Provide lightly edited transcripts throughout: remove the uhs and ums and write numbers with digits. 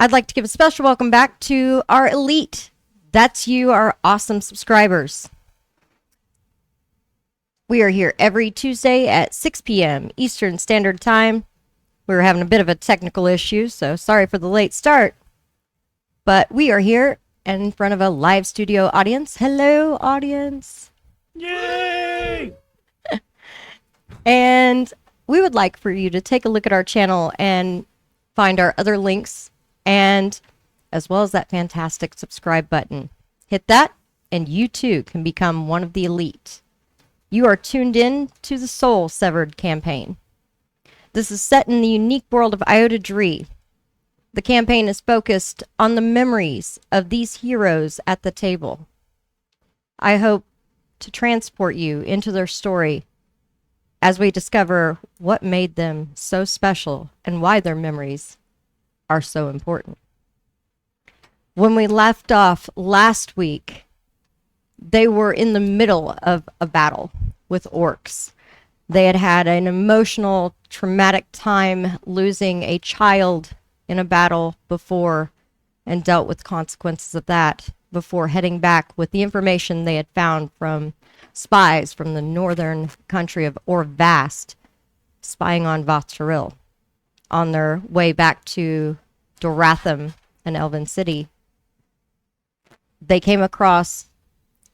I'd like to give a special welcome back to our elite. That's you, our awesome subscribers. We are here every Tuesday at 6 p.m. Eastern Standard Time. We were having a bit of a technical issue, so sorry for the late start. But we are here in front of a live studio audience. Hello, audience. Yay! And we would like for you to take a look at our channel and find our other links, and as well as that fantastic subscribe button. Hit that, and you too can become one of the elite. You are tuned in to the Soul Severed campaign. This is set in the unique world of Iota Dree. The campaign is focused on the memories of these heroes at the table. I hope to transport you into their story as we discover what made them so special and why their memories are so important. When we left off last week, they were in the middle of a battle with orcs. They had had an emotional, traumatic time losing a child in a battle before and dealt with consequences of that before heading back with the information they had found from spies from the northern country of Orvast, spying on Vath'Taril on their way back to Doratham, an elven city. They came across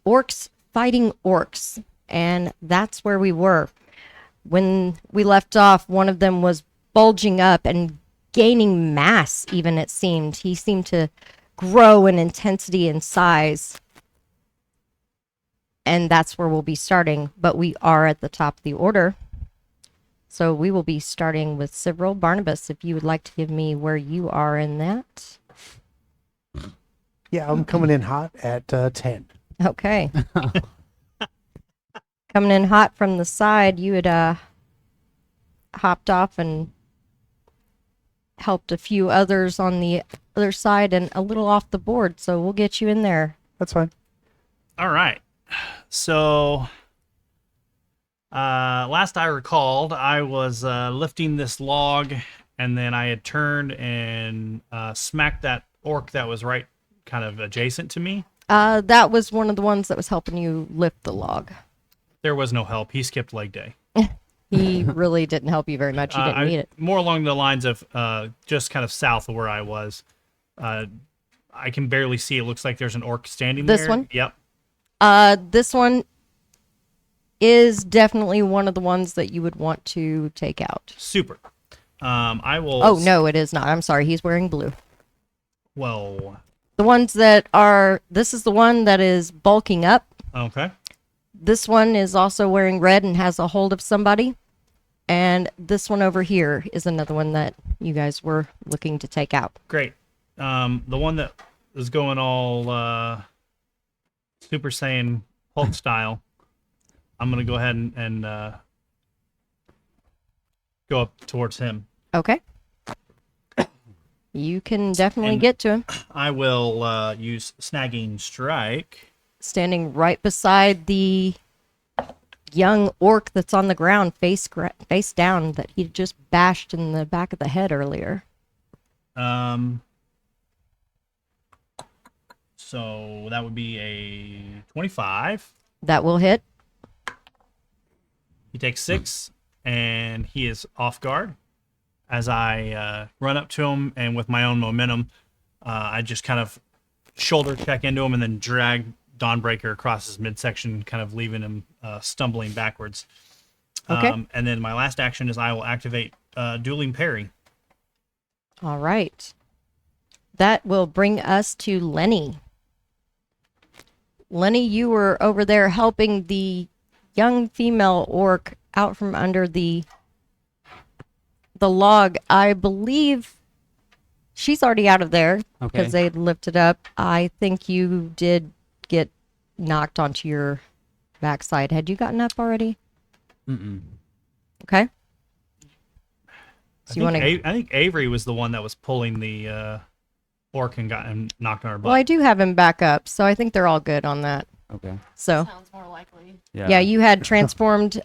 orcs fighting orcs, and that's where we were. When we left off, one of them was bulging up and gaining mass, even, it seemed. He seemed to grow in intensity and size. And that's where we'll be starting, but we are at the top of the order. So we will be starting with Cyril. Barnabas, if you would like to give me where you are in that. Yeah, I'm coming in hot at 10. Okay. Coming in hot from the side, you had hopped off and helped a few others on the other side and a little off the board, so we'll get you in there. That's fine. All right. So, last I recalled, I was lifting this log, and then I had turned and smacked that orc that was right kind of adjacent to me. That was one of the ones that was helping you lift the log. There was no help. He skipped leg day. He really didn't help you very much. You didn't need it. More along the lines of just kind of south of where I was. I can barely see. It looks like there's an orc standing there. This one? Yep. This one is definitely one of the ones that you would want to take out. Super. I will... Oh, no, it is not. I'm sorry. He's wearing blue. Well... The ones that are... This is the one that is bulking up. Okay. This one is also wearing red and has a hold of somebody. And this one over here is another one that you guys were looking to take out. Great. The one that is going all Super Saiyan Hulk style, I'm going to go ahead and go up towards him. Okay. You can definitely get to him. I will use Snagging Strike. Standing right beside the young orc that's on the ground, face down, that he just bashed in the back of the head earlier. So that would be a 25. That will hit. He takes 6, and he is off guard. As I run up to him, and with my own momentum, I just kind of shoulder check into him and then drag Dawnbreaker across his midsection, kind of leaving him stumbling backwards. Okay. And then my last action is I will activate Dueling Parry. All right. That will bring us to Lenny. Lenny, you were over there helping the young female orc out from under the log. I believe she's already out of there because they lifted up. I think you did get knocked onto your backside. Had you gotten up already? Mm-mm. Okay. So I think Avery was the one that was pulling the orc and got him knocked on her butt. Well, I do have him back up, so I think they're all good on that. Okay. So Sounds more likely. yeah, you had transformed.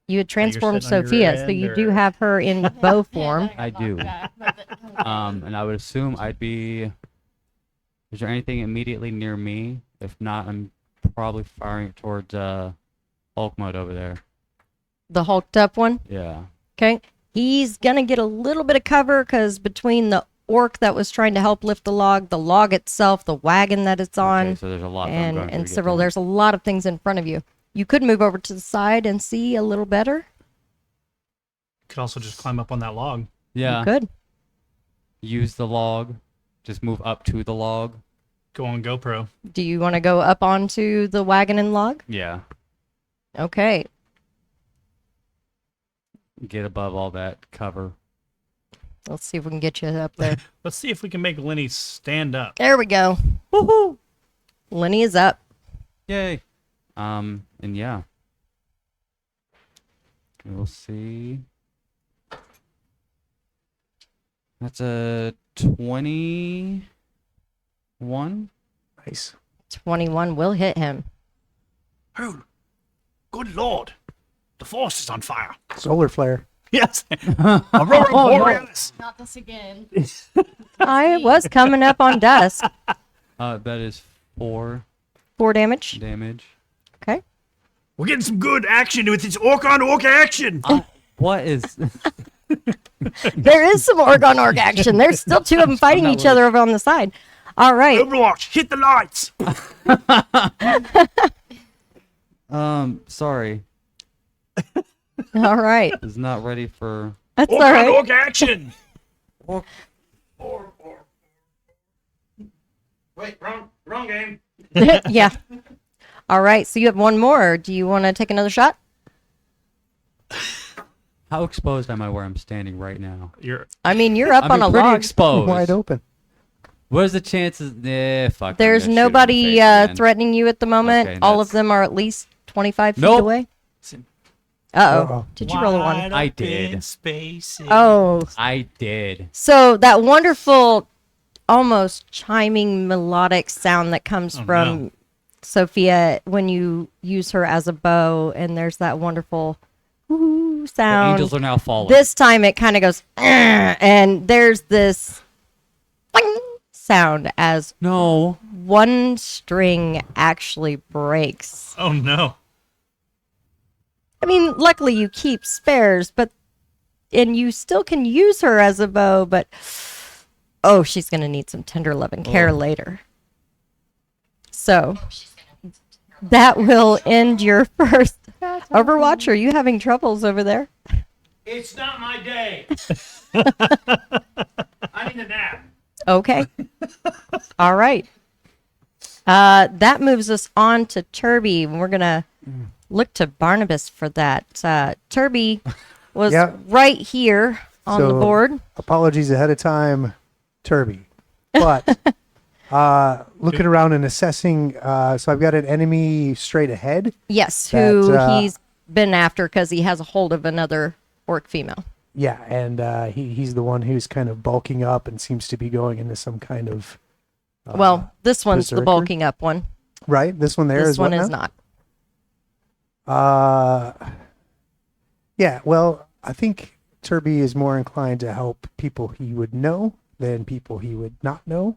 You had transformed sitting on your Sophia, end, so you or- do have her in bow form. I do. Yeah, but And I would assume I'd be. Is there anything immediately near me? If not, I'm probably firing it towards Hulk mode over there. The hulked up one. Yeah. Okay. He's going to get a little bit of cover because between the orc that was trying to help lift the log itself, the wagon that it's on, Okay, so there's a lot. that I'm going through to and get several, to him. there's a lot of things in front of you. You could move over to the side and see a little better. Could also just climb up on that log. Yeah. You could. Use the log. Just move up to the log. Go on GoPro. Do you want to go up onto the wagon and log? Yeah. Okay. Get above all that cover. Let's see if we can get you up there. Let's see if we can make Lenny stand up. There we go. Woohoo! Lenny is up. Yay. And yeah. We'll see. That's a 21. Nice. 21 will hit him. Oh, good lord. The force is on fire. Solar flare. Yes. Aurora Borealis. Not this again. I was coming up on dusk. That is 4 4 damage. damage. Okay. We're getting some good action with this orc on orc action. What is... There is some orc on orc action. There's still 2 of them fighting not each other over on the side. All right. Overwatch, hit the lights. Sorry. All right. Is not ready for... That's Orc all on right. orc action. Orc. Wait, wrong game. Yeah. All right. So you have one more. Do you want to take another shot? How exposed am I where I'm standing right now? I mean, you're up on a pretty log. exposed. Wide open. What are the chances? Fuck. I'm There's gonna shoot him in the nobody face again. threatening you at the moment. Okay, All of that's- them are at least 25 feet Nope. away. Listen. Uh-oh. Uh-oh. Did you roll a 1? Wide I open did. Spaces. Oh. I did. So that wonderful, almost chiming melodic sound that comes Oh, from no. Sophia when you use her as a bow, and there's that wonderful woo The sound. angels are now falling. This time it kind of goes, and there's this boing sound as No. one string actually breaks. Oh no. I mean, luckily you keep spares, and you still can use her as a bow, but oh, she's going to need some tender love and care later. So that will end your first Overwatch. Are you having troubles over there? It's not my day. I need a nap. Okay. All right. That moves us on to Turby, and we're going to look to Barnabas for that. Turby was Yeah. right here on the So- board. Apologies ahead of time, Turby. But looking around and assessing, so I've got an enemy straight ahead. Yes, that, who he's been after because he has a hold of another orc female. Yeah, and he's the one who's kind of bulking up and seems to be going into some kind of... Well, this one's the berserker? bulking up one. Right? This one there This is one what is now? not. Yeah, well, I think Turby is more inclined to help people he would know than people he would not know.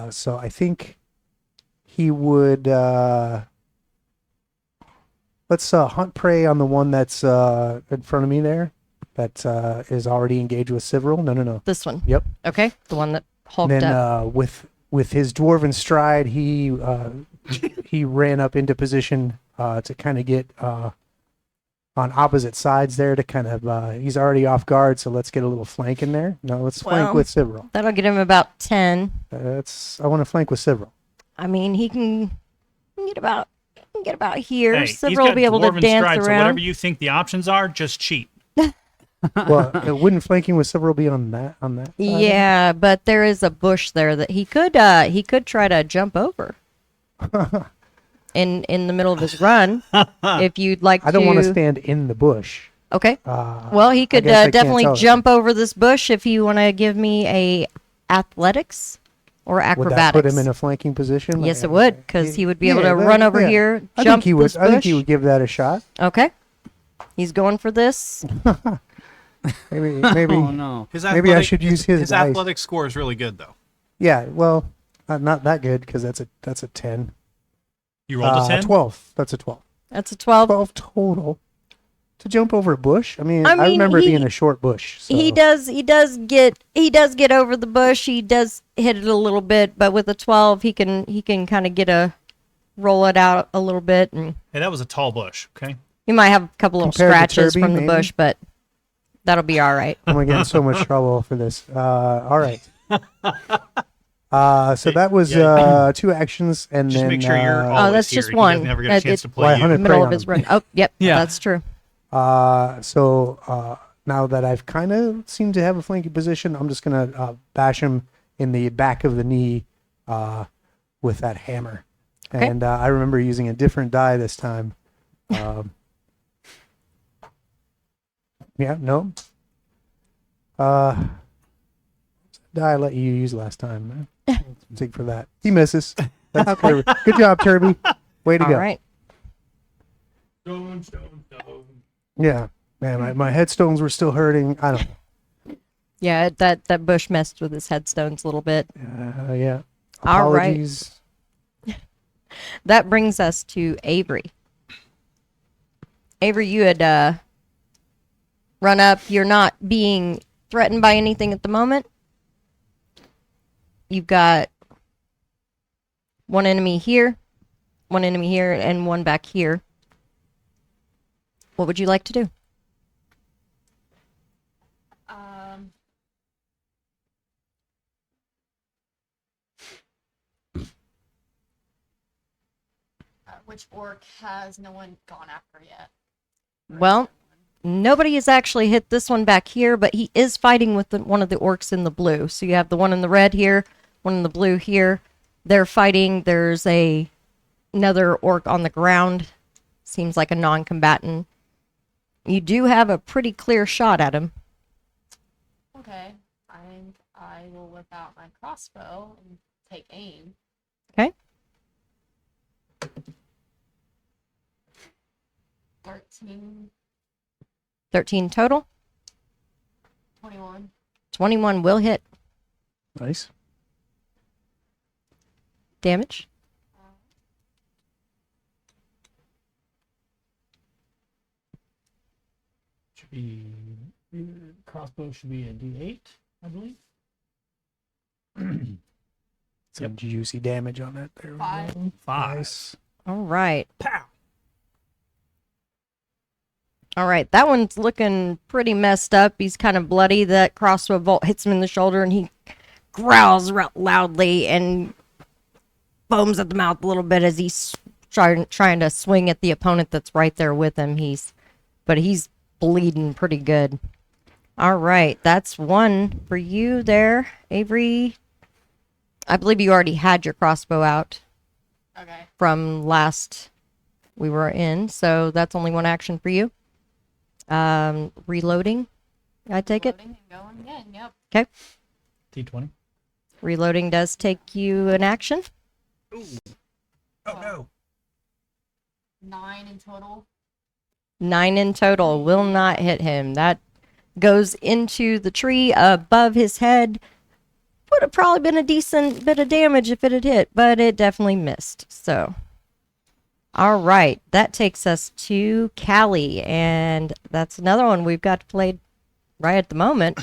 So I think he would... let's hunt prey on the one that's in front of me there. That is already engaged with Several. No. This one. Yep. Okay, the one that hulked And then up. with his dwarven stride, he ran up into position to kind of get on opposite sides there to kind of he's already off guard, so let's get a little flank in there. No, let's flank Well- with Several. That'll get him about 10. I want to flank with Several. I mean, he can get about here. Hey, Several he's will got be able to dwarven dance stride, so around. whatever you think the options are, just cheat. Well, wouldn't flanking with Several be on that side? Yeah, but there is a bush there that he could try to jump over. in the middle of his run, if you'd like to. I don't want to stand in the bush. Okay. Well, he could guess I can't definitely tell. jump over this bush if you want to give me a athletics or Would acrobatics. that put him in a flanking position? Yes, it would, because he would be able Yeah, to that- run over yeah. here, I jump think he would. this I think he bush. would give that a shot. Okay. He's going for this. Maybe Oh no. His Maybe I should use his dice. athletic score is really good though. yeah. Well, not that good because that's a 10. You rolled a 10? 12. That's a 12. That's a 12. 12 total. To jump over a bush? I mean, I I mean, remember it he- being a short bush. So. He does get over the bush. He does hit it a little bit, but with a 12, he can kind of roll it out a little bit, and Hey, that was a tall bush, okay? you might have a couple little Compared to scratches Turby, from the maybe? bush, but that'll be all right. I'm going to get in so much trouble for this. All right. So that was Yeah. 2 actions, and Just then make sure you're Oh, always that's here. just He one. doesn't ever get a chance to Well, I play hunted you. prey Middle on of his him. run. Oh, yep, Yeah. that's true. So now that I've kind of seemed to have a flanking position, I'm just gonna bash him in the back of the knee with that hammer. Okay. And I remember using a different die this time. Yeah, no. Die I let you use last time. Take for that. He misses. That's Okay. Good job, Turby. Way to All go. right. Stone. Yeah, man, my headstones were still hurting. I don't know. Yeah, that bush messed with his headstones a little bit. Yeah. All right. Apologies. That brings us to Avery. Avery, you had run up. You're not being threatened by anything at the moment. You've got one enemy here, and one back here. What would you like to do? Which orc has no one gone after yet? Well, nobody has actually hit this one back here, but he is fighting with one of the orcs in the blue. So you have the one in the red here, one in the blue here. They're fighting. There's another orc on the ground. Seems like a non-combatant. You do have a pretty clear shot at him. Okay, I will whip out my crossbow and take aim. Okay. 13, 13 total. 21. 21 will hit. Nice. Damage. Should be crossbow should be a D8, I believe. Some juicy damage on that there. 5. 5. Nice. All right. Pow. All right. That one's looking pretty messed up. He's kind of bloody. That crossbow bolt hits him in the shoulder, and he growls loudly and foams at the mouth a little bit as he's trying to swing at the opponent that's right there with him. But he's bleeding pretty good. All right. That's one for you there, Avery. I believe you already had your crossbow out Okay. from last we were in, so that's only one action for you. Reloading, I take it. Loading and going again, yep. Okay. D20. Reloading does take you an action. Oh no. 9 in total. 9 in total will not hit him. That goes into the tree above his head. Would have probably been a decent bit of damage if it had hit, but it definitely missed. So, all right, that takes us to Callie, and that's another one we've got played right at the moment,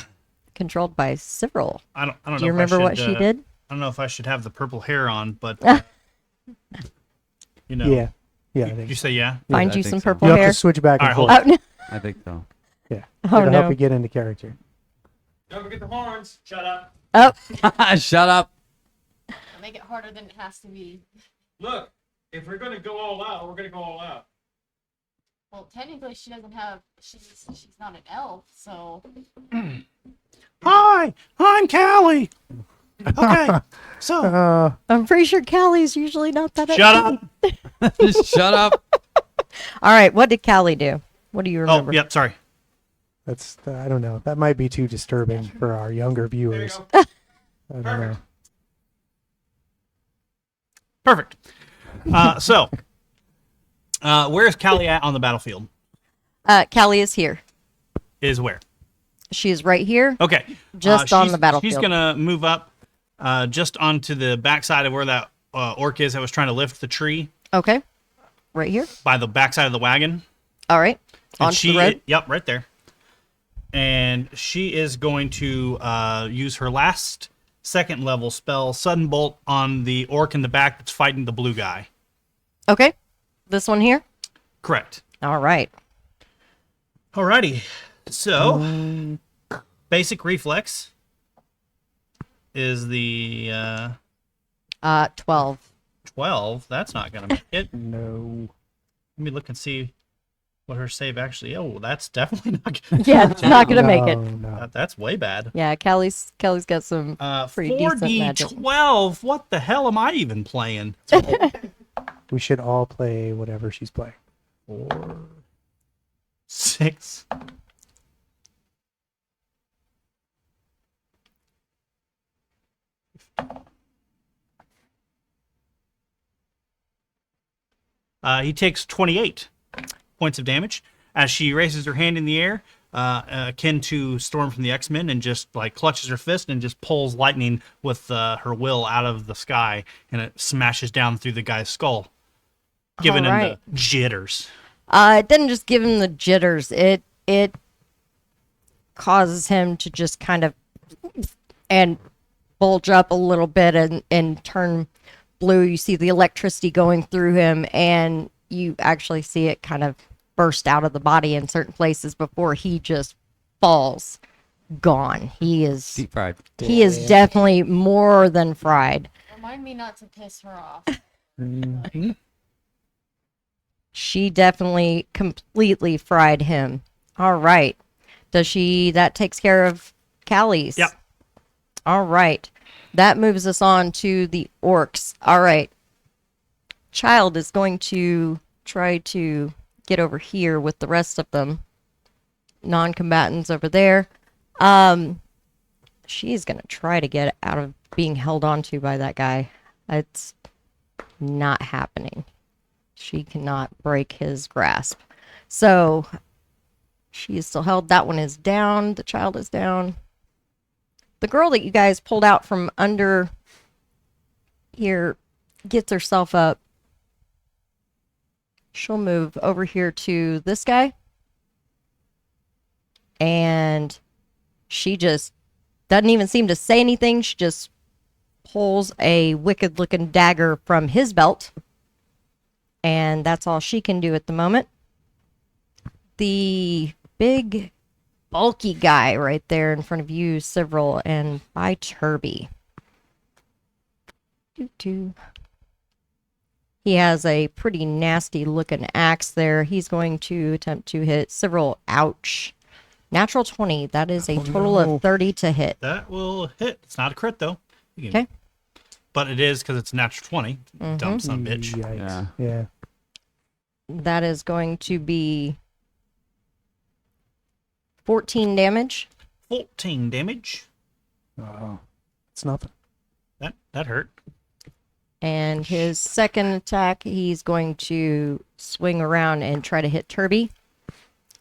controlled by Cyril. I don't know. Do you if I remember what should, she did? I don't know if I should have the purple hair on, but you know. Yeah. Yeah. I Did think you say yeah? Find I you think some so. purple you have hair. to switch back and All forth. right, hold Oh, no. I think so. Yeah. Oh, It'll help no. you get into character. Don't forget the horns. Shut up. Oh, Shut up. I'll make it harder than it has to be. Look, if we're gonna go all out, we're gonna go all out. Well, technically, she doesn't have. She's not an elf, so. Hi, I'm Callie. Okay, so Uh, I'm pretty sure Callie's usually not that shut upbeat. up. Shut up. All right, what did Callie do? What do you Oh, remember? yep. Sorry. that's I don't know. That might be too disturbing for our younger viewers. go. I don't know. Perfect. So, where's Callie at on the battlefield? Callie is here. Is where? She's right here, Okay. just on the She's battlefield. gonna move up just onto the backside of where that orc is that was trying to lift the tree Okay. Right here. by the backside of the wagon. All right. And Onto the road. Yep, right there. And she is going to use her last second level spell, Sudden Bolt, on the orc in the back that's fighting the blue guy. Okay. This one here. Correct. All right. Alrighty. So, basic reflex is the 12. 12. That's not going to make it. No. Let me look and see what her save actually. Oh, that's definitely not. Yeah, it's not gonna make it. No. That's way bad. Yeah, Kelly's got some pretty decent magic. 4d12. What the hell am I even playing? We should all play whatever she's playing. 4, 6. He takes 28 points of damage as she raises her hand in the air, akin to Storm from the X-Men, and just like clutches her fist and just pulls lightning with her will out of the sky, and it smashes down through the guy's skull, giving him the jitters. It didn't just give him the jitters. It causes him to just kind of and bulge up a little bit and turn blue. You see the electricity going through him, and you actually see it kind of burst out of the body in certain places before he just falls gone. He is Deep fried. he is definitely more than fried. Remind me not to piss her off. Mhm. She definitely completely fried him. All right. That takes care of Callie's. Yep. All right. That moves us on to the orcs. All right. Child is going to try to get over here with the rest of them. Non-combatants over there. She's going to try to get out of being held onto by that guy. It's not happening. She cannot break his grasp. So she is still held. That one is down. The child is down. The girl that you guys pulled out from under here gets herself up. She'll move over here to this guy. And she just doesn't even seem to say anything. She just pulls a wicked looking dagger from his belt. And that's all she can do at the moment. The big bulky guy right there in front of you, Several, and by Turby. He has a pretty nasty looking axe there. He's going to attempt to hit Several. Ouch. Natural 20. That is a total of 30 to hit. That will hit. It's not a crit though. Okay. But it is because it's natural 20. Dumb son of a bitch. Yikes. Yeah. Yeah. That is going to be 14 damage. 14 damage. Oh, it's nothing. That hurt. And his second attack, he's going to swing around and try to hit Turby.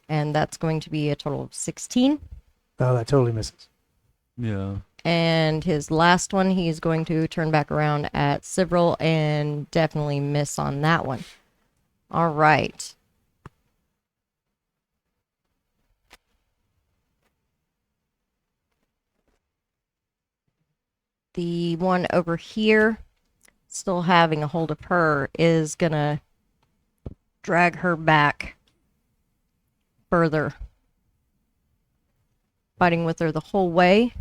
And that's going to be a total of 16. Oh, that totally misses. Yeah. And his last one, he's going to turn back around at Several and definitely miss on that one. All right. The one over here, still having a hold of her, is going to drag her back further. Fighting with her the whole way.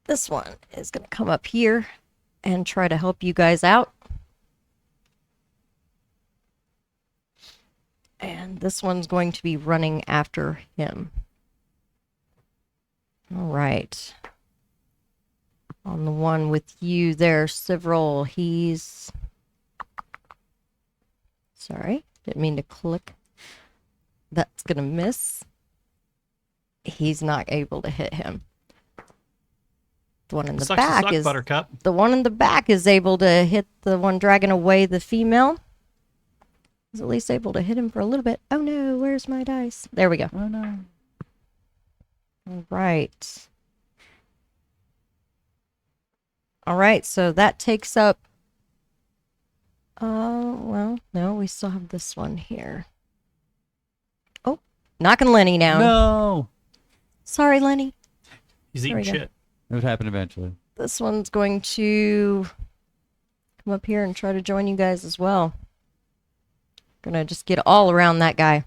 This one is going to come up here and try to help you guys out. And this one's going to be running after him. All right. On the one with you there, Several, he's... Sorry, didn't mean to click. That's going to miss. He's not able to hit him. The one in the Sucks to back suck, is... Buttercup. The one in the back is able to hit the one dragging away the female. Is at least able to hit him for a little bit. Oh no, where's my dice? There we go. Oh no. All right. All right, so that takes up. Well, no, we still have this one here. Oh, knocking Lenny down. No. Sorry, Lenny. He's There eating we go. shit. It would happen eventually. This one's going to come up here and try to join you guys as well. Gonna just get all around that guy.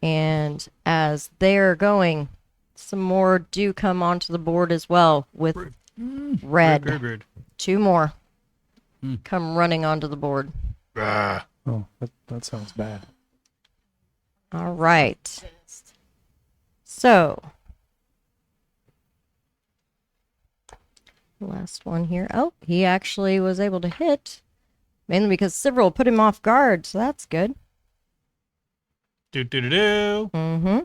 And as they're going, some more do come onto the board as well with red. Rude. 2 more Hmm. come running onto the board. Oh, that sounds bad. All right. So, last one here. Oh, he actually was able to hit, mainly because Several put him off guard, so that's good. Do. Mm-hmm.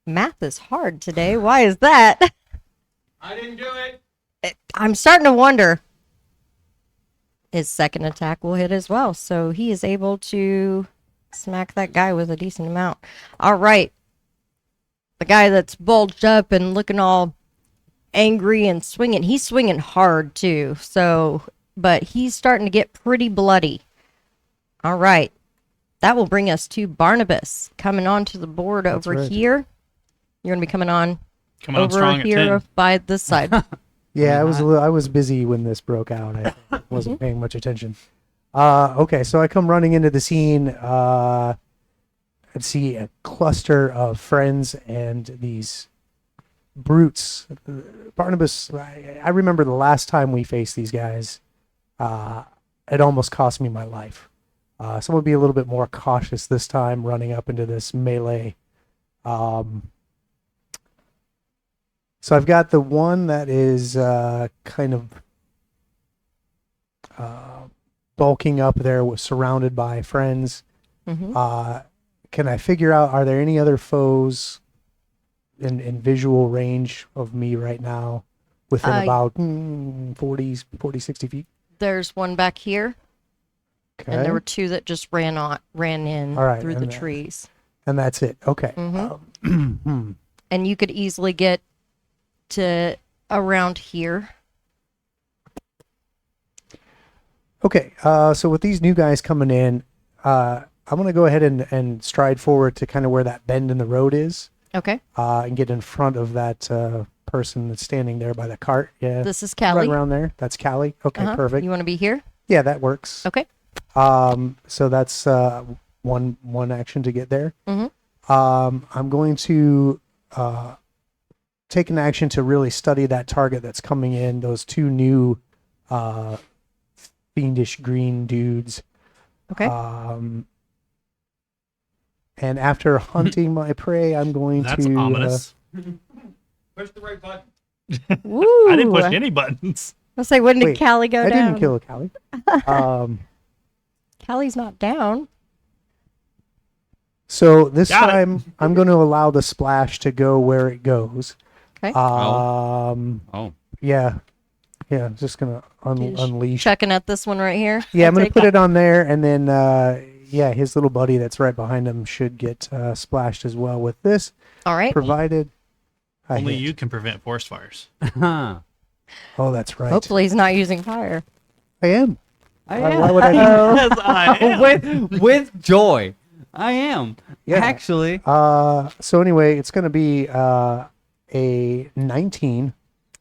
Math is hard today. Why is that? I didn't do it. I'm starting to wonder. His second attack will hit as well, so he is able to smack that guy with a decent amount. All right. The guy that's bulged up and looking all angry and swinging. He's swinging hard too, so, but he's starting to get pretty bloody. All right. That will bring us to Barnabas coming onto the board That's over right. here. You're going to be coming on Coming on over strong at here 10. by this side. Yeah, I was busy when this broke out. I wasn't paying much attention. Okay, so I come running into the scene. I see a cluster of friends and these brutes. Barnabas, I remember the last time we faced these guys. It almost cost me my life. So I'm going to be a little bit more cautious this time running up into this melee. So I've got the one that is kind of bulking up there, was surrounded by friends. Mm-hmm. Can I figure out, are there any other foes in visual range of me right now within about 40, 60 feet? There's one back here, Okay. and there were 2 that just ran in All right, through the and trees. And that's it. Okay. Mhm. And you could easily get to around here. Okay. So with these new guys coming in, I'm going to go ahead and stride forward to kind of where that bend in the road is, Okay. and get in front of that person that's standing there by the cart. Yeah. This is Right Callie. around there. That's Callie. Okay, Uh-huh. perfect. You want to be here? Yeah, that works. Okay. So that's one action to get there. Mhm. I'm going to take an action to really study that target that's coming in. Those 2 new fiendish green dudes. Okay. And after hunting my prey, I'm going That's to ominous. Push the right button. Woo! I didn't push any buttons. Let's say, when did Wait, Callie go I down? didn't kill Callie. Callie's not down. So this Got it. time I'm going to allow the splash to go where it goes. Okay. Oh. Yeah, just gonna Just unleash. Checking at this one right here. Yeah, I'm gonna Take put it on there, and then his little buddy that's right behind him should get splashed as well with this, All right. provided. I Only hit. you can prevent forest fires. Oh, that's right. Hopefully he's not using fire. I am. I Why would I? Be? Yes, I am. with joy. I am. Yeah. Actually. So anyway, it's gonna be a 19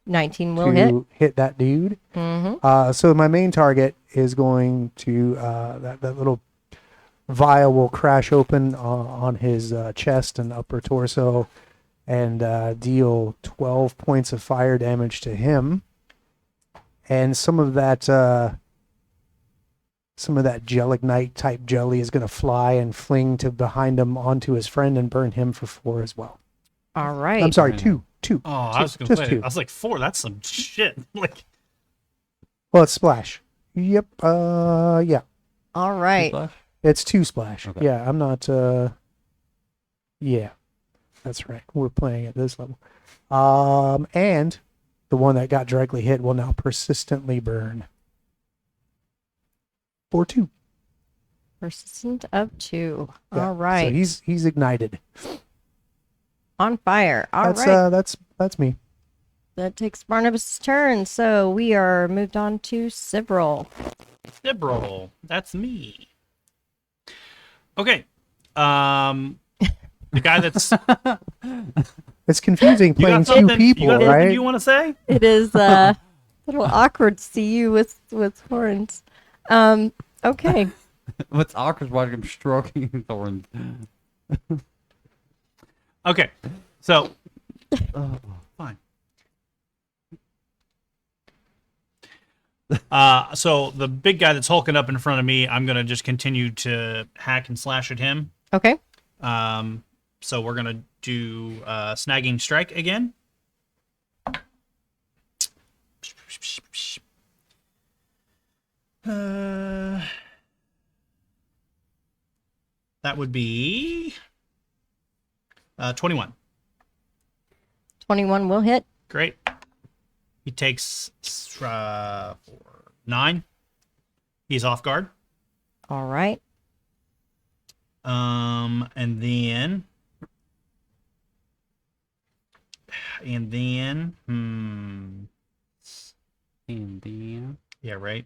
19 will to hit. hit that dude. Mm-hmm. So my main target is going to that little vial will crash open on his chest and upper torso, and deal 12 points of fire damage to him. And some of that gelignite type jelly is going to fly and fling to behind him onto his friend and burn him for 4 as well. All right. I'm sorry, Yeah. 2. Oh, I was gonna Just say. 2. I was like 4. That's some shit. Like Well, it's splash. Yep. Yeah. All right. Splash? It's 2 splash. Okay. Yeah, I'm not. Yeah, that's right. We're playing at this level. And the one that got directly hit will now persistently burn. For 2. Persistent of 2. Yeah, All right. So he's ignited. On fire. All right. That's me. That takes Barnabas' turn. So we are moved on to Sivril. Liberal. That's me. Okay. The guy that's It's confusing you playing got two something. people, You got something right? you want to say? It is a little awkward to see you with horns. Okay. What's awkward is watching him stroking Thorn. Okay. So fine. So the big guy that's hulking up in front of me, I'm gonna just continue to hack and slash at him. Okay. So we're gonna do snagging strike again. That would be 21. 21 will hit. Great. He takes 9. He's off guard. All right. And then And the yeah, right.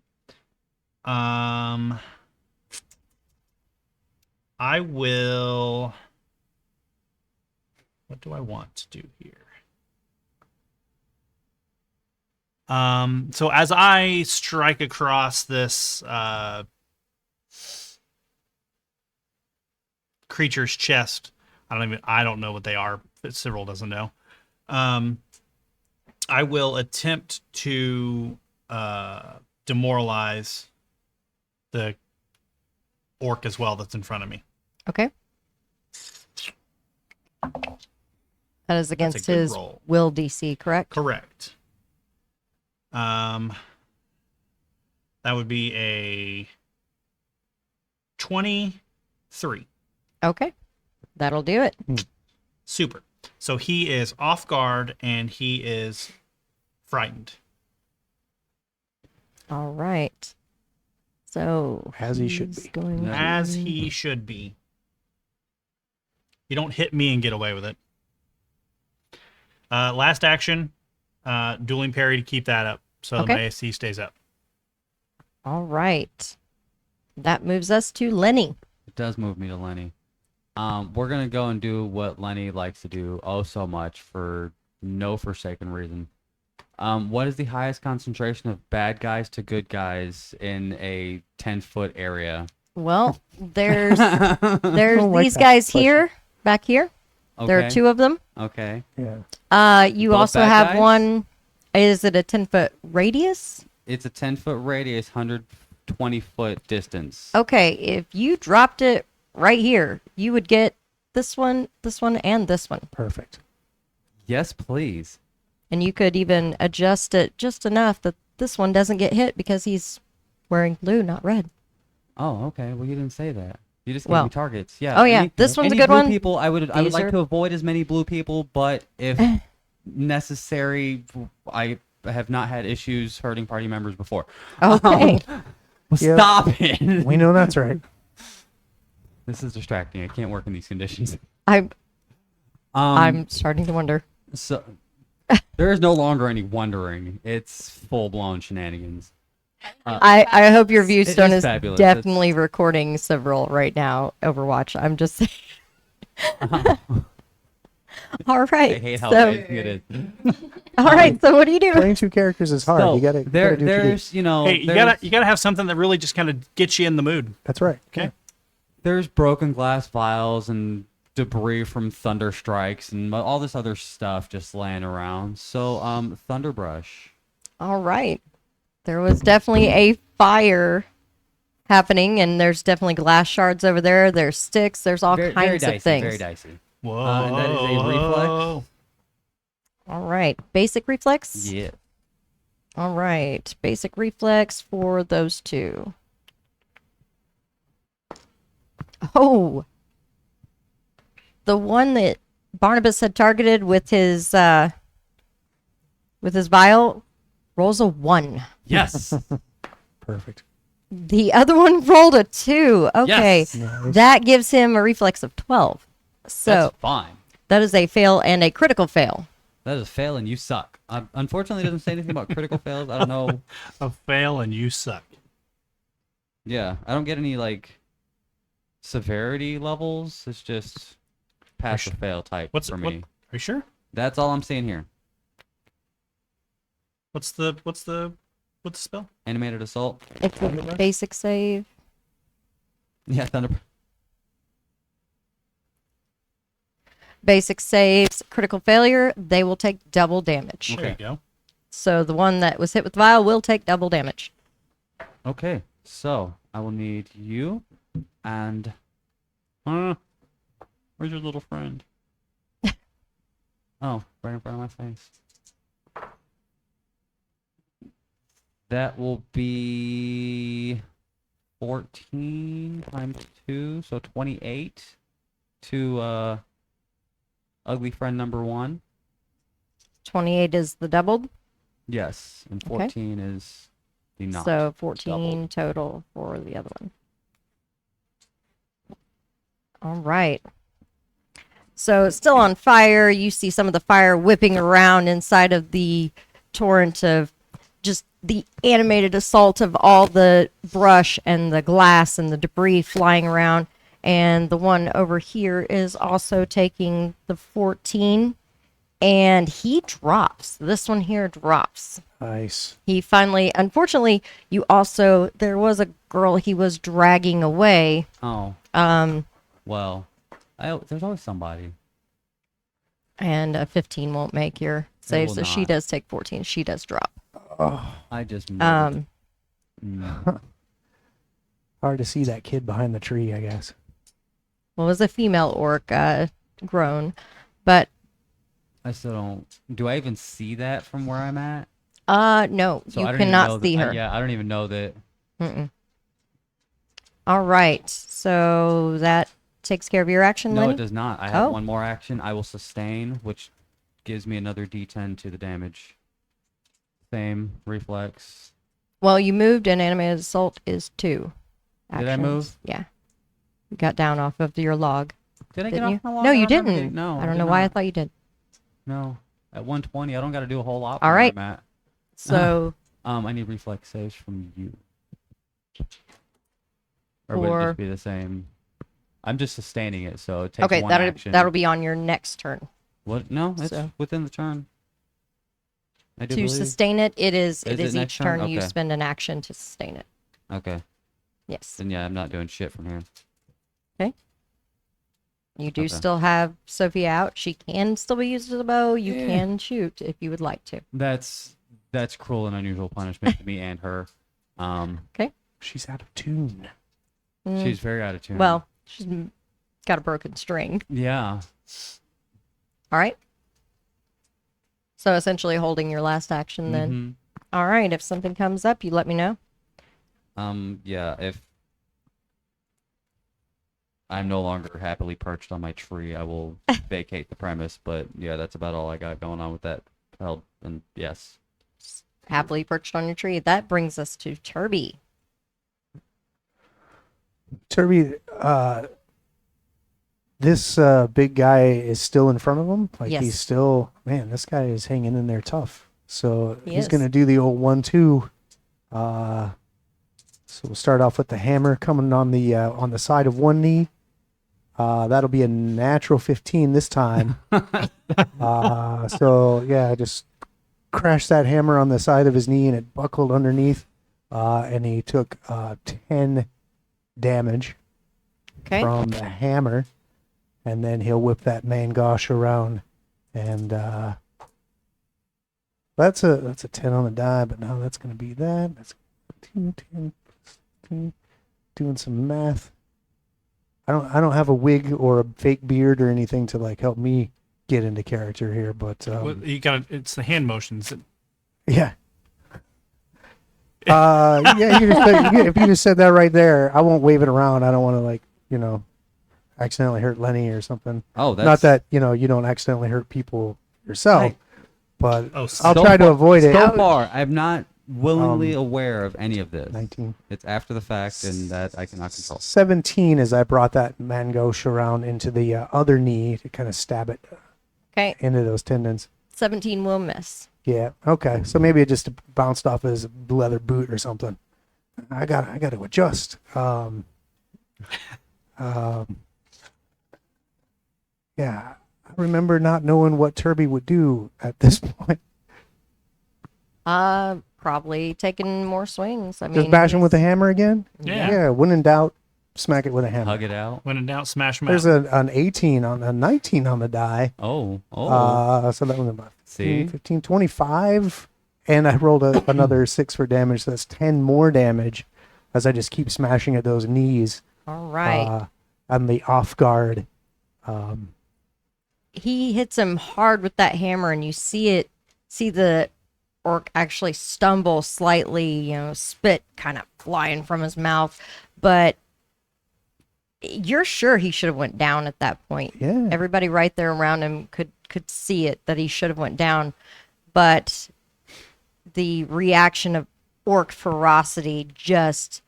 I will. What do I want to do here? So as I strike across this creature's chest, I don't know what they are. Cyril doesn't know. I will attempt to demoralize the orc as well that's in front of me. Okay. That is against good his roll. will DC, correct? Correct. That would be a 23. Okay. That'll do it. Super. So he is off guard and he is frightened. All right. So As he should he's be. Going Yeah. As he should be. You don't hit me and get away with it. Last action, dueling parry to keep that up. So Okay. my AC stays up. All right. That moves us to Lenny. It does move me to Lenny. We're gonna go and do what Lenny likes to do oh so much for no forsaken reason. What is the highest concentration of bad guys to good guys in a 10-foot area? Well, there's don't like these that guys question. here, back here. Okay. There are 2 of them. Okay. Yeah. You Both also bad have guys? one. Is it a 10-foot radius? It's a 10-foot radius, 120-foot distance. Okay, if you dropped it right here, you would get this one, and this one. Perfect. Yes, please. And you could even adjust it just enough that this one doesn't get hit because he's wearing blue, not red. Oh, okay. Well, you didn't say that. You just gave Well- me targets. Yeah. Oh, yeah. This one's a any good blue one. people, I would These like are- to avoid as many blue people, but if necessary, I have not had issues hurting party members before. Okay. Well, Yeah. stop it. We know that's right. This is distracting. I can't work in these conditions. I'm starting to wonder. So there is no longer any wondering. It's full blown shenanigans. I hope your Viewstone is is fabulous. definitely recording several right now. Overwatch. I'm just saying. All I right. hate how so, amazing it is. all right. So what do you do? Playing 2 characters is hard. So you gotta do what you do. there's you know Hey, there's, you gotta have something that really just kind of gets you in the mood. That's right. Okay. there's broken glass vials and debris from thunder strikes and all this other stuff just laying around. So Thunderbrush. All right. There was definitely a fire happening, and there's definitely glass shards over there. There's sticks. There's all Very kinds dicey, of things. very dicey. Whoa. And that is a reflex. All right. Basic reflex? Yeah. All right. Basic reflex for those 2. Oh. The one that Barnabas had targeted with his vial rolls a 1. Yes. Perfect. The other one rolled a 2. Okay. Yes. Nice. That gives him a reflex of 12. So That's fine. That is a fail and a critical fail. That is a fail and you suck. Unfortunately, it doesn't say anything about critical fails. I don't know. A fail and you suck. Yeah, I don't get any like severity levels. It's just pass or fail type for me. Are you sure? That's all I'm seeing here. What's the spell? Animated assault. It's a basic save. Yeah, thunder. Basic saves, critical failure, they will take double damage. There you go. So the one that was hit with vial will take double damage. Okay, so I will need you and where's your little friend? Oh, right in front of my face. That will be 14 times 2, so 28 to ugly friend number 1. 28 is the doubled. Yes, and Okay. 14 is the not. So 14 doubled. total for the other one. All right. So it's still on fire. You see some of the fire whipping around inside of the torrent of just the animated assault of all the brush and the glass and the debris flying around. And the one over here is also taking the 14. And he drops. This one here drops. Nice. He finally, unfortunately, there was a girl he was dragging away. Oh, well, there's always somebody. And a 15 won't make your save, will so she not. does take 14. She does drop. I just Um, Hard to see that kid behind the tree, I guess. well, it was a female orc, grown, but I still don't. Do I even see that from where I'm at? no, So you I don't even cannot know see that, her. yeah, I don't even know that. Mm-mm. All right, so that takes care of your action, No, Lenny? it does not. I have Oh. one more action. I will sustain, which gives me another D10 to the damage. Same reflex. Well, you moved, and animated assault is 2 Did I actions. move? Yeah. You got down off of your log. Did I Didn't get you? off my log? No, I you don't remember didn't. getting- No, I don't did know why I not. thought you did. No, at 120, I don't got to do a whole lot. All from right. where I'm at. So I need reflex saves from you. Or would it For- just be the same? I'm just sustaining it, so it takes okay, one that'll action. that'll be on your next turn. What? No, it's So- within the turn. I do To believe. sustain it, it is Is it each next turn turn? you Okay. spend an action to sustain it. Okay, Yes. then yeah, I'm not doing shit from here. You do Okay. still have Sophia out. She can still be used as a bow. You Yeah. can shoot if you would like to. That's cruel and unusual punishment to me and her. She's out of tune. Mm, She's very out of tune. well, she's got a broken string. yeah. All right. So essentially holding your last action then. Mhm. All right. If something comes up, you let me know. Yeah, if I'm no longer happily perched on my tree, I will vacate the premise. But yeah, that's about all I got going on with that held. And yes. Happily perched on your tree. That brings us to Turby. Turby, this big guy is still in front of him. Like Yes. he's still, man, this guy is hanging in there tough. So He he's is. going to do the old 1-2. So we'll start off with the hammer coming on the side of one knee. That'll be a natural 15 this time. So yeah, just crashed that hammer on the side of his knee and it buckled underneath. And he took 10 damage Okay. from the hammer, and then he'll whip that mangosh around, and that's a 10 on the die, but now that's going to be that. That's 2, 10, 2, doing some math. I don't have a wig or a fake beard or anything to like help me get into character here, but Well, you got it's the hand motions. yeah. Yeah, if you just said that right there, I won't wave it around. I don't want to like, accidentally hurt Lenny or something. Oh, that's Not that, you don't accidentally hurt people yourself, Hey. but Oh, I'll so try to far- avoid it. So far, I've not willingly aware of any of this. 19. It's after the fact, and that I cannot control. 17 as I brought that mangosh around into the other knee to kind of stab it Okay, into those tendons. 17 will miss. Yeah. Okay. So maybe it just bounced off his leather boot or something. I got to adjust. Yeah. I remember not knowing what Turby would do at this point. Probably taking more swings. I mean, Just bash him with a hammer again? Yeah. Yeah. When in doubt, smack it with a hammer. Hug it out. When in doubt, smash them There's out. an 18 on a 19 on the die. Oh. So that was about See? 15, 25. And I rolled another 6 for damage. So that's 10 more damage as I just keep smashing at those knees. All right. On the off guard. He hits him hard with that hammer, and you see the orc actually stumble slightly, spit kind of flying from his mouth, but you're sure he should have went down at that point. Yeah. Everybody right there around him could see it, that he should have went down, but the reaction of orc ferocity just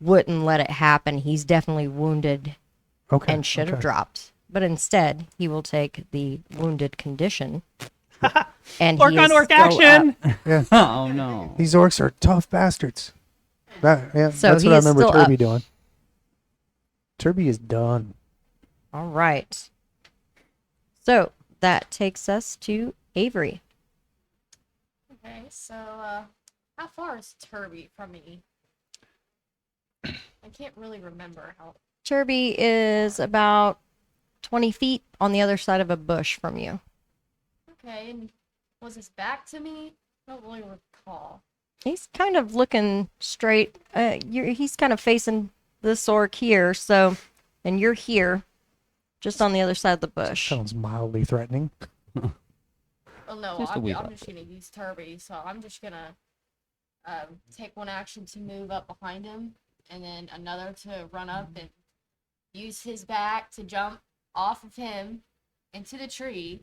wouldn't let it happen. He's definitely wounded Okay. and should have dropped. But instead, he will take the wounded condition. And Orc he on is orc still action! up. Oh no. These orcs are tough bastards. So that's what he I is remember still Turby up. doing. Turby is done. All right. So that takes us to Avery. Okay, so how far is Turby from me? I can't really remember how. Turby is about 20 feet on the other side of a bush from you. Okay, and was his back to me? I don't really recall. He's kind of looking straight. He's kind of facing this orc here. So, and you're here, just on the other side of the bush. Sounds mildly threatening. Well, no, Just a wee I'm bit. just gonna use Turby, so I'm just gonna take one action to move up behind him, and then another to run up and use his back to jump off of him into the tree,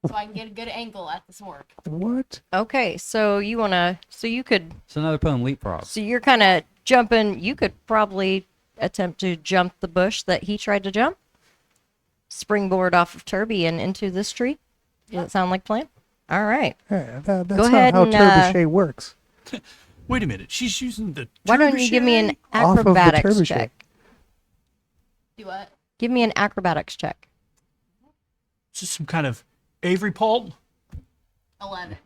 so I can get a good angle at this orc. What? Okay, so you could, It's another poem leapfrog. so you're kind of jumping. You could probably attempt to jump the bush that he tried to jump. Springboard off of Turby and into this tree. Does that sound like a plan? All right. Yeah, that's Go not ahead how and, Trebuchet works. Wait a minute. She's using the. Why don't you give me an Off of the acrobatics trebuchet. check? Do what? Give me an acrobatics check. Is this some kind of Avery Pult? 11.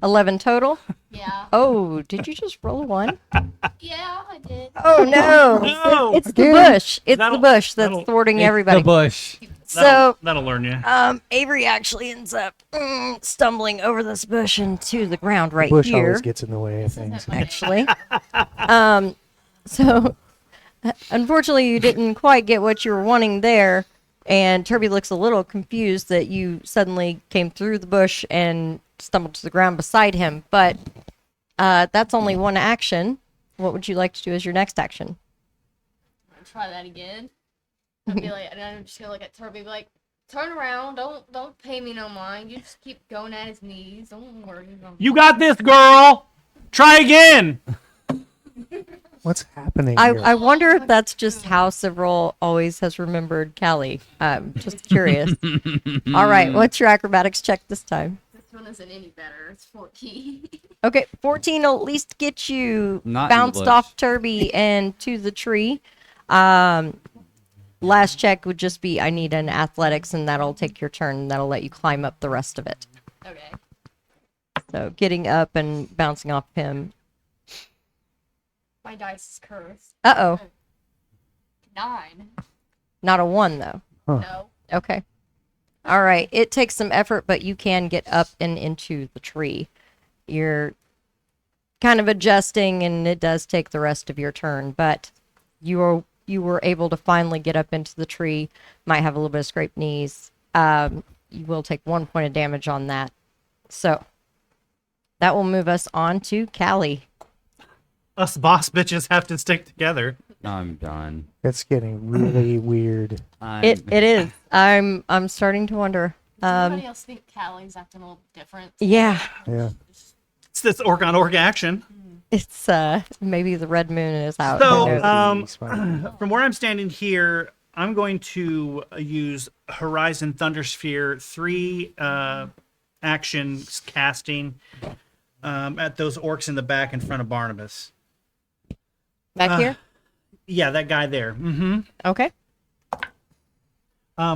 11 total. Yeah. Oh, did you just roll a 1? Yeah, I did. Oh no! No! It's the Again. bush. It's the That'll- bush that's that'll- thwarting It's everybody. the bush. So, That'll learn you. Avery actually ends up stumbling over this bush into the ground right Bush here. always gets in the way of This isn't things. my name. Actually. So unfortunately you didn't quite get what you were wanting there, and Turby looks a little confused that you suddenly came through the bush and stumbled to the ground beside him, but that's only one action. What would you like to do as your next action? I'm gonna try that again. I'd be like, and I'm just gonna look at Turby, be like, turn around, don't pay me no mind. You just keep going at his knees. Don't worry. You got this, girl! Try again! What's happening I, here? I wonder if that's just how Several always has remembered Callie. I'm just curious. All right, what's your acrobatics check this time? This one isn't any better. It's 14. Okay, 14 will at least get you Not in the bounced bush. off Turby and to the tree. Last check would just be I need an athletics, and that'll take your turn, and that'll let you climb up the rest of it. Okay. So getting up and bouncing off him. My dice is cursed. Uh-oh. 9. Not a 1, though. No. Okay. All right. It takes some effort, but you can get up and into the tree. You're kind of adjusting, and it does take the rest of your turn, but you were able to finally get up into the tree. Might have a little bit of scraped knees. You will take 1 point of damage on that. So that will move us on to Callie. Us boss bitches have to stick together. I'm done. It's getting really weird. It is. I'm starting to wonder. Does anybody else think Callie's acting a little different? Yeah. Yeah. It's this orc on orc action. It's maybe the red moon is out. So, Who knows? from where I'm standing here, I'm going to use Horizon Thundersphere 3 action casting at those orcs in the back in front of Barnabas. Back here? Yeah, that guy there. Mm-hmm. Okay. Oh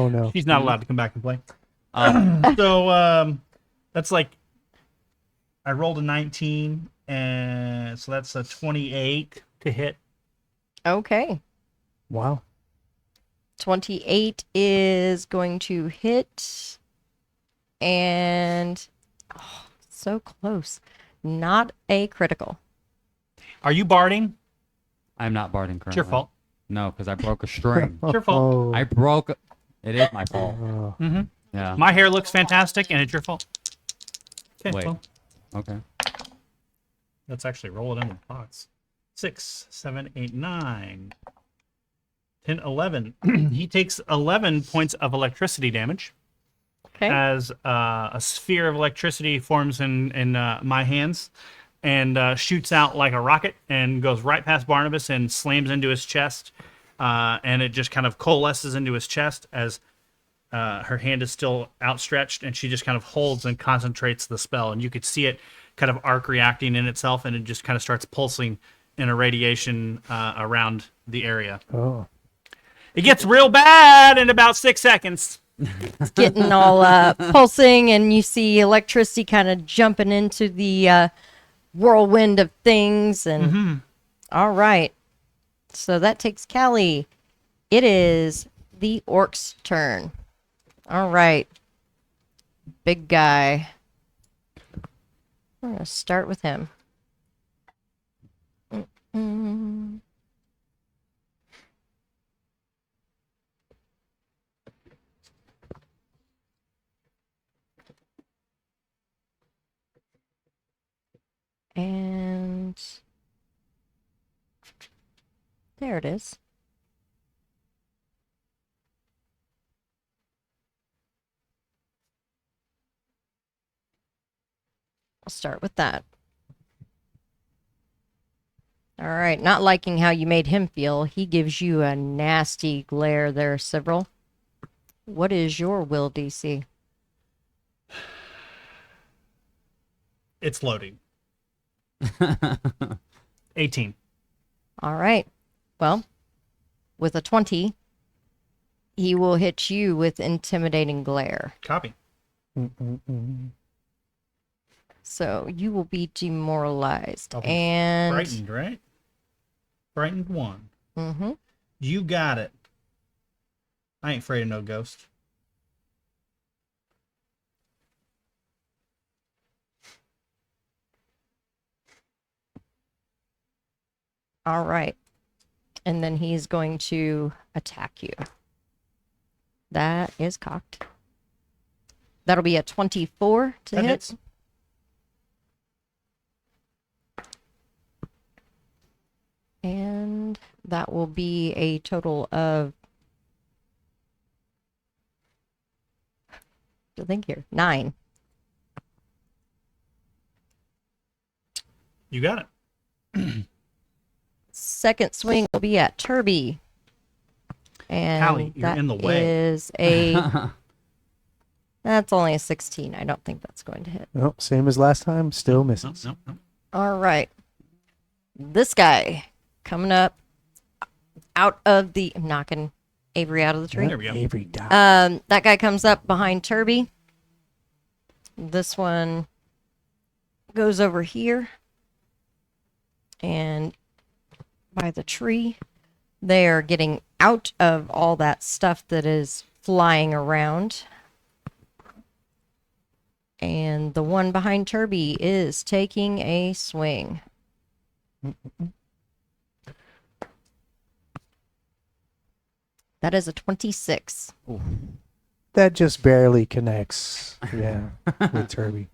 no. He's not allowed to come back and play. Oh, So that's like I rolled a 19, and so that's a 28 to hit. Okay. Wow. 28 is going to hit. And so close. Not a critical. Are you barding? I'm not barding currently. It's your fault. No, because I broke a string. It's your fault. Oh. I broke. It is my fault. Oh. Mm-hmm. Yeah. My hair looks fantastic, and it's your fault. Okay, Wait. well, Okay. let's actually roll it in the box. 6, 7, 8, 9, 10, 11. He takes 11 points of electricity damage Okay. as a sphere of electricity forms in my hands and shoots out like a rocket and goes right past Barnabas and slams into his chest. And it just kind of coalesces into his chest as her hand is still outstretched, and she just kind of holds and concentrates the spell. And you could see it kind of arc reacting in itself, and it just kind of starts pulsing in a radiation around the area. Oh. It gets real bad in about 6 seconds. It's getting all pulsing, and you see electricity kind of jumping into the whirlwind of things. And all right. So that takes Callie. It is the orc's turn. All right. Big guy. We're going to start with him. Mm-mm. And there it is. I'll start with that. All right, not liking how you made him feel. He gives you a nasty glare there, Several. What is your will DC? It's loading. 18. All right. Well, with a 20, he will hit you with intimidating glare. Copy. Mm-mm-mm. So you will be demoralized. I'll be And Frightened, right? Frightened 1. mm-hmm. You got it. I ain't afraid of no ghost. All right. And then he's going to attack you. That is cocked. That'll be a 24 to That hit. hits. And that will be a total of, I think here, 9. You got it. Second swing will be at Turby. And Callie, you're that in the way. is a, that's only a 16. I don't think that's going to hit. Oh, same as last time. Still No, misses. no. All right. This guy coming up out of the, I'm knocking Avery out of the tree. There we go. Avery died. That guy comes up behind Turby. This one goes over here and by the tree. They are getting out of all that stuff that is flying around. And the one behind Turby is taking a swing. That is a 26. That just barely connects. Yeah, with Turby.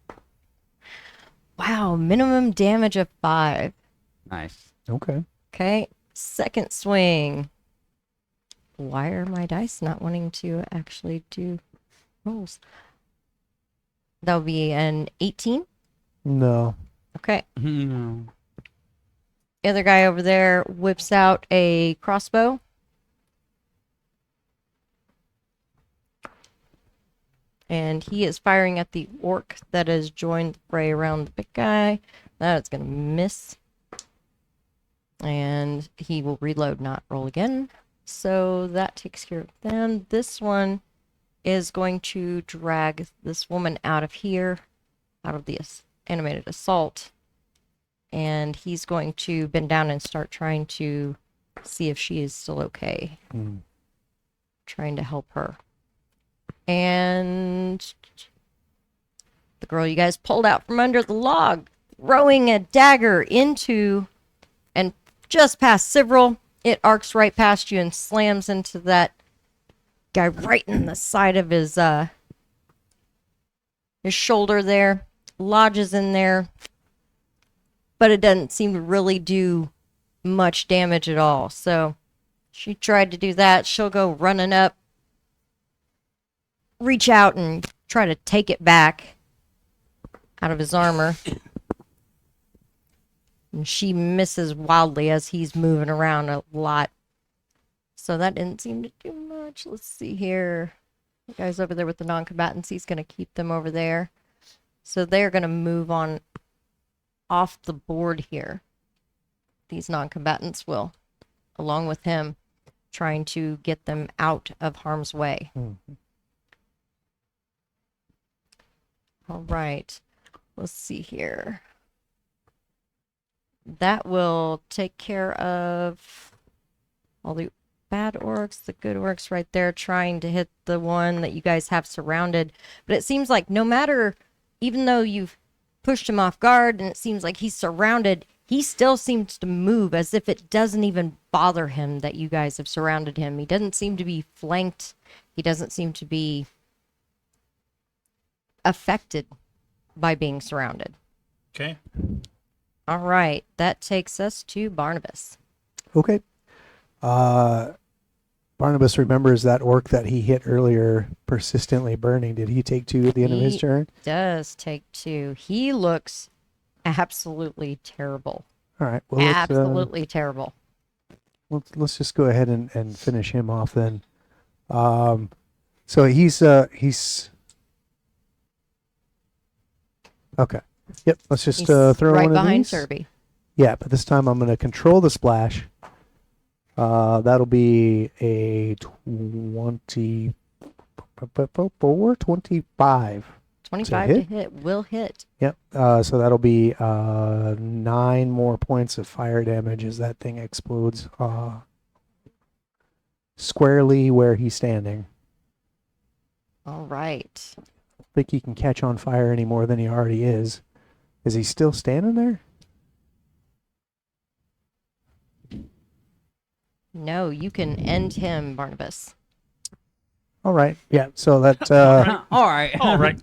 Wow, minimum damage of 5. Nice. Okay. Okay, second swing. Why are my dice not wanting to actually do rolls? That would be an 18. No. Okay. No. The other guy over there whips out a crossbow. And he is firing at the orc that has joined the fray around the big guy. That's going to miss. And he will reload, not roll again. So that takes care of them. This one is going to drag this woman out of here, out of the animated assault. And he's going to bend down and start trying to see if she is still okay. Trying to help her. And the girl you guys pulled out from under the log, throwing a dagger into and just past Several, it arcs right past you and slams into that guy right in the side of his shoulder there, lodges in there, but it doesn't seem to really do much damage at all. So she tried to do that. She'll go running up, reach out and try to take it back out of his armor. And she misses wildly as he's moving around a lot. So that didn't seem to do much. Let's see here. The guy's over there with the non-combatants. He's going to keep them over there. So they're going to move on off the board here. These non-combatants will, along with him, trying to get them out of harm's way. All right. Let's see here. That will take care of all the bad orcs, the good orcs right there trying to hit the one that you guys have surrounded. But it seems like no matter, even though you've pushed him off guard and it seems like he's surrounded, he still seems to move as if it doesn't even bother him that you guys have surrounded him. He doesn't seem to be flanked. He doesn't seem to be affected by being surrounded. Okay. All right, that takes us to Barnabas. Okay. Barnabas remembers that orc that he hit earlier persistently burning. Did he take 2 at the end of his He turn? does take 2. He looks absolutely terrible. All right. Well, Absolutely terrible. let's just go ahead and finish him off then. So he's okay. Yep. Let's just He's throw right one of behind these. Serby. Yeah, but this time I'm going to control the splash. That'll be a 24, 25. 25 To to hit? hit will hit. Yep. So that'll be 9 more points of fire damage as that thing explodes squarely where he's standing. All right. I don't think he can catch on fire any more than he already is. Is he still standing there? No, you can end him, Barnabas. All right. Yeah. So that All right. All right.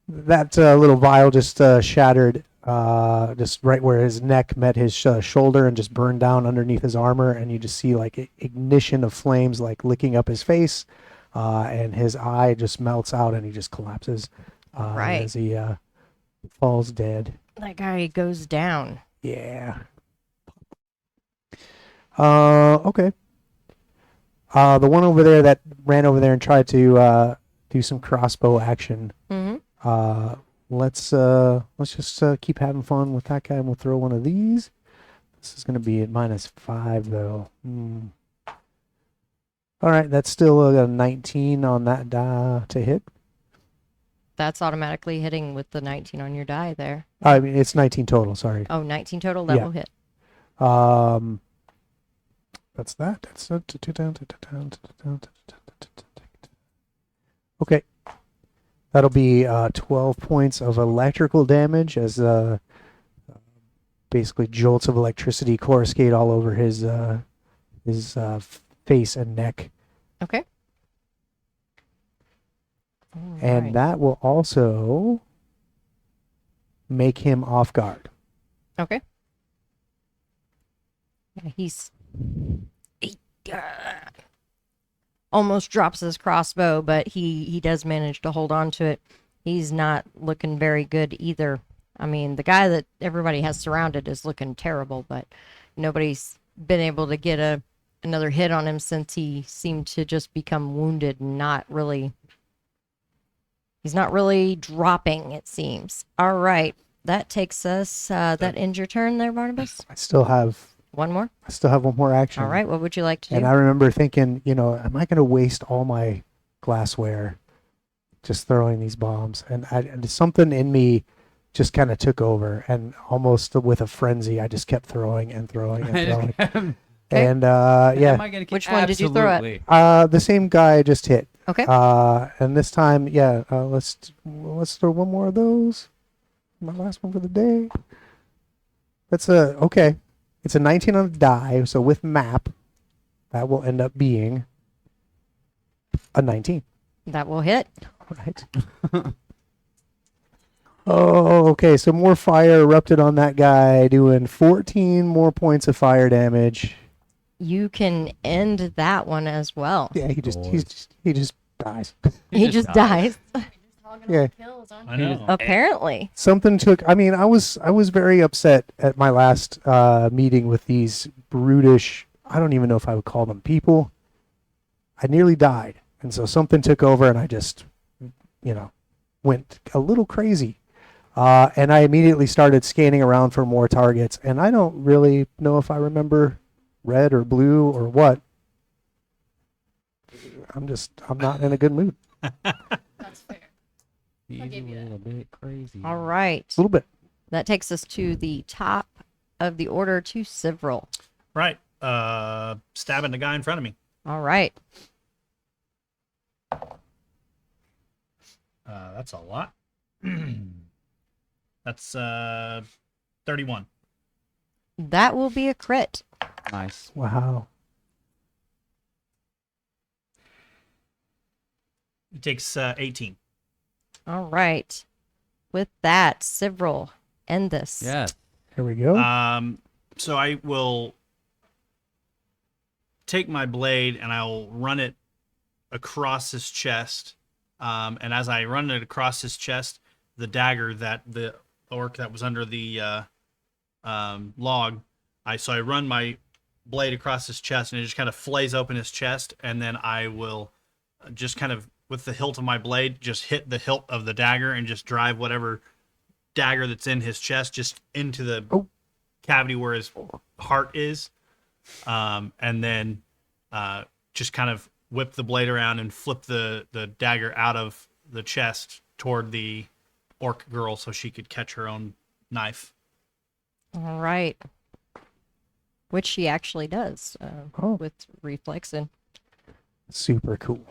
that little vial just shattered just right where his neck met his shoulder and just burned down underneath his armor, and you just see like ignition of flames like licking up his face, and his eye just melts out and he just collapses Right. as he falls dead. That guy goes down. Yeah. Okay. The one over there that ran over there and tried to do some crossbow action. Mm-hmm. Let's just keep having fun with that guy, and we'll throw one of these. This is going to be at -5 though. All right, that's still a 19 on that die to hit. That's automatically hitting with the 19 on your die there. I mean, it's 19 total. Sorry. Oh, 19 total, that Yeah. will hit. That's that. That's okay. That'll be 12 points of electrical damage as basically jolts of electricity coruscate all over his face and neck. Okay. And Alright. that will also make him off guard. Okay. Yeah, he almost drops his crossbow, but he does manage to hold on to it. He's not looking very good either. I mean, the guy that everybody has surrounded is looking terrible, but nobody's been able to get another hit on him since he seemed to just become wounded and not really. He's not really dropping, it seems. All right. That takes us. That ends your turn there, Barnabas. I still have One more. one more action. All right. What would you like to And do? I remember thinking, am I going to waste all my glassware just throwing these bombs? And something in me just kind of took over, and almost with a frenzy, I just kept throwing and throwing and throwing. And Am I gonna Which one did you throw at? Absolutely. the same guy I just hit. Okay. And this time, let's throw one more of those. My last one for the day. That's okay. It's a 19 on the die, so with map, that will end up being a 19. That will hit. All right. Oh, okay. So more fire erupted on that guy, doing 14 more points of fire damage. You can end that one as well. Yeah, he just dies. He just dies. You're just hogging Yeah. all the kills, aren't I you? know. Apparently. Something took. I mean, I was very upset at my last meeting with these brutish. I don't even know if I would call them people. I nearly died, and so something took over, and I just, went a little crazy. And I immediately started scanning around for more targets, and I don't really know if I remember red or blue or what. I'm not in a good mood. That's fair. He's a give you that. little bit crazy. All right. A little bit. That takes us to the top of the order to Several. Right. Stabbing the guy in front of me. All right. That's a lot. That's 31. That will be a crit. Nice. Wow. It takes 18. All right. With that, Several, end this. Yes. Here we go. So I will take my blade and I'll run it across his chest. And as I run it across his chest, the dagger that the orc that was under the log, I run my blade across his chest and it just kind of flays open his chest, and then I will just kind of with the hilt of my blade just hit the hilt of the dagger and just drive whatever dagger that's in his chest just into the cavity where his heart is, and then just kind of whip the blade around and flip the dagger out of the chest toward the orc girl so she could catch her own knife. All right. Which she actually does Oh. with reflex and Super cool.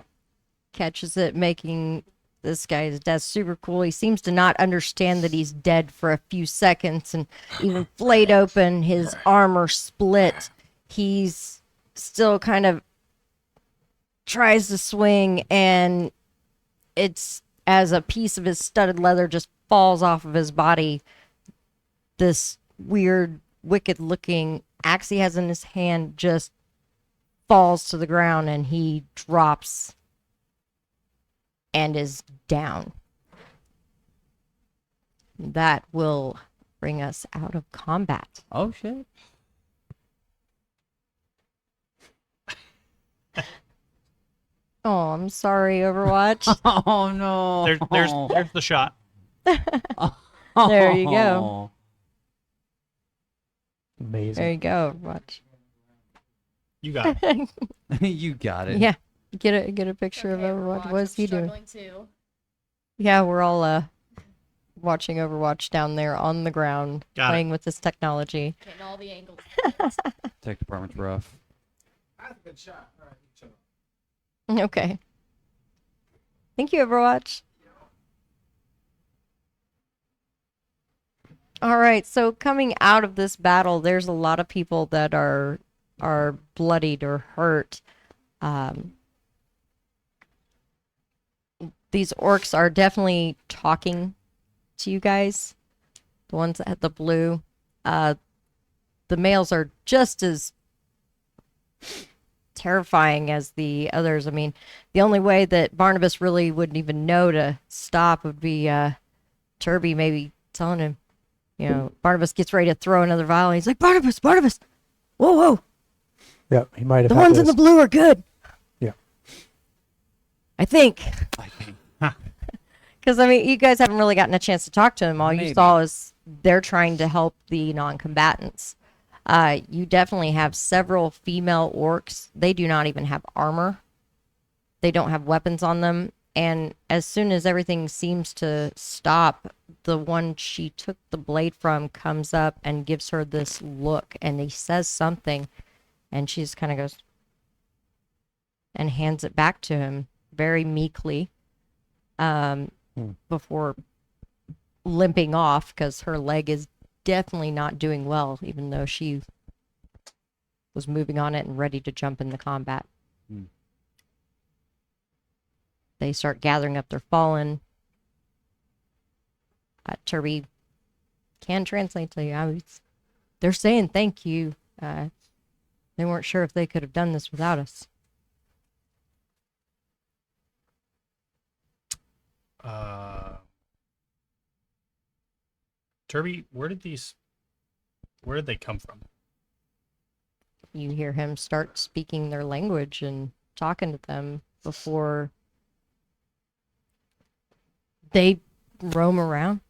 catches it, making this guy's death super cool. He seems to not understand that he's dead for a few seconds and even flayed open, his armor split. He's still kind of tries to swing, and it's as a piece of his studded leather just falls off of his body. This weird, wicked looking axe he has in his hand just falls to the ground, and he drops and is down. That will bring us out of combat. Oh shit. Oh, I'm sorry, Overwatch. Oh no. There's the shot. There you go. Amazing. There you go, Overwatch. You got it. You got it. Yeah, get a picture Okay, of Overwatch. Overwatch, What is I'm he doing? struggling too. Yeah, we're all watching Overwatch down there on the ground, Got it. playing with this technology. Getting all the angles. Tech department's rough. Okay. Thank you, Overwatch. All right, so coming out of this battle, there's a lot of people that are bloodied or hurt. These orcs are definitely talking to you guys. The ones that had the blue. The males are just as terrifying as the others. I mean, the only way that Barnabas really wouldn't even know to stop would be Turby maybe telling him, you know, Barnabas gets ready to throw another vial. And he's like, Barnabas, Barnabas, whoa, whoa, Yeah, he might have the had ones to in the blue are good. Yeah. I think. I think. Because, I mean, you guys haven't really gotten a chance to talk to him. All you Maybe. saw is they're trying to help the non-combatants. You definitely have several female orcs. They do not even have armor. They don't have weapons on them. And as soon as everything seems to stop, the one she took the blade from comes up and gives her this look. And he says something. And she just kind of goes and hands it back to him very meekly. Before limping off because her leg is definitely not doing well, even though she was moving on it and ready to jump into combat. They start gathering up their fallen. Turby can translate to you. They're saying thank you. They weren't sure if they could have done this without us. Turby, where did they come from? You hear him start speaking their language and talking to them before they roam around.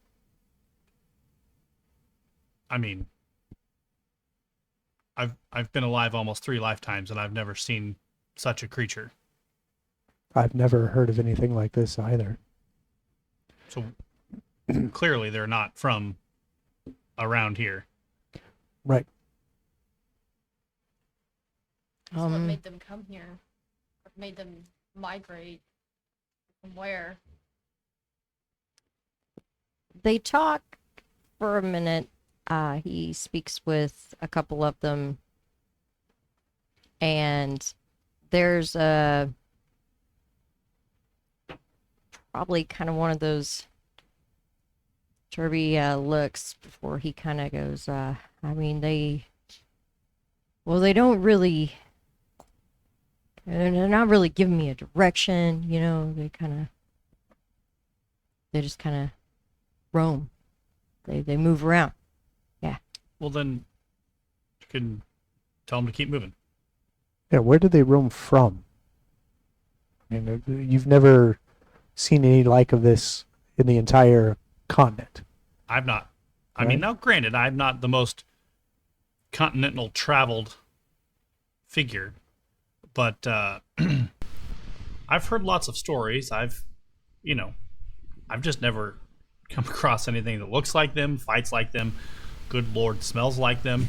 I mean, I've been alive almost 3 lifetimes, and I've never seen such a creature. I've never heard of anything like this either. So clearly, they're not from around here. Right. So what made them come here? What made them migrate? From where? They talk for a minute. He speaks with a couple of them, and there's probably kind of one of those Turby looks before he kind of goes, I mean, they don't really, they're not really giving me a direction, you know, they just kind of roam. They move around. Yeah. Well, then you can tell them to keep moving. Yeah, where do they roam from? I mean, you've never seen any like of this in the entire continent. I've not. I Right. mean, now granted, I'm not the most continental traveled figure, but I've heard lots of stories. I've just never come across anything that looks like them, fights like them, good lord, smells like them.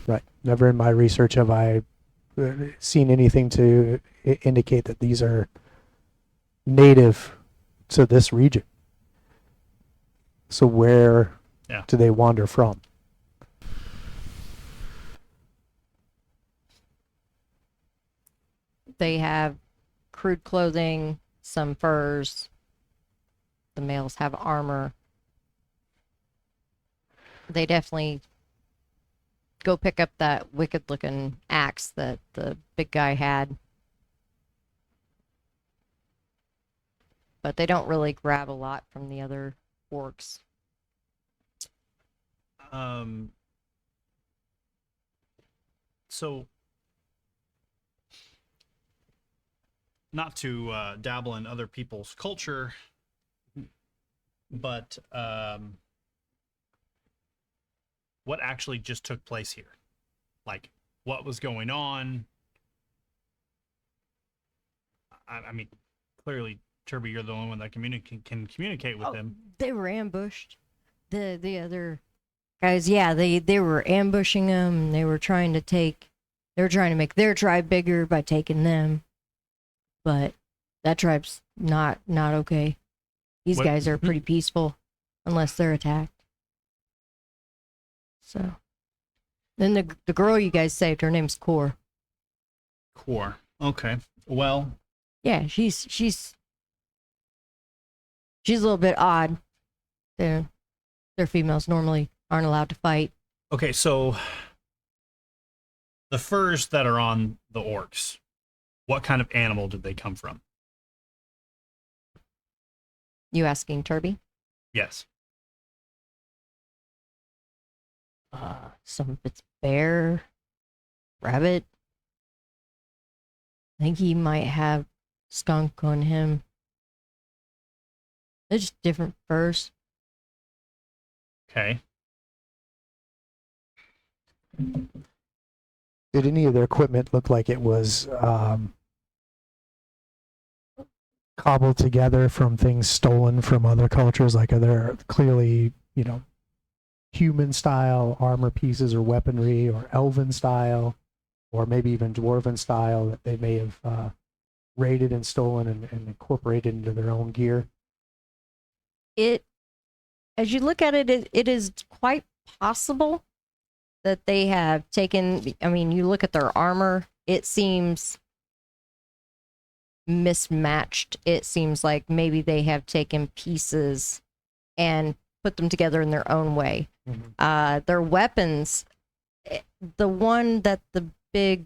Right. Never in my research have I seen anything to indicate that these are native to this region. So where do they wander from? They have crude clothing, some furs. The males have armor. They definitely go pick up that wicked looking axe that the big guy had. But they don't really grab a lot from the other orcs. So not to dabble in other people's culture, but what actually just took place here? Like, what was going on? I mean, clearly, Turby, you're the only one that can communicate with them. They were ambushed. The other guys, yeah, they were ambushing them. They were trying to make their tribe bigger by taking them. But that tribe's not okay. These guys are pretty peaceful unless they're attacked. So then the girl you guys saved, her name's Core. Core. Okay. Well, yeah, she's a little bit odd. They're females normally aren't allowed to fight. okay, so the furs that are on the orcs, what kind of animal did they come from? You asking Turby? Yes. Some of it's bear, rabbit. I think he might have skunk on him. They're just different furs. Okay. Did any of their equipment look like it was cobbled together from things stolen from other cultures? Like, are there clearly, human style armor pieces or weaponry, or elven style, or maybe even dwarven style that they may have raided and stolen and incorporated into their own gear? As you look at it, it is quite possible that they have taken. I mean, you look at their armor; it seems mismatched. It seems like maybe they have taken pieces and put them together in their own way. Mm-hmm. Their weapons, the one that the big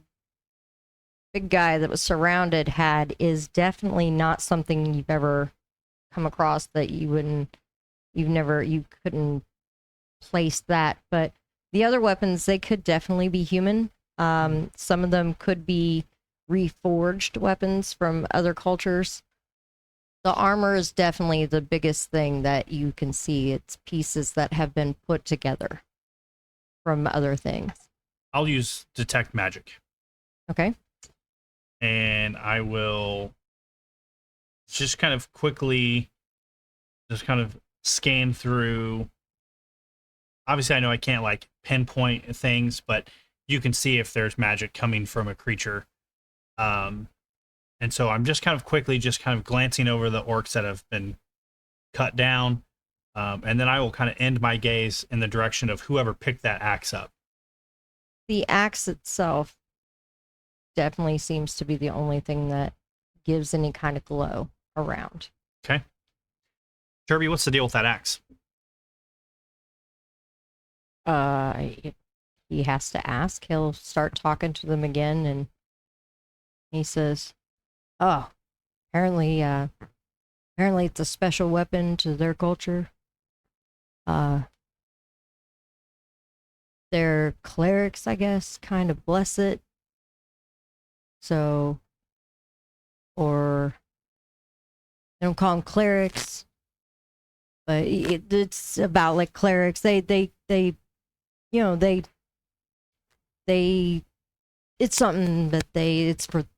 guy that was surrounded had, is definitely not something you've ever come across, that you couldn't place that. But the other weapons, they could definitely be human. Some of them could be reforged weapons from other cultures. The armor is definitely the biggest thing that you can see. It's pieces that have been put together from other things. I'll use detect magic. Okay. And I will just kind of quickly just kind of scan through. Obviously, I know I can't like pinpoint things, but you can see if there's magic coming from a creature. And so I'm just kind of quickly just kind of glancing over the orcs that have been cut down. And then I will kind of end my gaze in the direction of whoever picked that axe up. The axe itself definitely seems to be the only thing that gives any kind of glow around. Okay. Derby, what's the deal with that axe? He has to ask. He'll start talking to them again, and he says, "Oh, apparently it's a special weapon to their culture. Their clerics, I guess, kind of bless it. So, or they don't call them clerics, but it's about like clerics. It's something that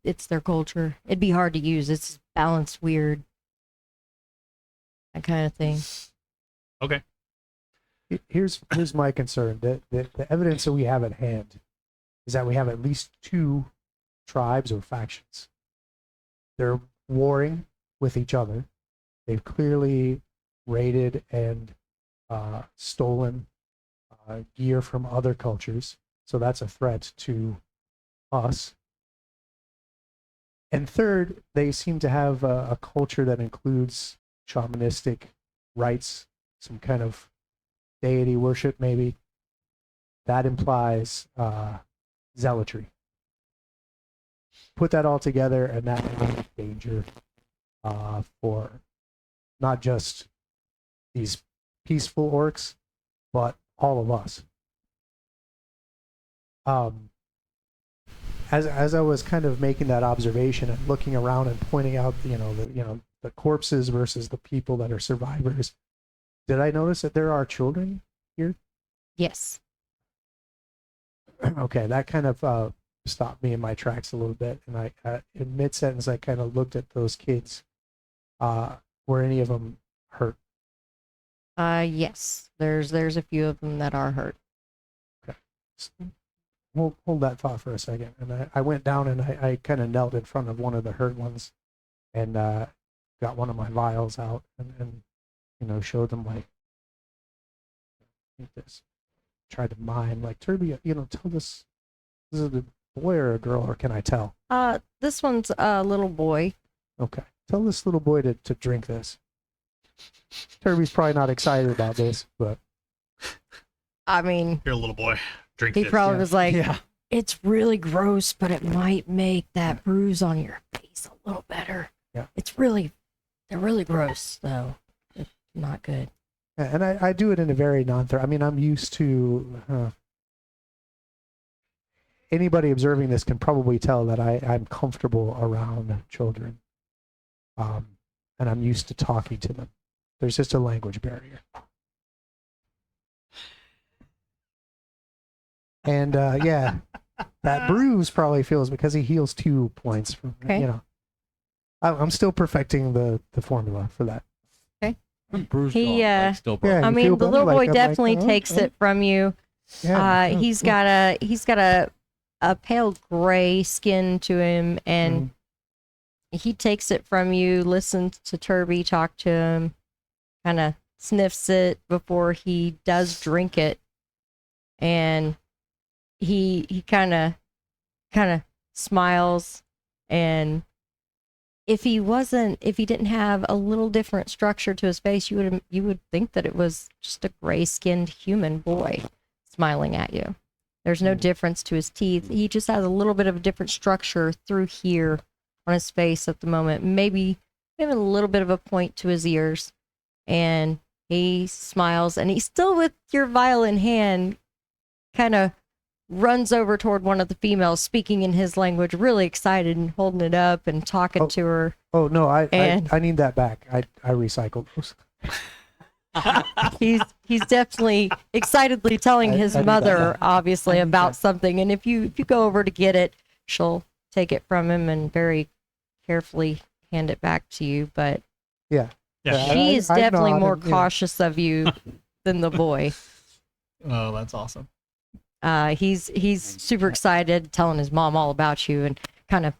it's their culture. It'd be hard to use. It's balanced weird. That kind of thing." Okay. Here's my concern. The evidence that we have at hand is that we have at least two tribes or factions. They're warring with each other. They've clearly raided and stolen gear from other cultures. So that's a threat to us. And third, they seem to have a culture that includes shamanistic rites, some kind of deity worship, maybe. That implies zealotry. Put that all together, and that is danger for not just these peaceful orcs, but all of us. As I was kind of making that observation and looking around and pointing out, the corpses versus the people that are survivors, did I notice that there are children here? Yes. Okay, that kind of stopped me in my tracks a little bit, and I in mid sentence I kind of looked at those kids. Were any of them hurt? Yes. There's a few of them that are hurt. Okay. Hold that thought for a second. And I went down and I kind of knelt in front of one of the hurt ones, and got one of my vials out and showed them, like this. Tried to mime, like, Turby, tell this is a boy or a girl, or can I tell? This one's a little boy. Okay. Tell this little boy to drink this. Turby's probably not excited about this, but I mean, Here, little boy, drink he this. probably was like, yeah. it's really gross, but it might make that bruise on your face a little better. Yeah. They're really gross though. It's not good. And I do it in a very I mean, I'm used to, anybody observing this can probably tell that I'm comfortable around children. And I'm used to talking to them. There's just a language barrier. And yeah, that bruise probably feels because he heals 2 points from, Okay. you know. I'm still perfecting the formula for that. Bruised He, jaw, like, still broken. Yeah, I you mean, feel the better? little Like, boy I'm like, definitely oh, takes oh. it from you. Yeah. He's got a pale gray skin to him, and he takes it from you, listens to Turby talk to him, kind of sniffs it before he does drink it, and he kind of smiles. And if he didn't have a little different structure to his face, you would think that it was just a gray-skinned human boy smiling at you. There's no difference to his teeth. He just has a little bit of a different structure through here on his face at the moment. Maybe even a little bit of a point to his ears. And he smiles, and he's still with your vial in hand, kind of runs over toward one of the females, speaking in his language, really excited and holding it up and talking to her. Oh no, I And- need that back. I recycled those. He's definitely excitedly telling his I need mother, that. obviously, I need about that. something. And if you go over to get it, she'll take it from him and very carefully hand it back to you. But Yeah. Yeah. she is I definitely nod more and, you know. cautious of you than the boy. Oh, that's awesome. He's super excited, telling his mom all about you and kind of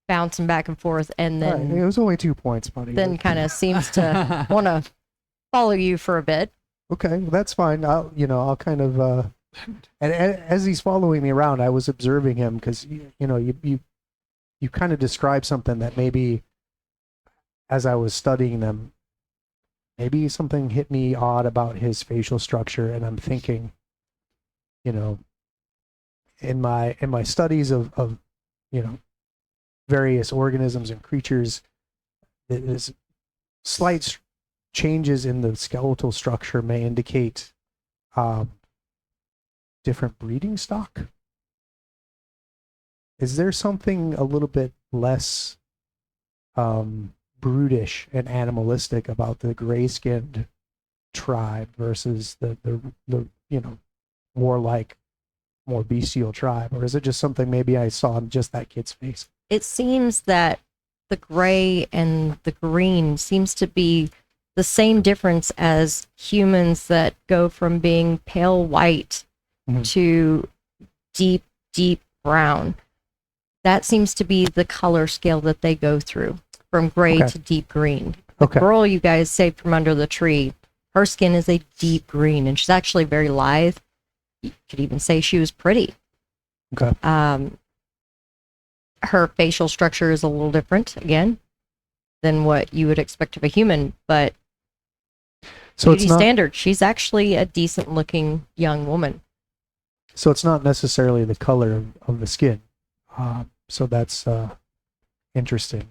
bouncing back and forth, and All right, it then was only 2 points, buddy. then kind of seems to want to follow you for a bit. Okay, well, that's fine. I'll kind of and as he's following me around, I was observing him because you kind of described something that maybe as I was studying them, maybe something hit me odd about his facial structure, and I'm thinking, in my studies of various organisms and creatures, there's slight changes in the skeletal structure may indicate different breeding stock. Is there something a little bit less brutish and animalistic about the gray-skinned tribe versus the warlike, more bestial tribe, or is it just something maybe I saw in just that kid's face? It seems that the gray and the green seems to be the same difference as humans that go from being pale white to deep, deep brown. That seems to be the color scale that they go through, from gray Okay. to deep green. The Okay. girl you guys saved from under the tree, her skin is a deep green, and she's actually very lithe. You could even say she was pretty. Okay. Her facial structure is a little different, again, than what you would expect of a human, but So beauty it's not standard, she's actually a decent looking young woman. so it's not necessarily the color of the skin. So that's interesting.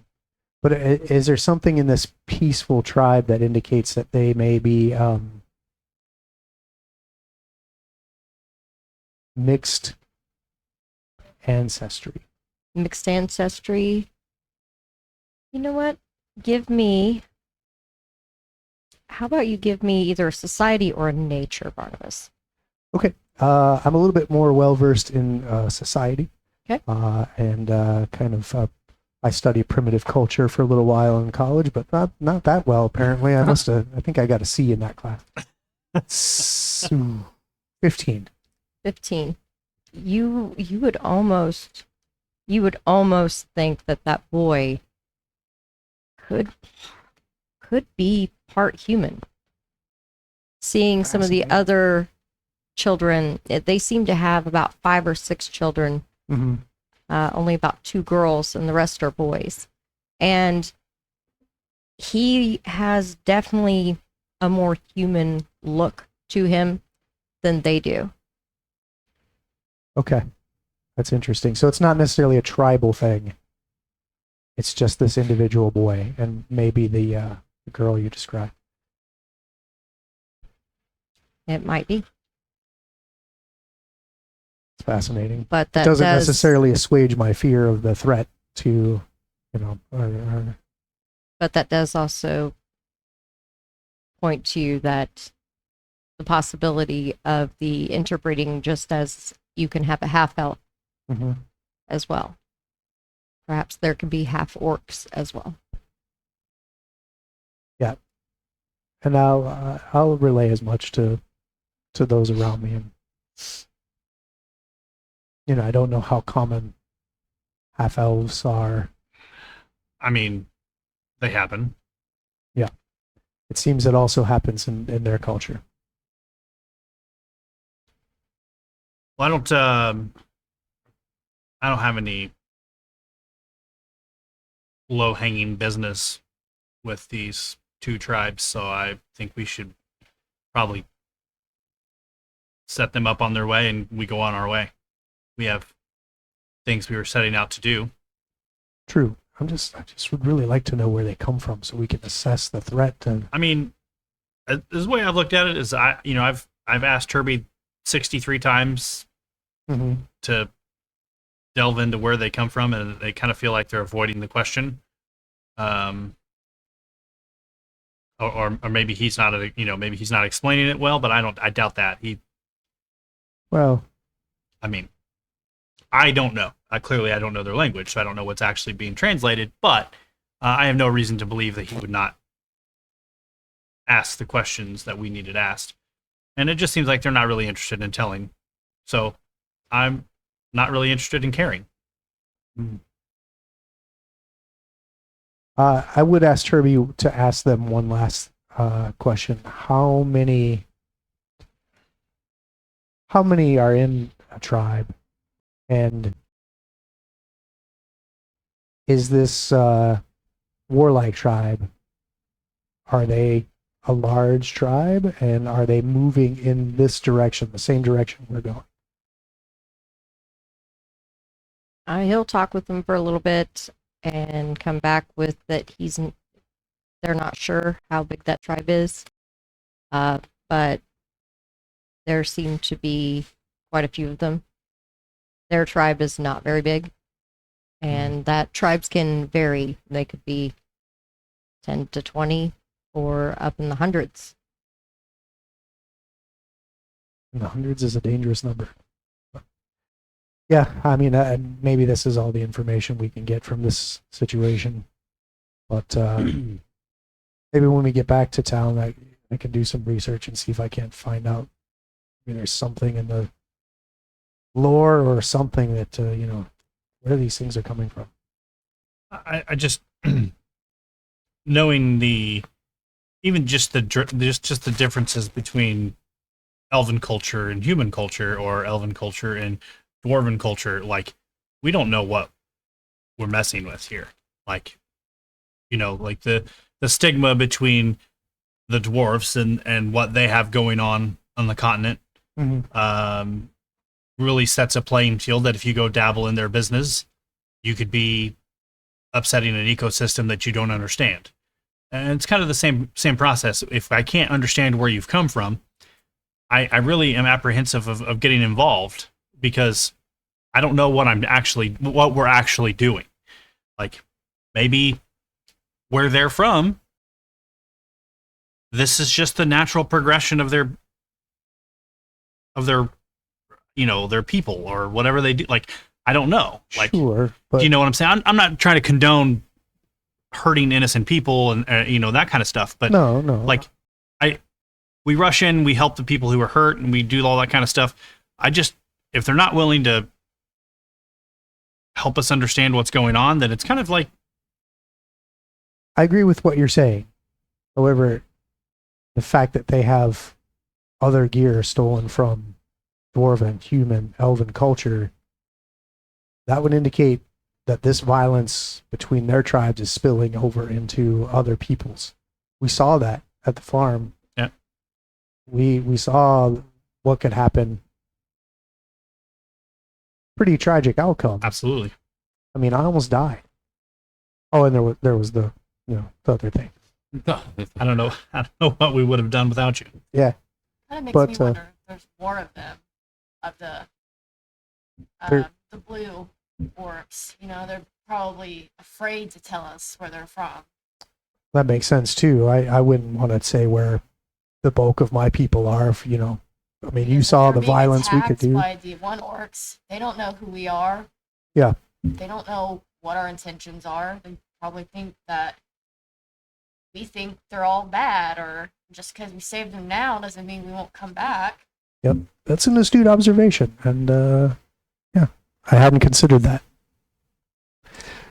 But is there something in this peaceful tribe that indicates that they may be mixed ancestry? Mixed ancestry. You know what? How about you give me either a society or a nature, Barnabas? Okay. I'm a little bit more well versed in society. Okay. And kind of I studied primitive culture for a little while in college, but not that well apparently. I think I got a C in that class. 15. 15. You would almost think that boy could be part human. Seeing some of the Fascinating. other children, they seem to have about 5 or 6 children, Mm-hmm. only about 2 girls, and the rest are boys. And he has definitely a more human look to him than they do. Okay. That's interesting. So it's not necessarily a tribal thing. It's just this individual boy and maybe the girl you described. It might be, It's fascinating. but It that doesn't does necessarily assuage my fear of the threat to, but that does also point to that the possibility of the interbreeding, just as you can have a half elf mhm. as well. Perhaps there can be half orcs as well. And I'll relay as much to those around me. And I don't know how common half elves are. I mean, they happen. It seems it also happens in their culture. Well, I don't have any low hanging business with these two tribes, so I think we should probably set them up on their way and we go on our way. We have things we were setting out to do. True. I just would really like to know where they come from so we can assess the threat. And I mean, the way I've looked at it is I've asked Herbie 63 times to delve into where they come from, and they kind of feel like they're avoiding the question. Or maybe he's not maybe he's not explaining it well, but I doubt that. well, I mean, I don't know. Clearly I don't know their language, so I don't know what's actually being translated, but I have no reason to believe that he would not ask the questions that we needed asked. And it just seems like they're not really interested in telling. So I'm not really interested in caring. I would ask Herbie to ask them one last question. How many are in a tribe? And is this warlike tribe, are they a large tribe, and are they moving in this direction, the same direction we're going? He'll talk with them for a little bit and come back with that they're not sure how big that tribe is, but there seem to be quite a few of them. Their tribe is not very big, and that tribes can vary. They could be 10 to 20 or up in the hundreds. And the hundreds is a dangerous number. Yeah, I mean, maybe this is all the information we can get from this situation. But maybe when we get back to town, I can do some research and see if I can't find out. Maybe there's something in the lore or something that, where these things are coming from. I just knowing even just the differences between elven culture and human culture, or elven culture and dwarven culture, like, we don't know what we're messing with here. Like, like the stigma between the dwarves and what they have going on the continent, really sets a playing field that if you go dabble in their business, you could be upsetting an ecosystem that you don't understand. And it's kind of the same process. If I can't understand where you've come from, I really am apprehensive of getting involved, because I don't know what we're actually doing. Like, maybe where they're from, this is just the natural progression of their their people, or whatever they do. Like, I don't know. Like, sure, but do you know what I'm saying? I'm not trying to condone hurting innocent people and that kind of stuff, but no. Like, we rush in, we help the people who are hurt, and we do all that kind of stuff. If they're not willing to help us understand what's going on, then it's kind of like, I agree with what you're saying. However, the fact that they have other gear stolen from dwarven, human, elven culture, that would indicate that this violence between their tribes is spilling over into other peoples. We saw that at the farm. Yeah. We saw what could happen pretty tragic outcome. Absolutely. I mean, I almost died. Oh, and there was the the other thing. I don't know. I don't know what we would have done without you. Yeah, Kind of makes But, me wonder if there's more of them, of There- the blue orcs. You know, they're probably afraid to tell us where they're from. that makes sense too. I wouldn't want to say where the bulk of my people are. If, I mean, you Because saw if the they're being violence we could attacked do. by the one orcs. They don't know who we are. Yeah. They don't know what our intentions are. They probably think that we think they're all bad, or just because we saved them now doesn't mean we won't come back. Yep, that's an astute observation, and yeah, I hadn't considered that.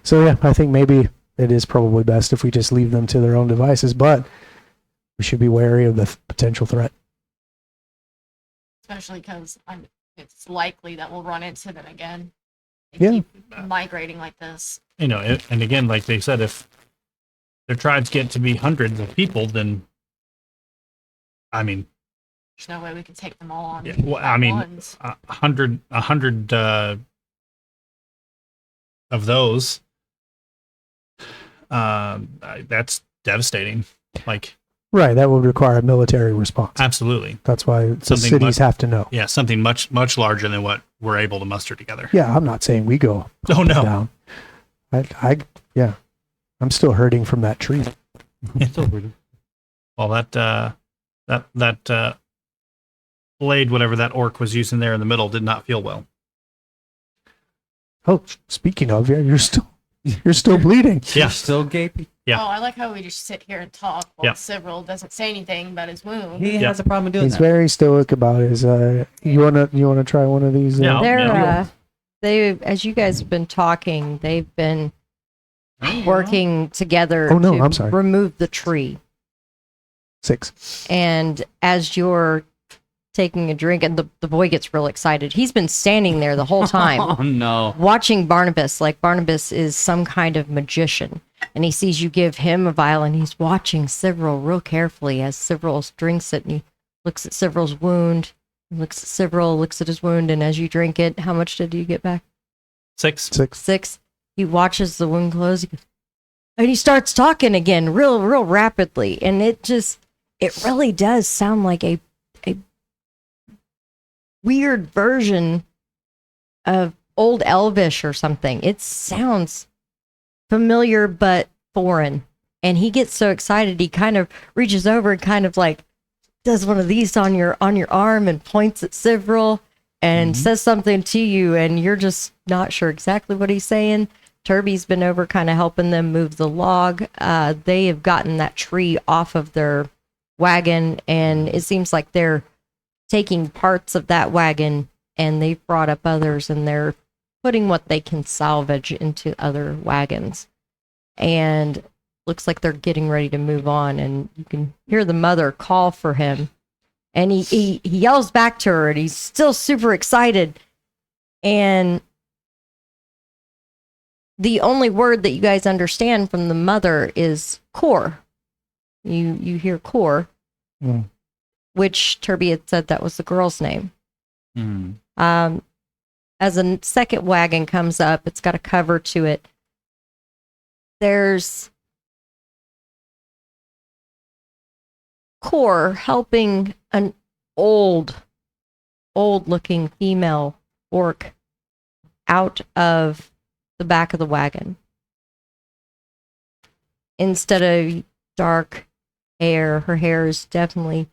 So yeah, I think maybe it is probably best if we just leave them to their own devices, but we should be wary of the potential threat. Especially because it's likely that we'll run into them again. They Yeah. keep migrating like this. And again, like they said, if their tribes get to be hundreds of people, then I mean, There's no way we can take them all on. yeah, well, at I mean, once. a hundred of those, that's devastating. Like, Right, that would require a military response. absolutely. That's why the Something cities have to know. Yeah, something much larger than what we're able to muster together. Yeah, I'm not saying we go Oh no. down. Yeah, I'm still hurting from that tree. Well, that blade, whatever that orc was using there in the middle, did not feel well. Oh, speaking of, yeah, you're still bleeding. Yeah. You're still gaping. Yeah. Oh, I like how we just sit here and talk while Yeah. Several doesn't say anything about his wound. He Yeah. has a problem doing He's that. very stoic about his. You wanna try one of these? Yeah. They're they, as you guys have been talking, they've been working together Oh, no, to I'm sorry. remove the tree. 6. And as you're taking a drink, and the boy gets real excited. He's been standing there the whole time. Oh no. Watching Barnabas, like Barnabas is some kind of magician, and he sees you give him a vial, and he's watching Several real carefully as Several drinks it, and he looks at Several's wound, looks at Several, looks at his wound, and as you drink it, how much did you get back? 6. 6. He watches the wound close, and he starts talking again, real rapidly, and it really does sound like a weird version of Old Elvish or something. It sounds familiar but foreign. And he gets so excited he kind of reaches over and kind of like does one of these on your arm and points at Several and says something to you, and you're just not sure exactly what he's saying. Turby's been over kind of helping them move the log. They have gotten that tree off of their wagon, and it seems like they're taking parts of that wagon, and they've brought up others, and they're putting what they can salvage into other wagons. And looks like they're getting ready to move on, and you can hear the mother call for him, and he yells back to her, and he's still super excited. And the only word that you guys understand from the mother is core. You hear core, which Turby had said that was the girl's name. Mm. As a second wagon comes up, it's got a cover to it. There's Core helping an old looking female orc out of the back of the wagon. Instead of dark hair, her hair is definitely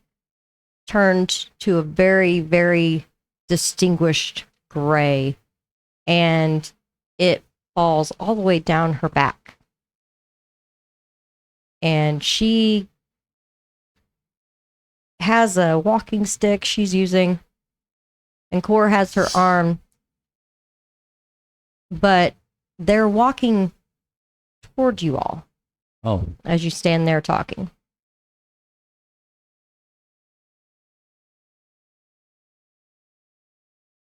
turned to a very, very distinguished gray, and it falls all the way down her back. And she has a walking stick she's using, and Core has her arm, but they're walking toward you all Oh. as you stand there talking.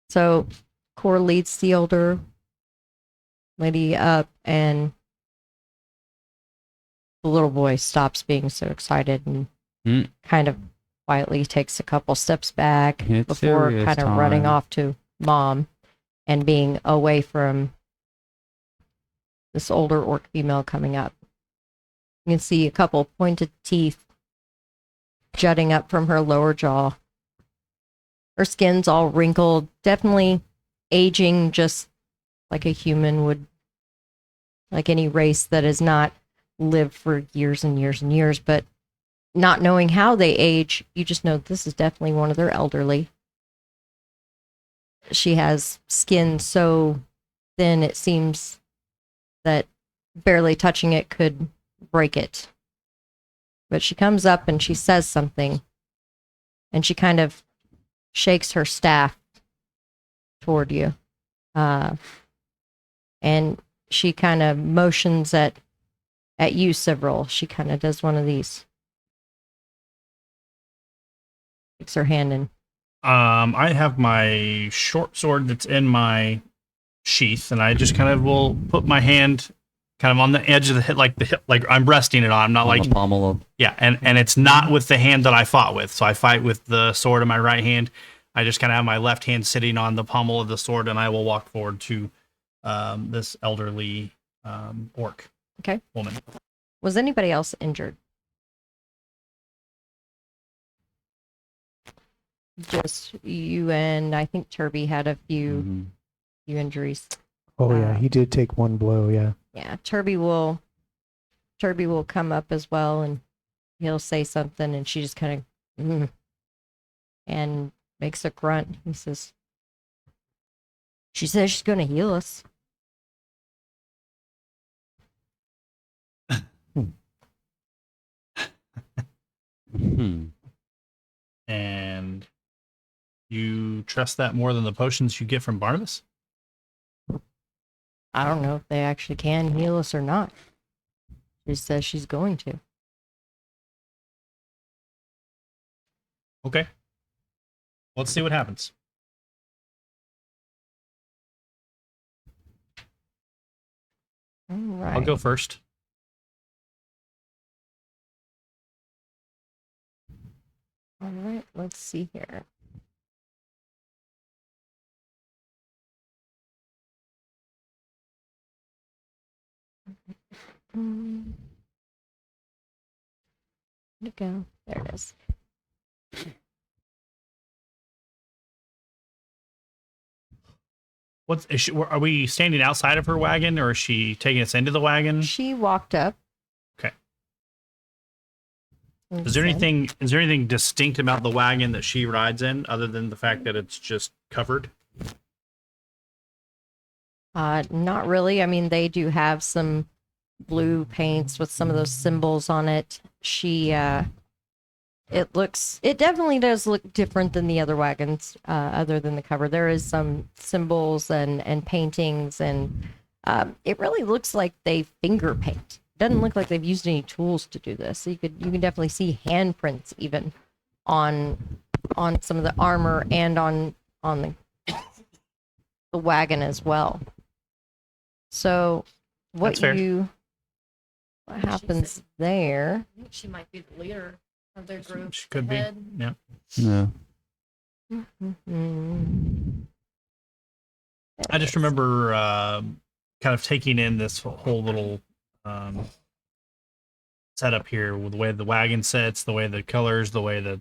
So Core leads the older lady up, and the little boy stops being so excited and kind of quietly takes a couple steps back It's before serious kind of running time. off to mom. and being away from this older orc female coming up. You can see a couple pointed teeth jutting up from her lower jaw. Her skin's all wrinkled, definitely aging just like a human would, like any race that has not lived for years and years and years. But not knowing how they age, you just know this is definitely one of their elderly. She has skin so thin it seems that barely touching it could break it. But she comes up and she says something, and she kind of shakes her staff toward you. And she kind of motions at you, Several. She kind of does one of these. Takes her hand in. I have my short sword that's in my sheath, and I just kind of will put my hand kind of on the edge of the hip, like I'm resting it on. I'm not On like, the pommel of. yeah, and it's not with the hand that I fought with. So I fight with the sword in my right hand. I just kind of have my left hand sitting on the pommel of the sword, and I will walk forward to this elderly orc Okay. woman. Was anybody else injured? Just you and I think Turby had a few injuries. Oh yeah, he did take one blow. Yeah. Yeah, Turby will come up as well, and he'll say something, and she just kind of and makes a grunt. He says, "She says she's going to heal us." And you trust that more than the potions you get from Barnabas? I don't know if they actually can heal us or not. She says she's going to. Okay. Let's see what happens. All right. I'll go first. All right, let's see here. Where'd it go? There it is. Are we standing outside of her wagon, or is she taking us into the wagon? She walked up. Okay. and Is there said, anything distinct about the wagon that she rides in, other than the fact that it's just covered? Not really. I mean, they do have some blue paints with some of those symbols on it. It definitely does look different than the other wagons, other than the cover. There is some symbols and paintings, and it really looks like they finger paint. Doesn't look like they've used any tools to do this. So you can definitely see handprints even on some of the armor and on the wagon as well. So what That's fair. what happens there? I think she might be the leader of their group. She could be. Head. Yeah. Yeah. I just remember kind of taking in this whole little setup here with the way the wagon sits, the way the colors, the way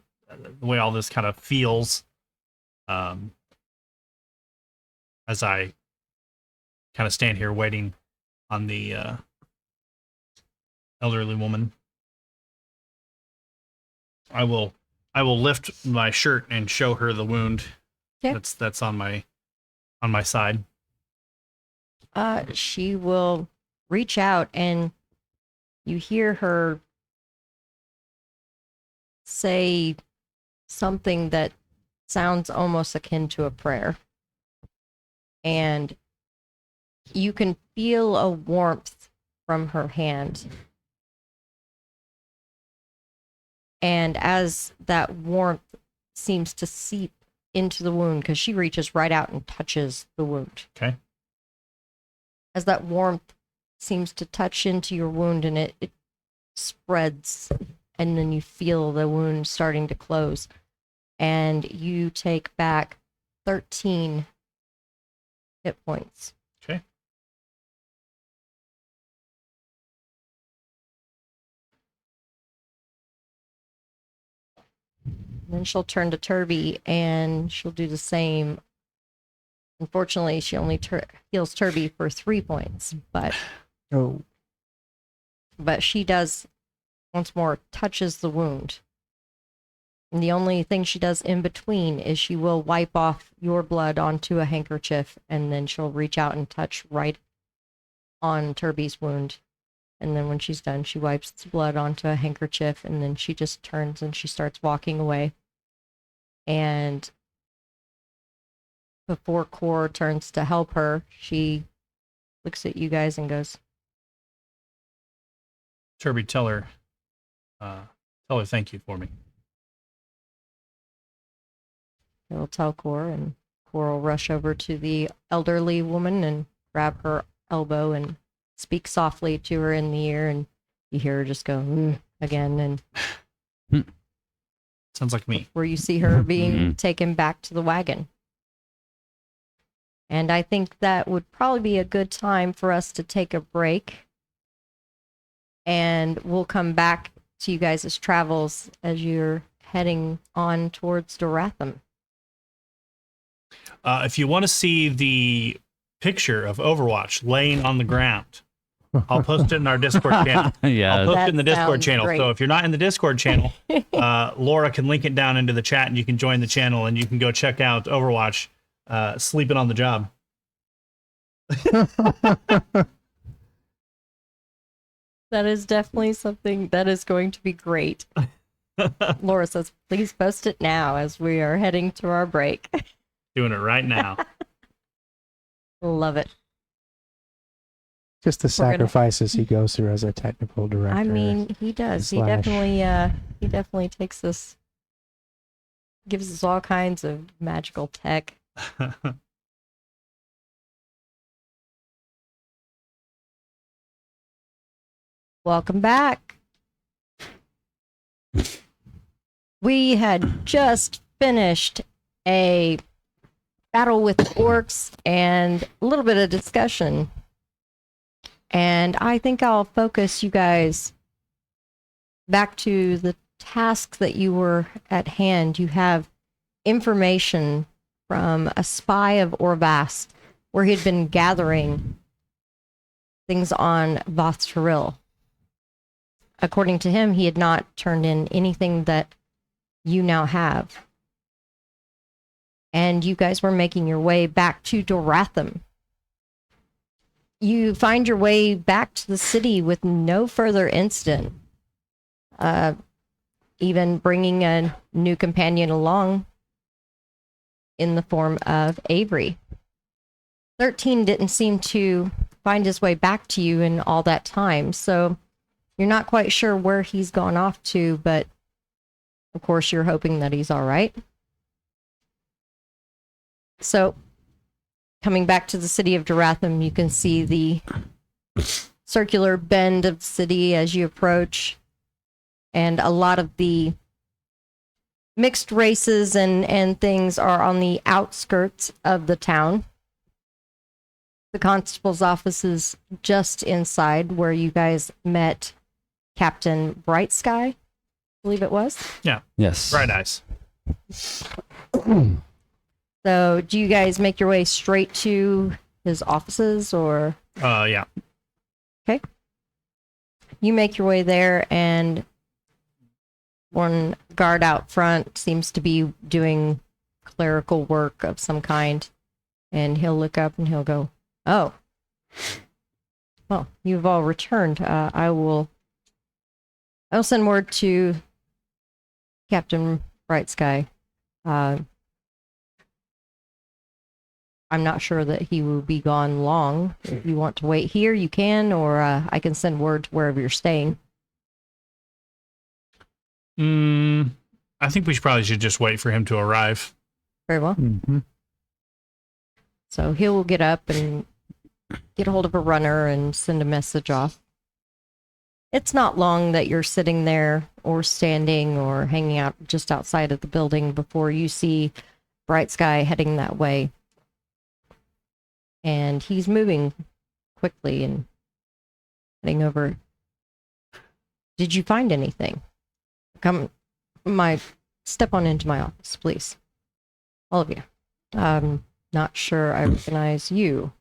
all this kind of feels. As I kind of stand here waiting on the elderly woman, I will lift my shirt and show her the wound. Okay. That's on my side. She will reach out, and you hear her say something that sounds almost akin to a prayer. And you can feel a warmth from her hand. And as that warmth seems to seep into the wound, because she reaches right out and touches the wound. Okay. As that warmth seems to touch into your wound, and it spreads, and then you feel the wound starting to close. And you take back 13 hit points. Okay. Then she'll turn to Turby and she'll do the same. Unfortunately, she only heals Turby for 3 points, Oh, but she does once more touches the wound. And the only thing she does in between is she will wipe off your blood onto a handkerchief, and then she'll reach out and touch right on Turby's wound. And then when she's done, she wipes the blood onto a handkerchief, and then she just turns and she starts walking away. And before Cor turns to help her, she looks at you guys and goes, Turby, tell her thank you for me. he'll tell Cor, and Cor will rush over to the elderly woman and grab her elbow and speak softly to her in the ear, and you hear her just go again, and Sounds like me. where you see her being taken back to the wagon. And I think that would probably be a good time for us to take a break, and we'll come back to you guys' travels as you're heading on towards Doratham. If you want to see the picture of Overwatch laying on the ground, I'll post it in our Discord channel. Yeah. I'll post That it in the Discord sounds channel. great. So if you're not in the Discord channel, Laura can link it down into the chat, and you can join the channel, and you can go check out Overwatch sleeping on the job. That is definitely something that is going to be great. Laura says, please post it now as we are heading to our break. Doing it right now. Love it. just the We're gonna- sacrifices he goes through as a technical director. I mean, he does. He slash- definitely takes us, gives us all kinds of magical tech. Welcome back. We had just finished a battle with orcs and a little bit of discussion. And I think I'll focus you guys back to the tasks that you were at hand. You have information from a spy of Orvast, where he had been gathering things on Voth'Taril. According to him, he had not turned in anything that you now have. And you guys were making your way back to Doratham. You find your way back to the city with no further incident. Even bringing a new companion along in the form of Avery. 13 didn't seem to find his way back to you in all that time, so you're not quite sure where he's gone off to, but of course you're hoping that he's all right. So, coming back to the city of Doratham, you can see the circular bend of the city as you approach, and a lot of the mixed races and things are on the outskirts of the town. The constable's office is just inside where you guys met Captain Brightsky, I believe it was. Yes. Bright eyes. So do you guys make your way straight to his offices, or? Yeah. You make your way there, and one guard out front seems to be doing clerical work of some kind, and he'll look up and he'll go, "Oh, well, you've all returned. I'll send word to Captain Brightsky. I'm not sure that he will be gone long. If you want to wait here, you can, or I can send word to wherever you're staying." I think we probably should just wait for him to arrive. Very well. Mhm. So he'll get up and get a hold of a runner and send a message off. It's not long that you're sitting there or standing or hanging out just outside of the building before you see Bright Sky heading that way. and he's moving quickly and heading over. Did you find anything? Step on into my office, please. All of you. I'm not sure I recognize you.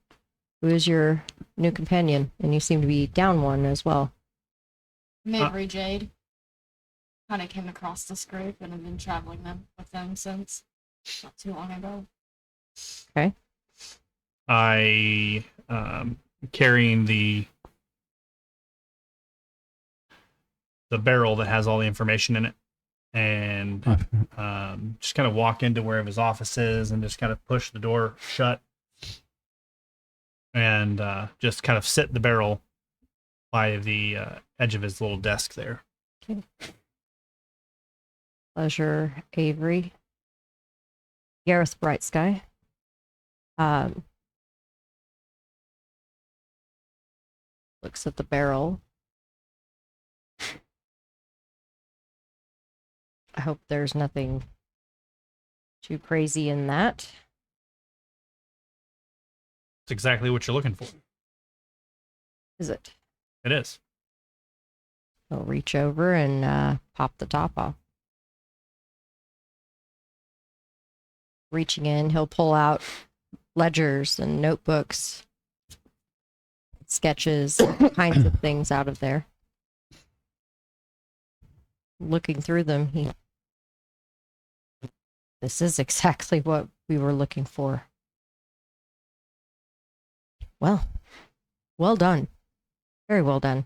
Who is your new companion? And you seem to be down one as well. Mabry Jade. Kind of came across this group and have been traveling with them since not too long ago. Okay. I carrying the barrel that has all the information in it, and just kind of walk into wherever his office is and just kind of push the door shut and just kind of sit the barrel by the edge of his little desk there. Okay. Pleasure, Avery. Gareth Bright Sky. Looks at the barrel. I hope there's nothing too crazy in that. It's exactly what you're looking for. Is it? It is. He'll reach over and pop the top off. Reaching in, he'll pull out ledgers and notebooks, sketches, all kinds of things out of there. Looking through them, this is exactly what we were looking for. Well done. Very well done.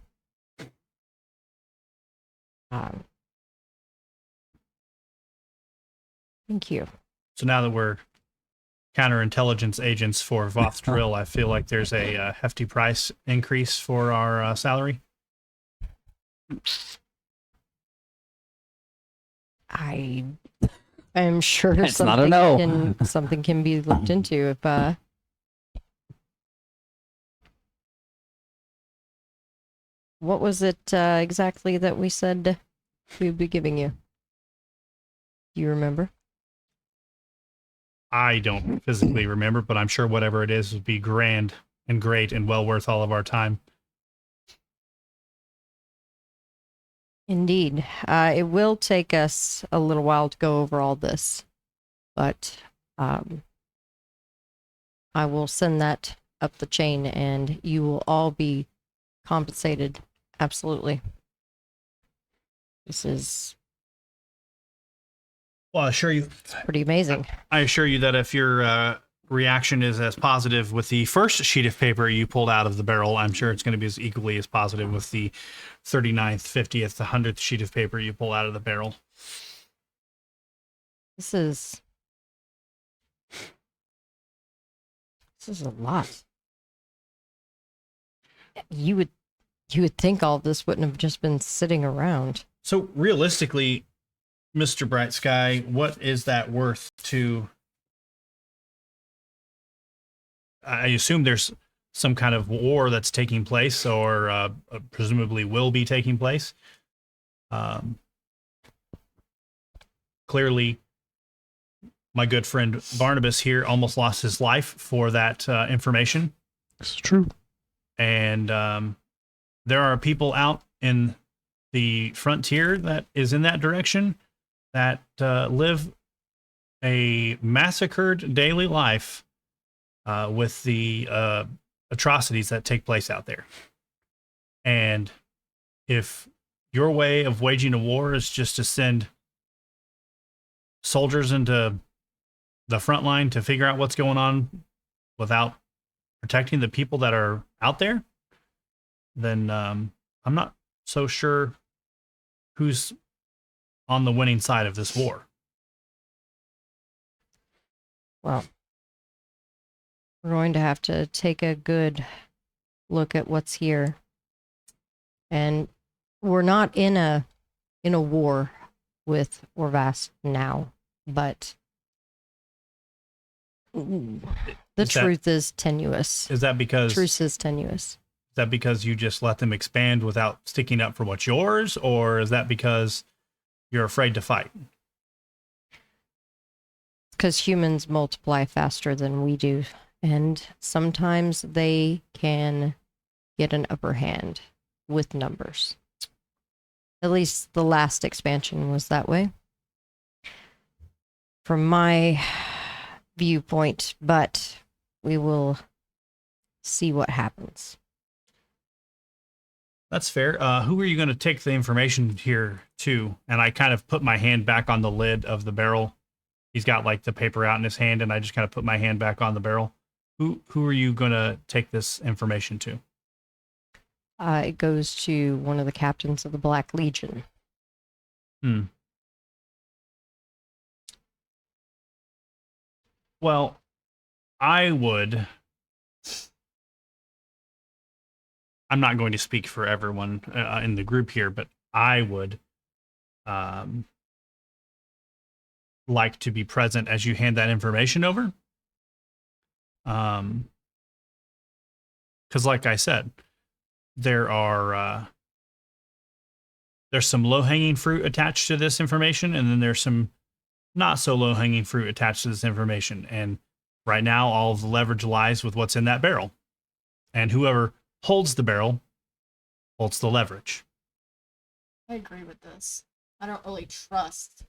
Thank you. So now that we're counterintelligence agents for Voth Drill, I feel like there's a hefty price increase for our salary. I am sure It's not a no. something can be looked into if what was it exactly that we said we would be giving you? Do you remember? I don't physically remember, but I'm sure whatever it is would be grand and great and well worth all of our time. Indeed. It will take us a little while to go over all this, but I will send that up the chain and you will all be compensated. Absolutely. This is Well, I assure you, pretty amazing. I assure you that if your reaction is as positive with the first sheet of paper you pulled out of the barrel, I'm sure it's going to be as equally as positive with the 39th, 50th, the 100th sheet of paper you pull out of the barrel. This is a lot. You would think all of this wouldn't have just been sitting around. So realistically, Mr. Bright Sky, what is that worth to... I assume there's some kind of war that's taking place or presumably will be taking place. Clearly, my good friend Barnabas here almost lost his life for that information. It's true. And there are people out in the frontier that is in that direction that live a massacred daily life with the atrocities that take place out there. And if your way of waging a war is just to send soldiers into the front line to figure out what's going on without protecting the people that are out there, then I'm not so sure who's on the winning side of this war. Well, we're going to have to take a good look at what's here. And we're not in a war with Orvast now, but the truth is tenuous. Is that because Truth is tenuous. Is that because you just let them expand without sticking up for what's yours, or is that because you're afraid to fight? Because humans multiply faster than we do, And sometimes they can get an upper hand with numbers. At least the last expansion was that way. From my viewpoint, but we will see what happens. That's fair. Who are you going to take the information here to? And I kind of put my hand back on the lid of the barrel. He's got like the paper out in his hand, and I just kind of put my hand back on the barrel. Who are you going to take this information to? It goes to one of the captains of the Black Legion. Well, I'm not going to speak for everyone in the group here, but I would like to be present as you hand that information over. Because like I said, there's some low-hanging fruit attached to this information, and then there's some not so low-hanging fruit attached to this information. And right now, all of the leverage lies with what's in that barrel. And whoever holds the barrel holds the leverage. I agree with this. I don't really trust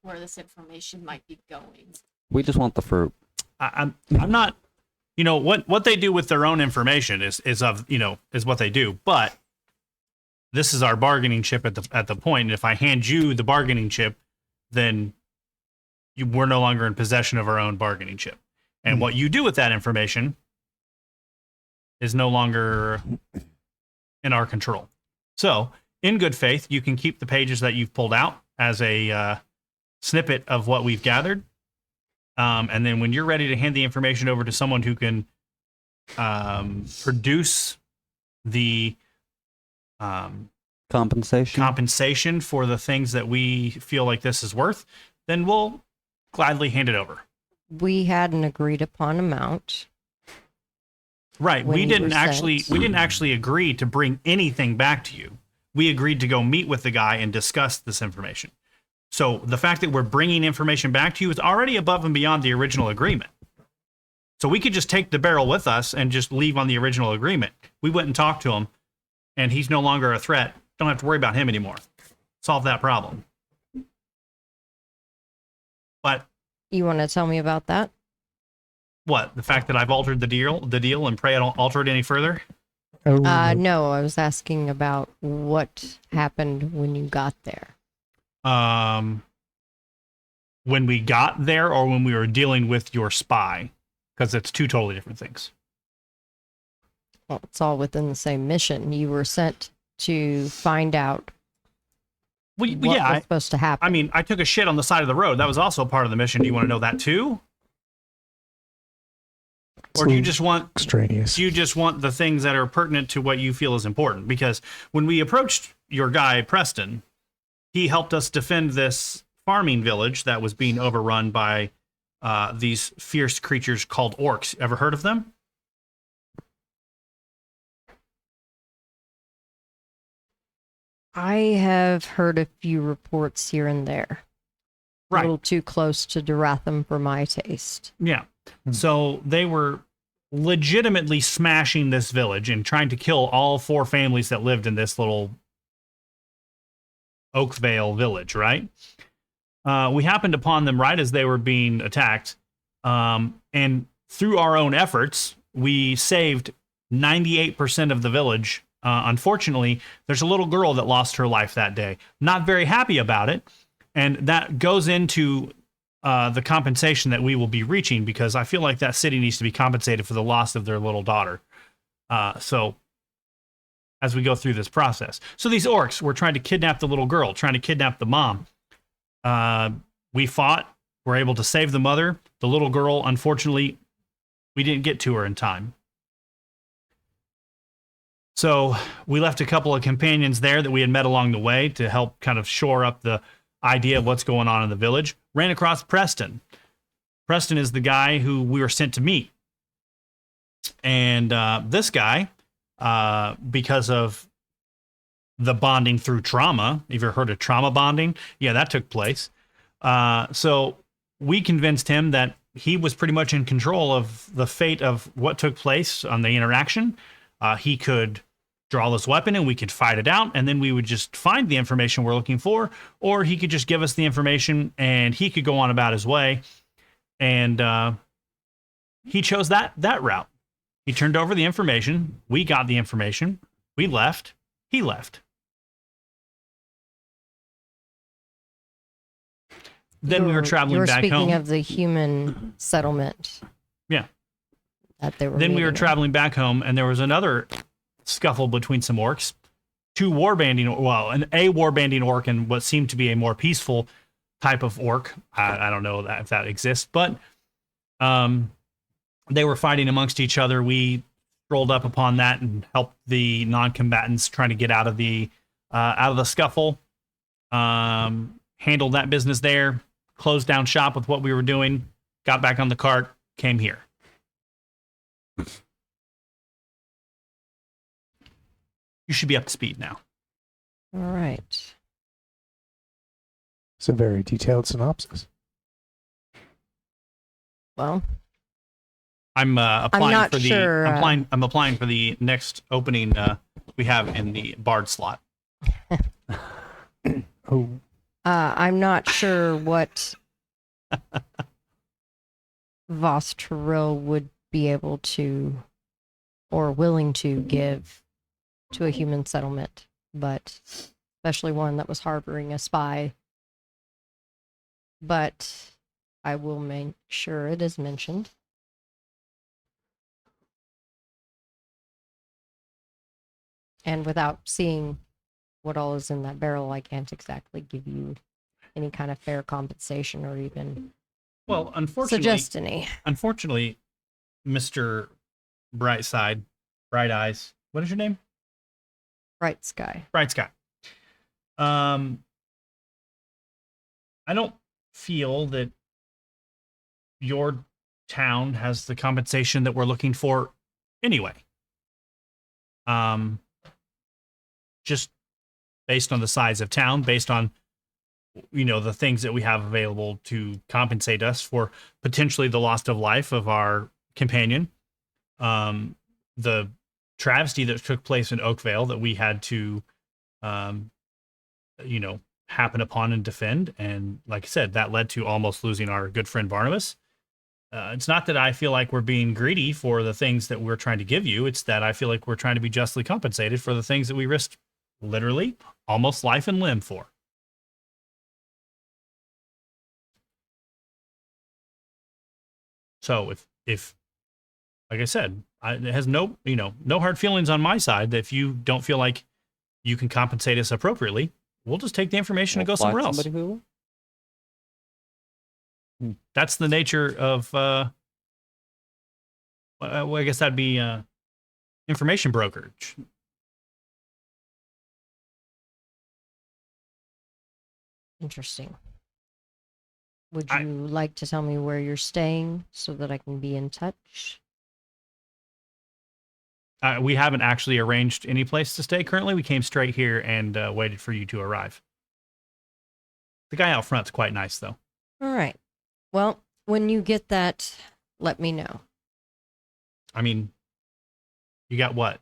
where this information might be going. We just want the fruit. I'm not, what they do with their own information is what they do. But this is our bargaining chip at the point. And if I hand you the bargaining chip, then we're no longer in possession of our own bargaining chip. And what you do with that information is no longer in our control. So, in good faith, you can keep the pages that you've pulled out as a snippet of what we've gathered. And then when you're ready to hand the information over to someone who can produce the compensation for the things that we feel like this is worth, then we'll gladly hand it over. We had an agreed upon amount. Right. We didn't actually agree to bring anything back to you. We agreed to go meet with the guy and discuss this information. So the fact that we're bringing information back to you is already above and beyond the original agreement. So we could just take the barrel with us and just leave on the original agreement. We went and talked to him, and he's no longer a threat. Don't have to worry about him anymore. Solve that problem. But You want to tell me about that? what? The fact that I've altered the deal, and pray I don't alter it any further? Oh, No, I was asking about what happened when you got there. When we got there, or when we were dealing with your spy, because it's two totally different things. Well, it's all within the same mission. You were sent to find out what was supposed to happen. I mean, I took a shit on the side of the road. That was also part of the mission. Do you want to know that too? Or do you just want extraneous? Do you just want the things that are pertinent to what you feel is important? Because when we approached your guy, Preston, he helped us defend this farming village that was being overrun by these fierce creatures called orcs. Ever heard of them? I have heard a few reports here and there. Right. A little too close to Duratham for my taste. Yeah. So they were legitimately smashing this village and trying to kill all 4 families that lived in this little Oakvale village, right? We happened upon them right as they were being attacked. And through our own efforts, we saved 98% of the village. Unfortunately, there's a little girl that lost her life that day. Not very happy about it. And that goes into the compensation that we will be reaching, because I feel like that city needs to be compensated for the loss of their little daughter. So as we go through this process. So these orcs were trying to kidnap the little girl, trying to kidnap the mom. We fought, were able to save the mother. The little girl, unfortunately, we didn't get to her in time. So we left a couple of companions there that we had met along the way to help kind of shore up the idea of what's going on in the village. Ran across Preston. Preston is the guy who we were sent to meet. And this guy, because of the bonding through trauma, have you ever heard of trauma bonding? Yeah, that took place. So we convinced him that he was pretty much in control of the fate of what took place on the interaction. He could draw this weapon and we could fight it out, and then we would just find the information we're looking for, or he could just give us the information and he could go on about his way. And he chose that route. He turned over the information. We got the information. We left. He left. Then we were traveling back home. Speaking of the human settlement. Yeah. That they were. Then we were meeting traveling back home, and there was another scuffle between some orcs. A warbanding orc and what seemed to be a more peaceful type of orc. I don't know if that exists, but they were fighting amongst each other. We rolled up upon that and helped the non-combatants trying to get out of the scuffle. Handled that business there. Closed down shop with what we were doing. Got back on the cart. Came here. You should be up to speed now. All right. It's a very detailed synopsis. Well, I'm applying not for the sure, I'm applying for the next opening we have in the bard slot. Oh, I'm not sure what Voss Terrell would be able to or willing to give to a human settlement, but especially one that was harboring a spy. But I will make sure it is mentioned. And without seeing what all is in that barrel, I can't exactly give you any kind of fair compensation or even Well, suggest any. unfortunately, Mr. Brightside, Bright Eyes. What is your name? Bright Sky. Bright Sky. I don't feel that your town has the compensation that we're looking for anyway. Just based on the size of town, based on the things that we have available to compensate us for potentially the loss of life of our companion, the travesty that took place in Oakvale that we had to happen upon and defend. And like I said, that led to almost losing our good friend Barnabas. It's not that I feel like we're being greedy for the things that we're trying to give you. It's that I feel like we're trying to be justly compensated for the things that we risked literally almost life and limb for. So if like I said, it has no hard feelings on my side that if you don't feel like you can compensate us appropriately, we'll just take the information and go somewhere else. That's the nature of, well, I guess that'd be information brokerage. Interesting. Would you like to tell me where you're staying so that I can be in touch? We haven't actually arranged any place to stay currently. We came straight here and waited for you to arrive. The guy out front's quite nice, though. All right. Well, when you get that, let me know. I mean, you got what?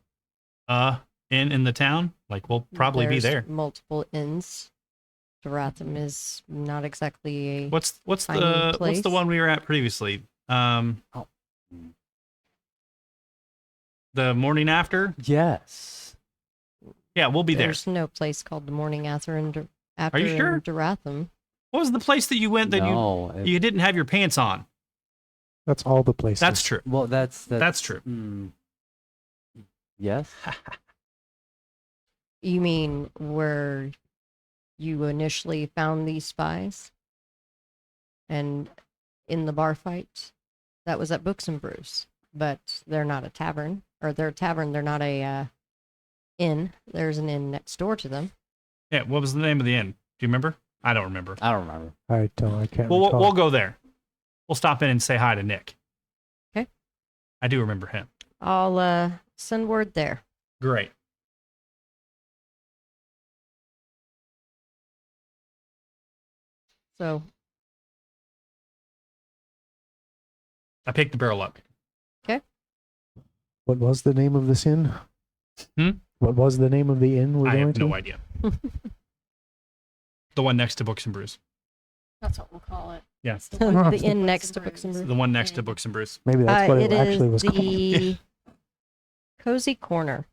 Inn in the town? Like, we'll probably be there. Multiple inns. Duratham is not exactly a What's tiny place. what's the one we were at previously? The morning after? Yes. Yeah, we'll be there. There's no place called the morning after in Are you sure? Duratham. What was the place that you went that you didn't have your pants on? that's all the places. That's true. Well, that's true. Yes. You mean where you initially found these spies? And in the bar fight? That was at Books and Brews. But they're not a tavern. Or they're a tavern, they're not a inn. There's an inn next door to them. Yeah, what was the name of the inn? Do you remember? I don't remember. I don't remember. I can't Well, recall. we'll go there. We'll stop in and say hi to Nick. Okay. I do remember him. I'll send word there. Great. So I picked the barrel up. What was the name of this inn? Hmm? What was the name of the inn we're I going have to? no idea. The one next to Books and Brews. That's what we'll call it. Yeah. It's The one inn next to Books and Brews. Brews. The one next to Books and Brews. Maybe that's what it It actually is was called. the Cozy Corner.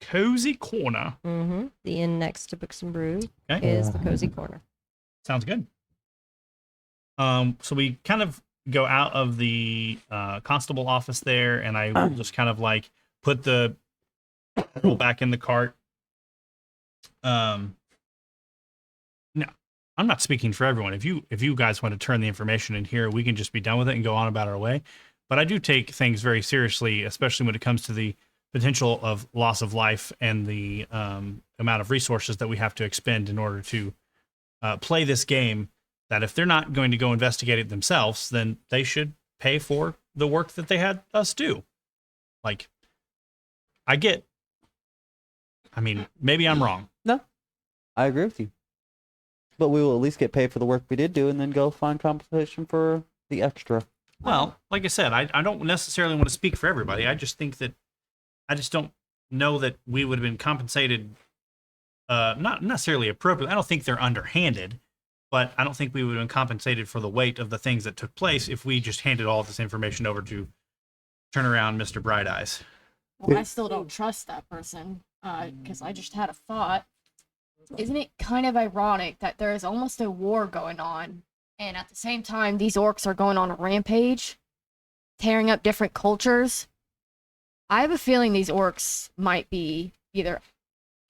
Cozy Corner. Mm-hmm. The inn next to Books and Brews Okay. is the Cozy Corner. Sounds good. So we kind of go out of the constable office there, and I will just kind of like put the barrel back in the cart. No, I'm not speaking for everyone. If you guys want to turn the information in here, we can just be done with it and go on about our way. But I do take things very seriously, especially when it comes to the potential of loss of life and the amount of resources that we have to expend in order to play this game. That if they're not going to go investigate it themselves, then they should pay for the work that they had us do. Like, I mean, maybe I'm wrong. No, I agree with you. But we will at least get paid for the work we did do and then go find compensation for the extra. Well, like I said, I don't necessarily want to speak for everybody. I just think that I just don't know that we would have been compensated, not necessarily appropriately. I don't think they're underhanded, but I don't think we would have been compensated for the weight of the things that took place if we just handed all this information over to turn around Mr. Bright Eyes. Well, I still don't trust that person because I just had a thought. Isn't it kind of ironic that there is almost a war going on, and at the same time, these orcs are going on a rampage, tearing up different cultures? I have a feeling these orcs might be either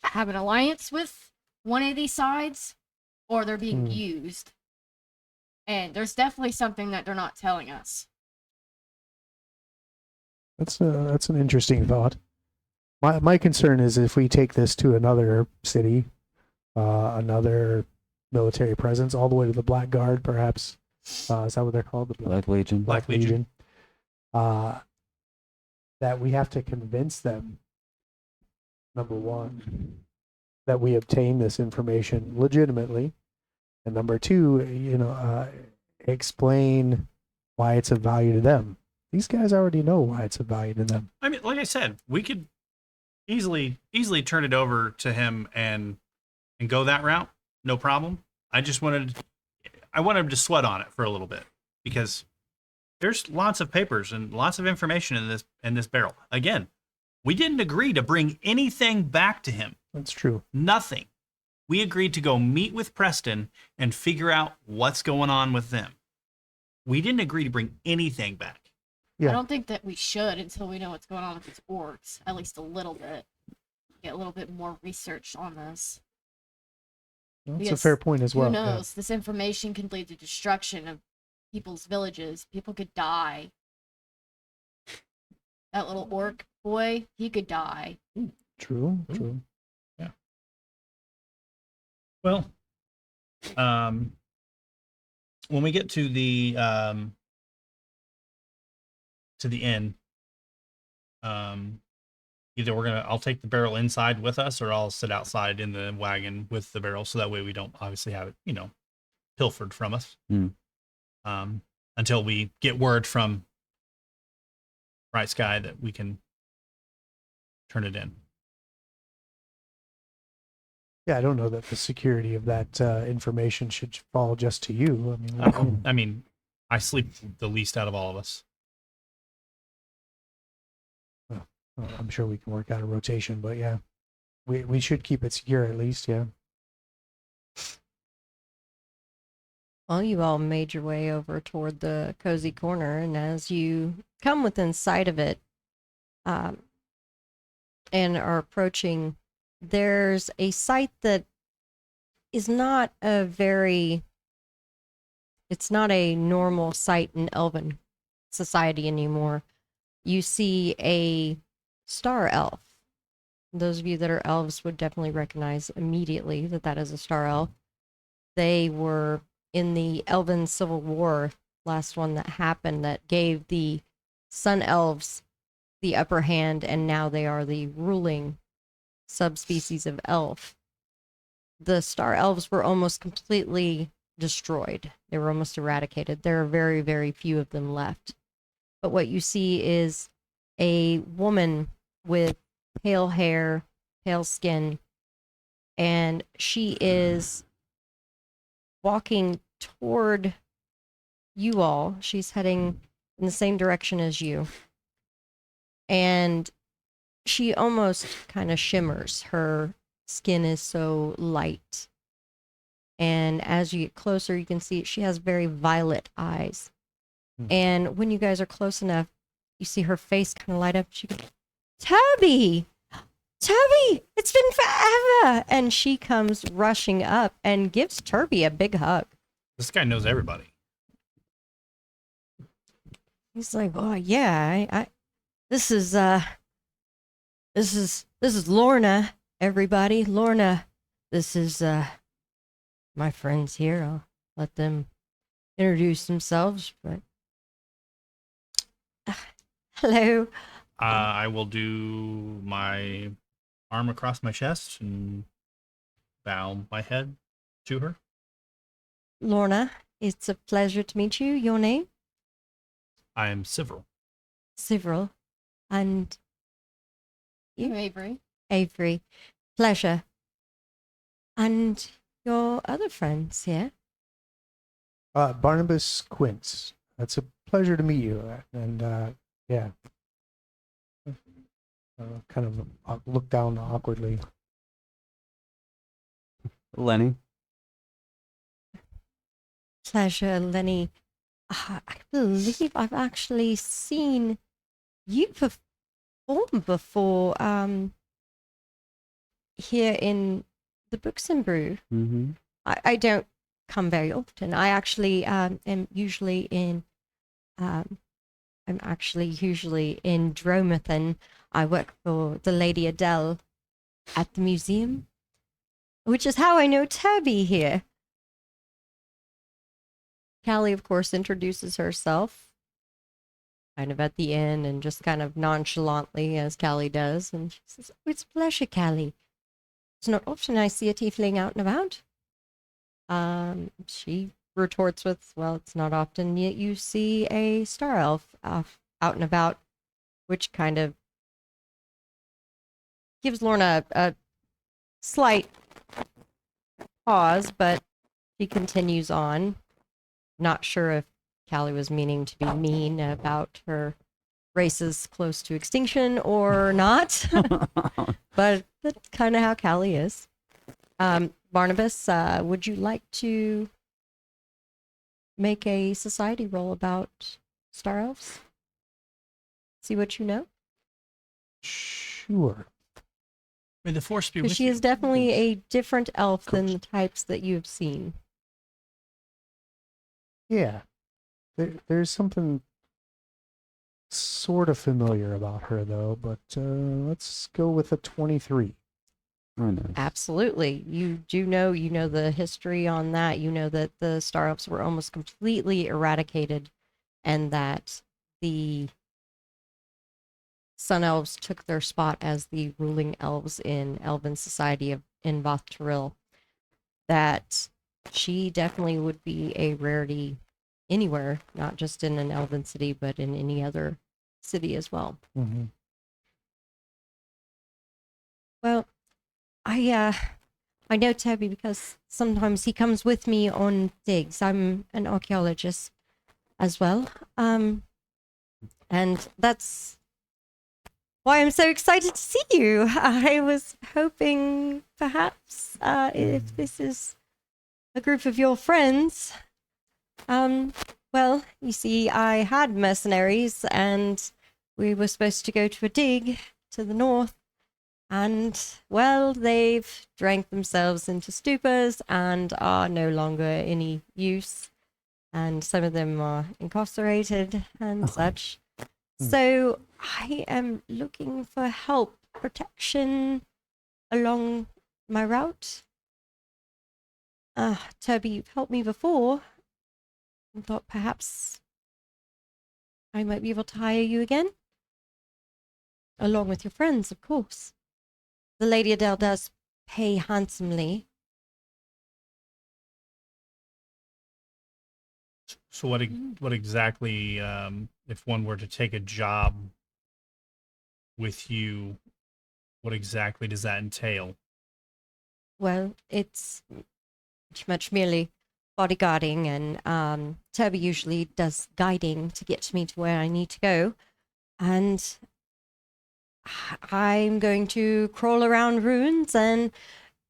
have an alliance with one of these sides, or they're being used. And there's definitely something that they're not telling us. That's an interesting thought. My concern is if we take this to another city, another military presence, all the way to the Black Guard, perhaps. Is that what they're called? The Black Legion. Black Legion. That we have to convince them, number one, that we obtain this information legitimately, and number two, explain why it's of value to them. These guys already know why it's of value to them. I mean, like I said, we could easily turn it over to him and go that route, no problem. I wanted him to sweat on it for a little bit because there's lots of papers and lots of information in this barrel. Again, we didn't agree to bring anything back to him. That's true. Nothing. We agreed to go meet with Preston and figure out what's going on with them. We didn't agree to bring anything back. Yeah. I don't think that we should until we know what's going on with these orcs, at least a little bit. Get a little bit more research on this. That's a Because fair point as well. Who yeah. knows? This information can lead to destruction of people's villages. People could die. That little orc boy, he could die. True. Yeah. Well, when we get to the inn, either I'll take the barrel inside with us, or I'll sit outside in the wagon with the barrel, so that way we don't obviously have it, pilfered from us. Until we get word from Bright Sky that we can turn it in. Yeah, I don't know that the security of that information should fall just to you. I mean, I sleep the least out of all of us. I'm sure we can work out a rotation, but yeah, we should keep it secure at least. Yeah. Well, you all made your way over toward the Cozy Corner, and as you come within sight of it, and are approaching, there's a sight that is not it's not a normal sight in Elven society anymore. You see a star elf. Those of you that are elves would definitely recognize immediately that is a star elf. They were in the Elven Civil War, last one that happened, that gave the Sun Elves the upper hand, and now they are the ruling subspecies of elf. The Star Elves were almost completely destroyed. They were almost eradicated. There are very, very few of them left. But what you see is a woman with pale hair, pale skin, and she is walking toward you all. She's heading in the same direction as you. And she almost kind of shimmers. Her skin is so light. And as you get closer, you can see she has very violet eyes. And when you guys are close enough, you see her face kind of light up. She goes, Toby! Toby! It's been forever! And she comes rushing up and gives Toby a big hug. This guy knows everybody. He's like, oh yeah, I this is Lorna, everybody. Lorna, this is my friends here. I'll let them introduce themselves, but hello. I will do my arm across my chest and bow my head to her. Lorna, it's a pleasure to meet you. Your name? I am Several. Several. And You, Avery. Avery. Pleasure. And your other friends here? Barnabas Quince. It's a pleasure to meet you. And yeah. Kind of look down awkwardly. Lenny. Pleasure, Lenny. I believe I've actually seen you perform before here in the Books and Brew. Mm-hmm. I don't come very often. I actually am usually in I'm actually usually in Dromathan. I work for the Lady Adele at the museum, which is how I know Toby here. Callie, of course, introduces herself kind of at the end and just kind of nonchalantly, as Callie does. And she says, oh, it's a pleasure, Callie. It's not often I see a tiefling out and about. She retorts with, well, it's not often yet you see a star elf out and about, which kind of gives Lorna a slight pause, but she continues on. Not sure if Callie was meaning to be mean about her races close to extinction or not, but that's kind of how Callie is. Barnabas, would you like to make a society roll about star elves? See what you know? Sure. May the force be Because with she you. is definitely a different elf than the types that you have seen. Yeah. There's something sort of familiar about her, though, but let's go with a 23. Oh, nice. Absolutely. You know the history on that. You know that the star elves were almost completely eradicated and that the sun elves took their spot as the ruling elves in elven society in Voth Tyril. That she definitely would be a rarity anywhere, not just in an elven city, but in any other city as well. Mm-hmm. Well, I know Toby because sometimes he comes with me on digs. I'm an archaeologist as well. And that's why I'm so excited to see you. I was hoping perhaps if this is a group of your friends, well, you see, I had mercenaries and we were supposed to go to a dig to the north. And, well, they've drank themselves into stupors and are no longer any use. And some of them are incarcerated and such. So I am looking for help, protection along my route. Toby, you've helped me before. I thought perhaps I might be able to hire you again. Along with your friends, of course. The Lady Adele does pay handsomely. So what exactly, if one were to take a job with you, what exactly does that entail? Well, it's much merely bodyguarding, and Toby usually does guiding to get me to where I need to go. And I'm going to crawl around ruins and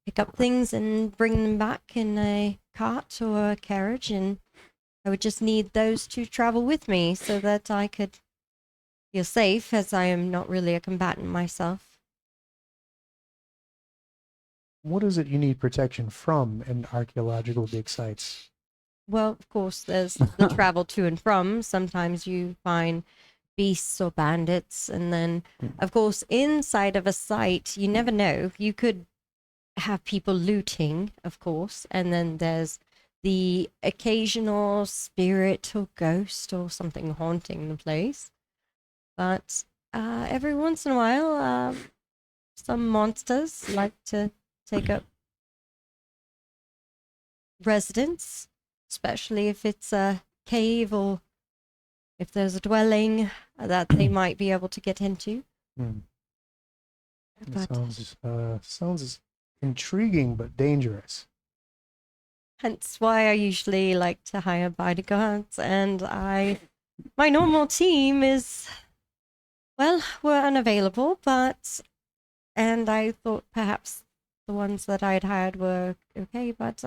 pick up things and bring them back in a cart or a carriage, and I would just need those to travel with me so that I could feel safe, as I am not really a combatant myself. What is it you need protection from in archaeological dig sites? Well, of course, there's the travel to and from. Sometimes you find beasts or bandits, and then, of course, inside of a site, you never know. You could have people looting, of course, and then there's the occasional spirit or ghost or something haunting the place. But every once in a while, some monsters like to take up residence, especially if it's a cave or if there's a dwelling that they might be able to get into. Hmm. It But sounds intriguing but dangerous. hence why I usually like to hire bodyguards, and my normal team is, well, were unavailable, and I thought perhaps the ones that I'd hired were okay, but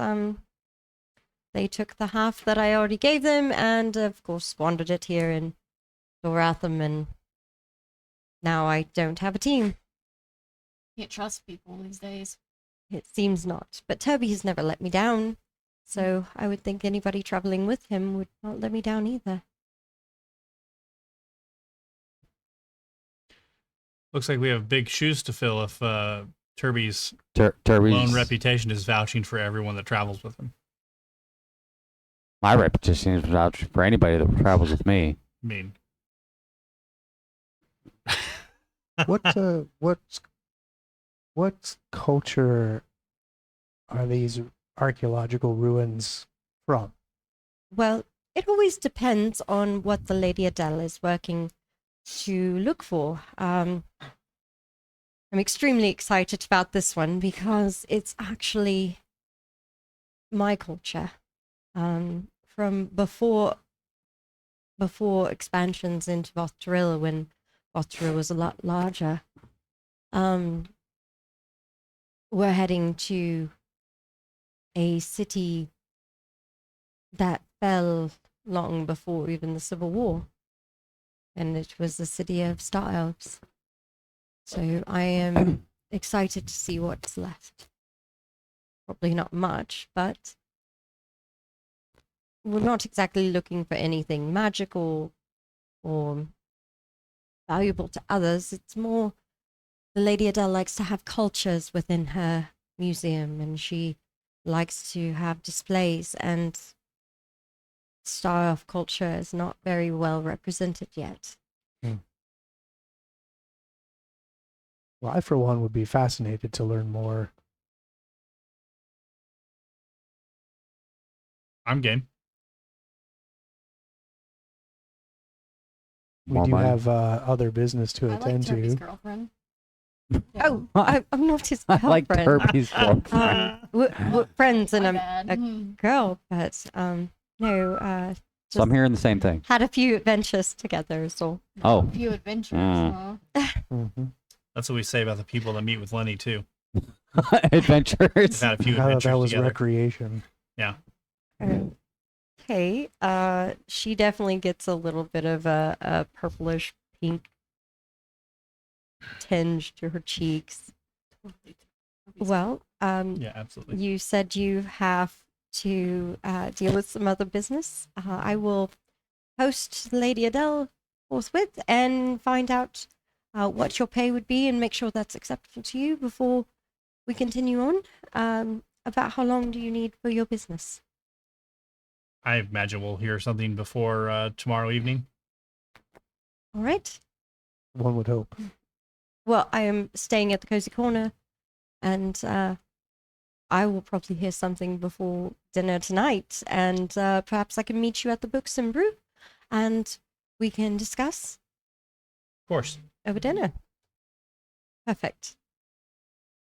they took the half that I already gave them, and of course squandered it here in Doratham, and now I don't have a team. Can't trust people these days. It seems not, but Toby has never let me down, so I would think anybody traveling with him would not let me down either. Looks like we have big shoes to fill if Turby's Turby's lone reputation is vouching for everyone that travels with him. My reputation is vouch for anybody that travels with me. I mean, What culture are these archaeological ruins from? Well, it always depends on what the Lady Adele is working to look for. I'm extremely excited about this one because it's actually my culture. From before expansions into Vothoril, when Vothoril was a lot larger. We're heading to a city that fell long before even the Civil War, and it was the city of Star Elves. So I am excited to see what's left. Probably not much, but we're not exactly looking for anything magical or valuable to others. It's more the Lady Adele likes to have cultures within her museum, and she likes to have displays, and Star Elf culture is not very well represented yet. Well, I, for one, would be fascinated to learn more. I'm game. We More do money. have other business to I like attend Turby's to. girlfriend. Oh, I'm not his I like girlfriend. Turby's girlfriend. We're friends, and My I'm bad. a girl, but no, So I'm hearing the same thing. had a few adventures together, so Oh, A few adventures, Mm. huh? Mm-hmm. That's what we say about the people that meet with Lenny too. They've adventures. had a few I thought adventures that was together. recreation. Yeah. okay. She definitely gets a little bit of a purplish pink tinge to her cheeks. Well, Yeah, absolutely. you said you have to deal with some other business. I will post Lady Adele forthwith and find out what your pay would be and make sure that's acceptable to you before we continue on. About how long do you need for your business? I imagine we'll hear something before tomorrow evening. All right. One would hope. Well, I am staying at the Cozy Corner, and I will probably hear something before dinner tonight, and perhaps I can meet you at the Books and Brew, and we can discuss Of course. over dinner. Perfect.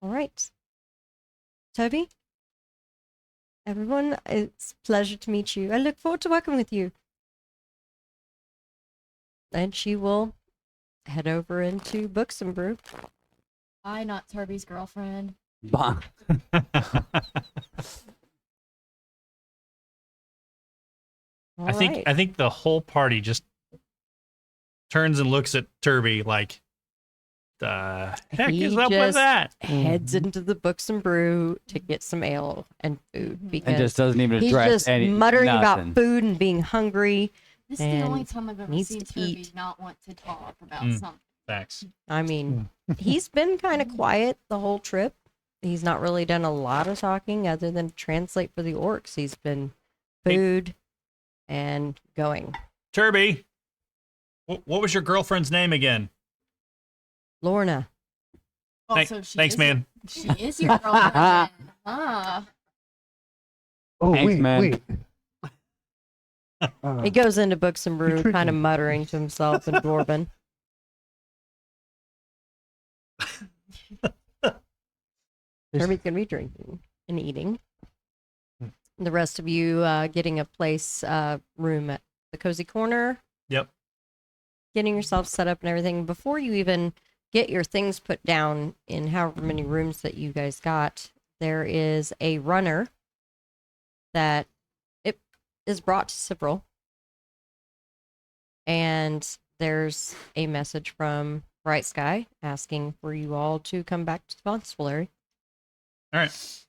All right. Toby, everyone, it's a pleasure to meet you. I look forward to working with you. And she will head over into Books and Brew. I not Turby's girlfriend. Bah. All I think right. I think the whole party just turns and looks at Turby like, the heck He is up with just that? heads into the Books and Brew to get some ale and food because And just doesn't even he's address just any muttering nothing. about food and being hungry. This is the only And time I've ever needs seen to Turby eat. not want to talk about Mm. something. Facts. I mean, he's been kind of quiet the whole trip. He's not really done a lot of talking other than translate for the orcs. He's been Hey. food and going. Turby, what was your girlfriend's name again? Lorna. Also, she Thanks, is man. She is your girlfriend. Ah. Oh, Thanks, wait, man. wait. He goes into Books and Brew, tricked kind of me. muttering to himself in Dwarven. Kirby's gonna be drinking and eating. The rest of you getting a place room at the cozy corner, Yep. getting yourself set up and everything. Before you even get your things put down in however many rooms that you guys got, there is a runner that it is brought to Sibril. And there's a message from Bright Sky asking for you all to come back to the constabulary. All right.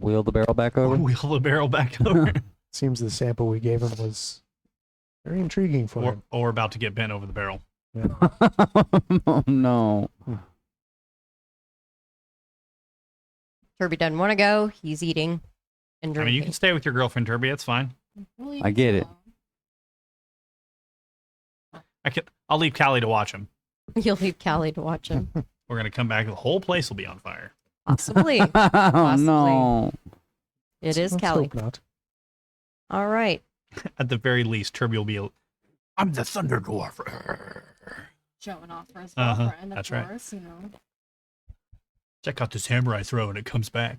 Wheel the barrel back over. Wheel the barrel back over. Seems the sample we gave him was very intriguing for him. or about to get bent over the barrel. Oh no. Kirby doesn't want to go. He's eating and I drinking. mean, you can stay with your girlfriend, Turby. It's fine. Really I get it. I'll leave Callie to watch him. You'll leave Callie to watch him. We're gonna come back. The whole place will be on fire. Possibly. Oh no. It is Let's Callie. hope not. All right. At the very least, Turby will be. I'm the Thunder Dwarf. Showing off for his Uh-huh, girlfriend, that's of right. course, you know. Check out this hammer I throw and it comes back.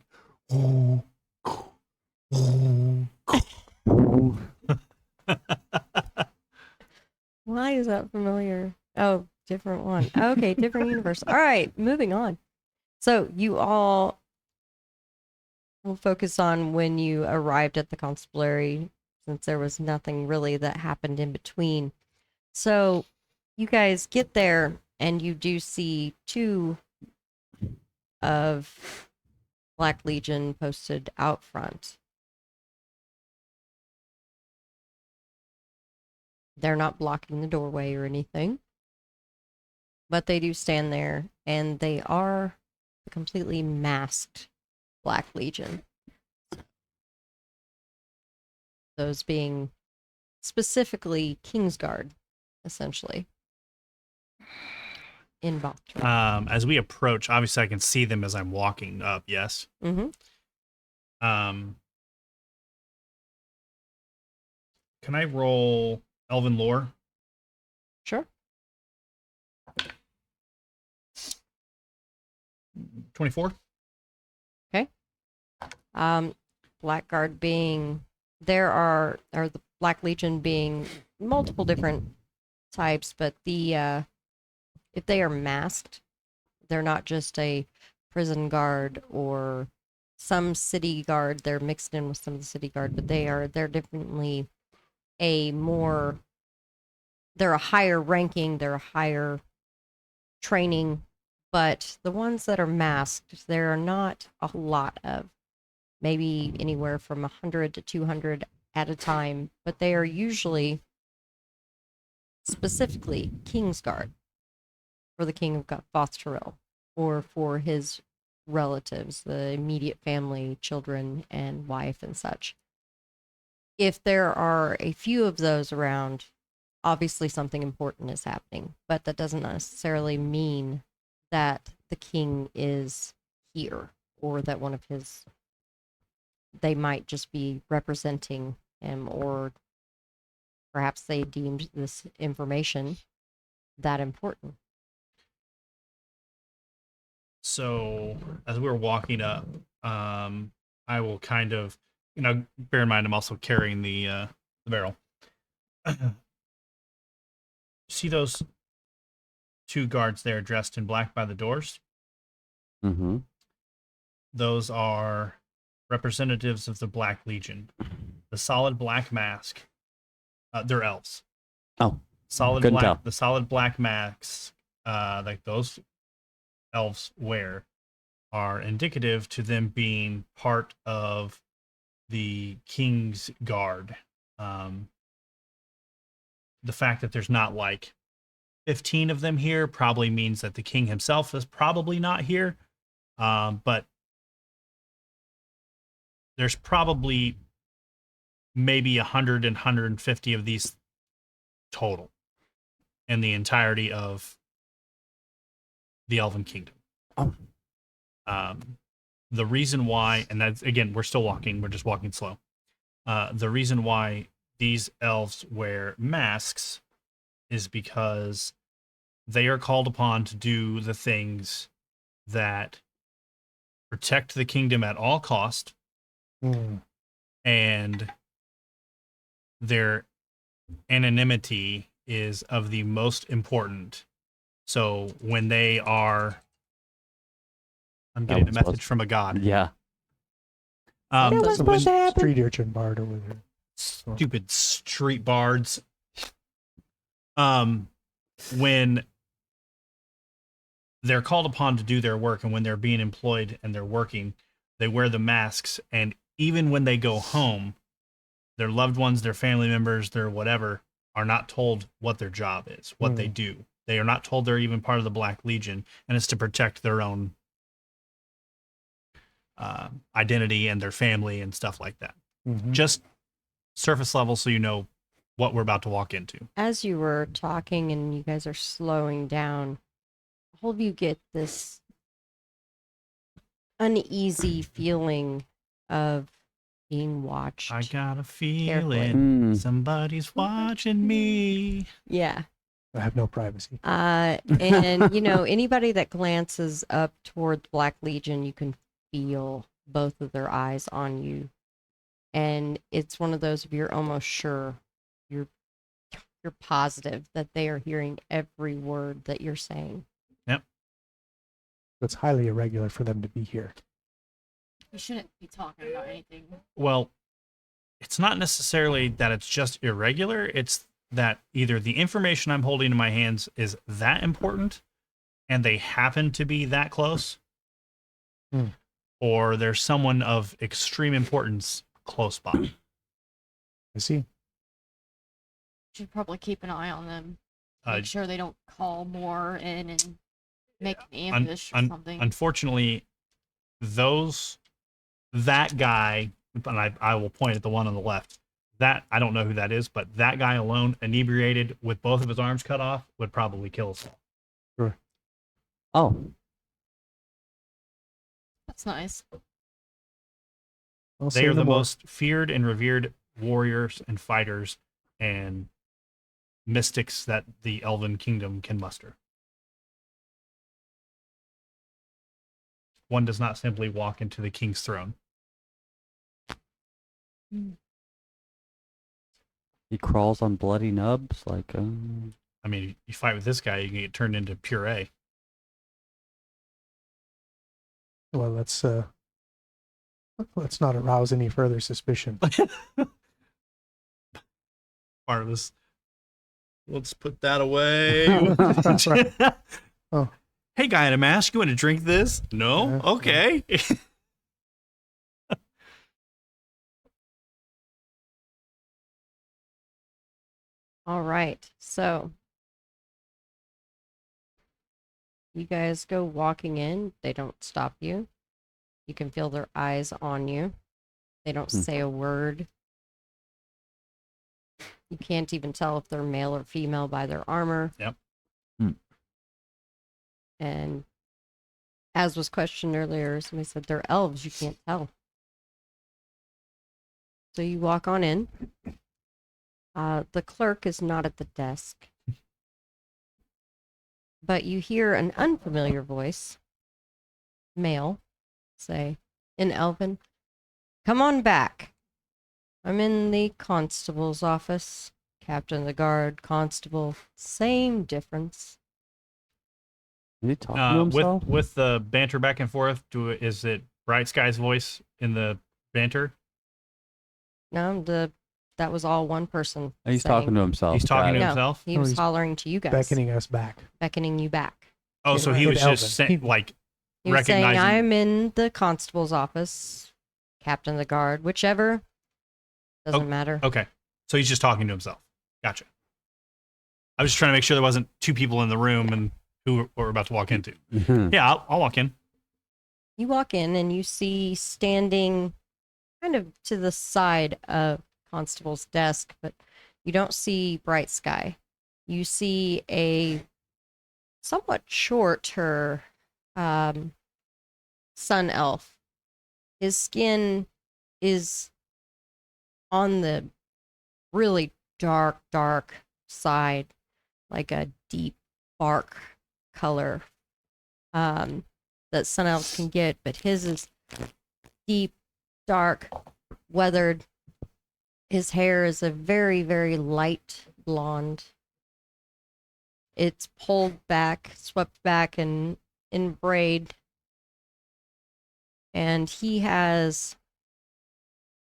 Why is that familiar? Oh, different one. Okay, different universe. All right, moving on. So you all will focus on when you arrived at the constabulary, since there was nothing really that happened in between. So you guys get there and you do see two of Black Legion posted out front. They're not blocking the doorway or anything, but they do stand there, and they are a completely masked Black Legion. Those being specifically Kingsguard, essentially, in Bothra. As we approach, obviously I can see them as I'm walking up. Yes. Mm-hmm. Can I roll Elven Lore? Sure. 24. Blackguard being or the Black Legion being multiple different types, but the if they are masked, they're not just a prison guard or some city guard. They're mixed in with some of the city guard, but they're definitely they're a higher ranking, they're a higher training, but the ones that are masked, there are not a lot of, maybe anywhere from 100 to 200 at a time, but they are usually specifically Kingsguard for the King of Foth or for his relatives, the immediate family, children, and wife and such. If there are a few of those around, obviously something important is happening, but that doesn't necessarily mean that the king is here, or that one of his, they might just be representing him, or perhaps they deemed this information that important. So as we were walking up, I will kind of, bear in mind I'm also carrying the barrel. See those two guards there dressed in black by the doors? Mm-hmm. Those are representatives of the Black Legion. The solid black mask. They're elves. Oh, Solid couldn't black. tell. The solid black masks, like those elves wear, are indicative to them being part of the King's Guard. The fact that there's not like 15 of them here probably means that the king himself is probably not here. But there's probably maybe 100 and 150 of these total in the entirety of the Elven Kingdom. Oh. The reason why, and that's, again, we're still walking, we're just walking slow. The reason why these elves wear masks is because they are called upon to do the things that protect the kingdom at all cost, and their anonymity is of the most important. So when they are, I'm That getting a was message supposed- from a god. Yeah. Um, Some supposed to happen. street urchin bard over there. stupid street bards. When they're called upon to do their work, and when they're being employed and they're working, they wear the masks, and even when they go home, their loved ones, their family members, their whatever, are not told what their job is, what they do. They are not told they're even part of the Black Legion, and it's to protect their own identity and their family and stuff like that. Just surface level, so you know what we're about to walk into. As you were talking and you guys are slowing down, all of you get this uneasy feeling of being watched. I got a feeling Carefully. somebody's watching me. Yeah. I have no privacy. And anybody that glances up toward the Black Legion, you can feel both of their eyes on you. And it's one of those, if you're almost sure, you're positive that they are hearing every word that you're saying. It's highly irregular for them to be here. We shouldn't be talking about anything. Well, it's not necessarily that it's just irregular. It's that either the information I'm holding in my hands is that important and they happen to be that close, or there's someone of extreme importance close by. I see. Should probably keep an eye on them. Uh, Make sure they don't call more in and make an ambush or something. Unfortunately, that guy, and I will point at the one on the left, that I don't know who that is, but that guy alone, inebriated with both of his arms cut off, would probably kill us all. Sure. Oh, That's nice. I'll They say are no the more. most feared and revered warriors and fighters and mystics that the Elven Kingdom can muster. One does not simply walk into the king's throne. he crawls on bloody nubs like. I mean, you fight with this guy, you can get turned into puree. Well, let's not arouse any further suspicion. Artemis, let's put that away. Oh. Hey, guy in a mask, you want to drink this? No? Yeah. Okay. All right. So you guys go walking in. They don't stop you. You can feel their eyes on you. They don't say a word. You can't even tell if they're male or female by their armor. Yep. Hmm. And as was questioned earlier, somebody said they're elves. You can't tell. So you walk on in. The clerk is not at the desk, but you hear an unfamiliar voice, male, say in Elven, "Come on back. I'm in the constable's office. Captain of the guard, constable, same difference." Is he talking to himself? With the banter back and forth, is it Bright Sky's voice in the banter? No, that was all one person. He's saying. talking to himself. He's talking to No, himself. he was he's hollering to you guys, beckoning us back. beckoning you back. Oh, so he in was Elven. just saying, like, He was saying, recognizing. "I'm in the constable's office, captain of the guard, whichever. Doesn't matter." Okay, so he's just talking to himself. Gotcha. I was just trying to make sure there wasn't two people in the room and who we're about to walk into. Yeah, I'll walk in. You walk in and you see standing kind of to the side of constable's desk, but you don't see Bright Sky. You see a somewhat shorter sun elf. His skin is on the really dark side, like a deep bark color that sun elves can get, but his is deep, dark, weathered. His hair is a very, very light blonde. It's pulled back, swept back in braid. And he has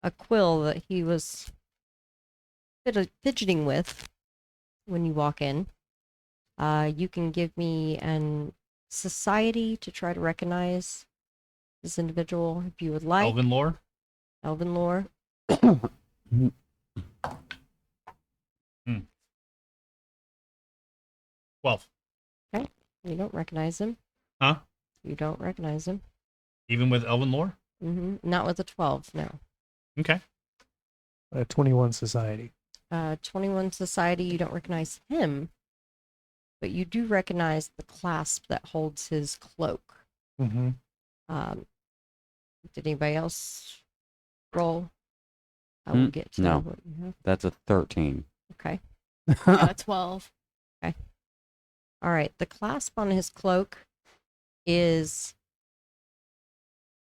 a quill that he was fidgeting with when you walk in. You can give me an society to try to recognize this individual if you would like. Elven lore. Elven lore. 12. You don't recognize him. Huh? You don't recognize him. Even with Elven lore. Not with a 12, no. Okay. 21 society. 21 society, you don't recognize him, but you do recognize the clasp that holds his cloak. Mm-hmm. Did anybody else roll? I will get to no. what you have. That's a 13. Okay. Yeah, 12. All right. The clasp on his cloak is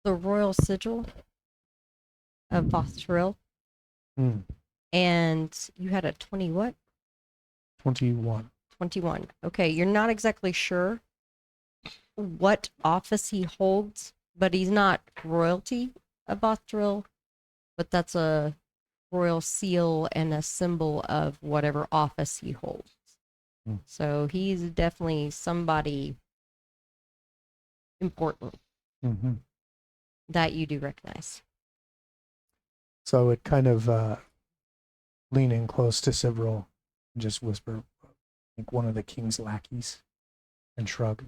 the royal sigil of Vothtril. Mm. And you had a 20 what? 21. 21. Okay, you're not exactly sure what office he holds, but he's not royalty of Vothtril, but that's a royal seal and a symbol of whatever office he holds. Hmm. So he's definitely somebody important Mm-hmm. that you do recognize. So it kind of lean in close to Several and just whisper, I think one of the king's lackeys, and shrug.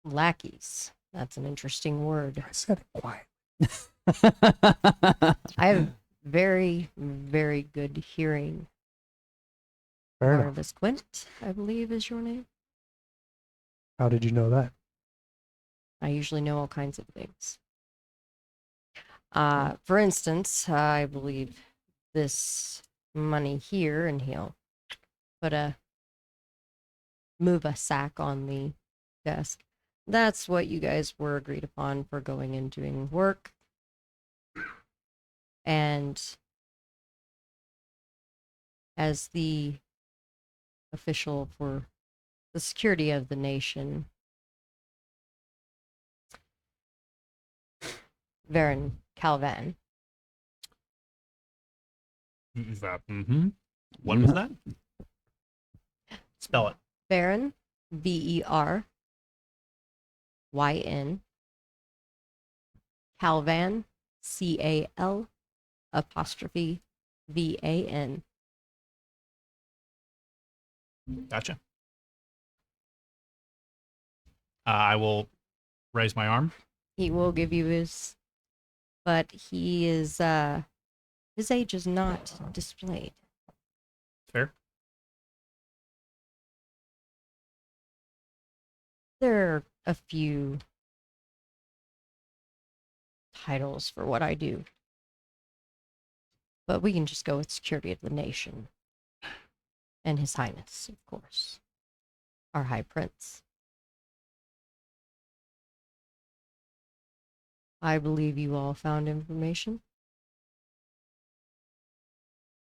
Lackeys. That's an interesting word. I said it quiet. I have very, very good hearing. Fair enough. Barnabas Quint, I believe is your name. How did you know that? I usually know all kinds of things. For instance, I believe this money here, and he'll move a sack on the desk. That's what you guys were agreed upon for going and doing work. And as the official for the security of the nation, Varen Calvan. Mm-hmm. What was that? Spell it. Varen, VERYN, Calvan, CAL''VAN. Gotcha. I will raise my arm. He will give you his, but he is, his age is not displayed. Fair. There are a few titles for what I do, but we can just go with security of the nation. And His Highness, of course, our High Prince. I believe you all found information.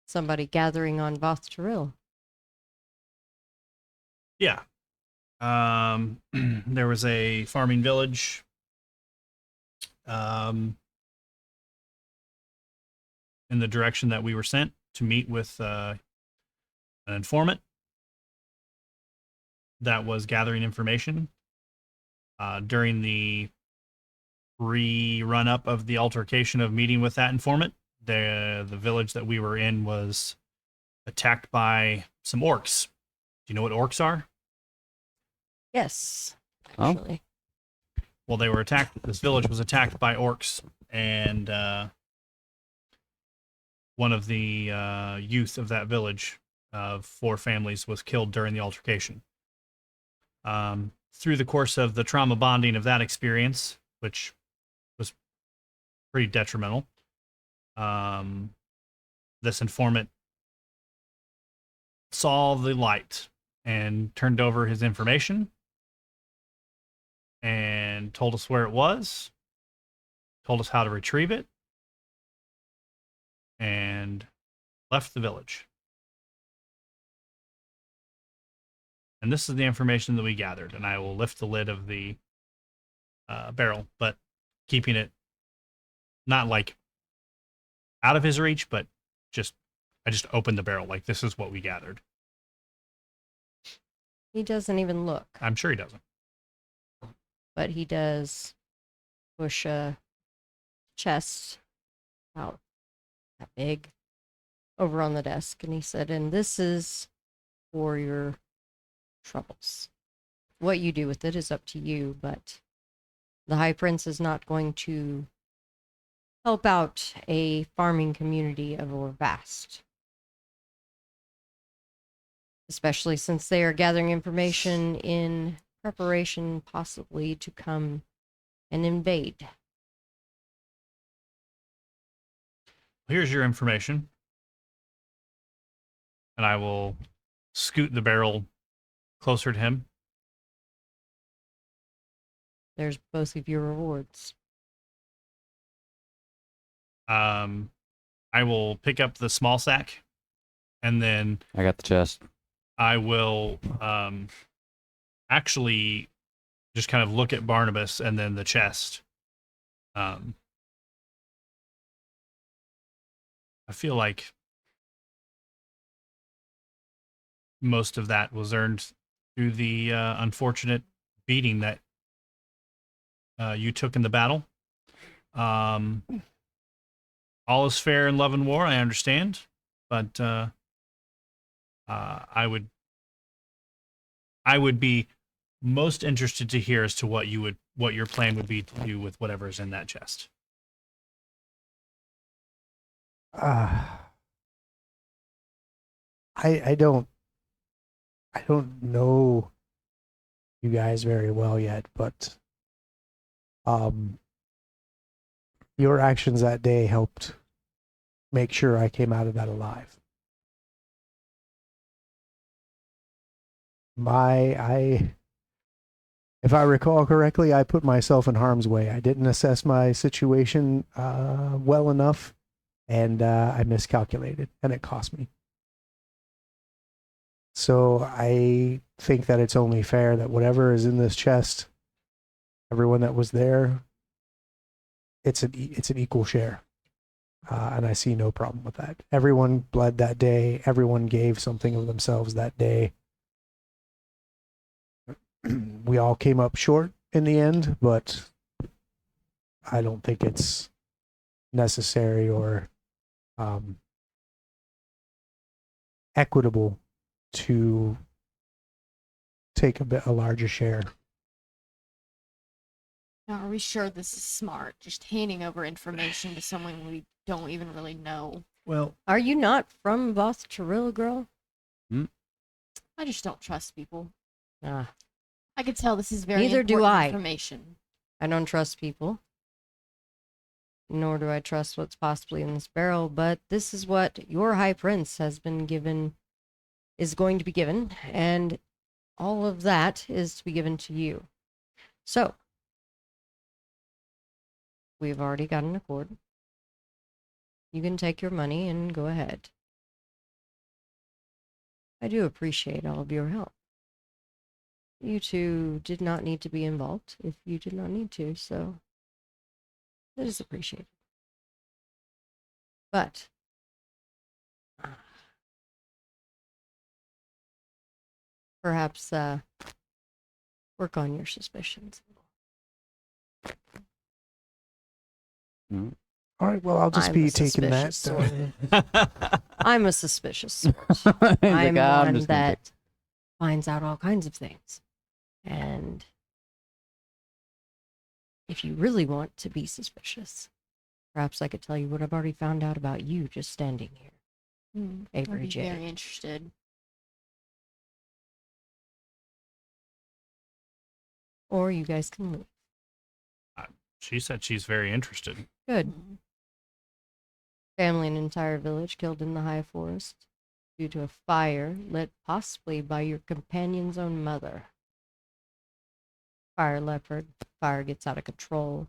Somebody gathering on Voth Terrell. Yeah. There was a farming village. In the direction that we were sent to meet with an informant that was gathering information. During the run up of the altercation of meeting with that informant, the village that we were in was attacked by some orcs. Do you know what orcs are? Yes, Oh. actually. Well, they were attacked. This village was attacked by orcs, and one of the youth of that village of 4 families was killed during the altercation. Through the course of the trauma bonding of that experience, which was pretty detrimental, this informant saw the light and turned over his information and told us where it was, told us how to retrieve it, and left the village. And this is the information that we gathered, and I will lift the lid of the barrel, but keeping it not like out of his reach, but I just opened the barrel like this is what we gathered. He doesn't even look, I'm sure he doesn't. but he does push a chest out that big over on the desk, and he said, and this is for your troubles. What you do with it is up to you, but the High Prince is not going to help out a farming community of Orvast. Especially since they are gathering information in preparation possibly to come and invade. Here's your information. And I will scoot the barrel closer to him. There's both of your rewards. I will pick up the small sack, and then I got the chest. I will actually just kind of look at Barnabas and then the chest. I feel like most of that was earned through the unfortunate beating that you took in the battle. All is fair in love and war, I understand, but I would be most interested to hear as to what your plan would be to do with whatever is in that chest. I don't know you guys very well yet, but your actions that day helped make sure I came out of that alive. If I recall correctly, I put myself in harm's way. I didn't assess my situation well enough, and I miscalculated, and it cost me. So I think that it's only fair that whatever is in this chest, everyone that was there, it's an equal share, and I see no problem with that. Everyone bled that day. Everyone gave something of themselves that day. We all came up short in the end, but I don't think it's necessary or equitable to take a larger share. Now, are we sure this is smart? Just handing over information to someone we don't even really know. Well, Are you not from Voth Terrell, girl? I just don't trust people. Ah, I could tell this is very Neither do important I. information. I don't trust people, nor do I trust what's possibly in this barrel, but this is what your High Prince has been given, is going to be given, and all of that is to be given to you. So, we've already got an accord. You can take your money and go ahead. I do appreciate all of your help. You two did not need to be involved if you did not need to, so it is appreciated. But perhaps work on your suspicions. Mm. All right. Well, I'll just I'm be a taking that. suspicious sort. I'm a suspicious sort. I'm "Ah, one just gonna take-" that finds out all kinds of things. And if you really want to be suspicious, perhaps I could tell you what I've already found out about you just standing here. I'd Avery be J. very interested. Or you guys can leave. She said she's very interested. Good. Family and entire village killed in the high forest due to a fire lit possibly by your companion's own mother. Fire leopard. Fire gets out of control.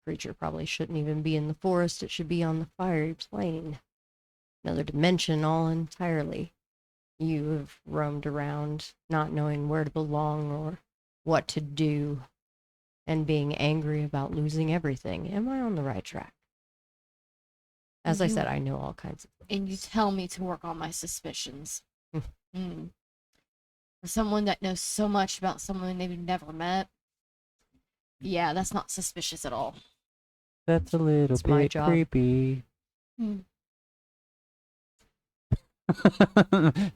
Creature probably shouldn't even be in the forest. It should be on the fiery plain. Another dimension all entirely. You have roamed around, not knowing where to belong or what to do, and being angry about losing everything. Am I on the right track? As I You- said, I know all kinds of things. And you tell me to work on my suspicions. For someone that knows so much about someone they've never met, yeah, that's not suspicious at all. That's a little It's my bit job. creepy. Hmm.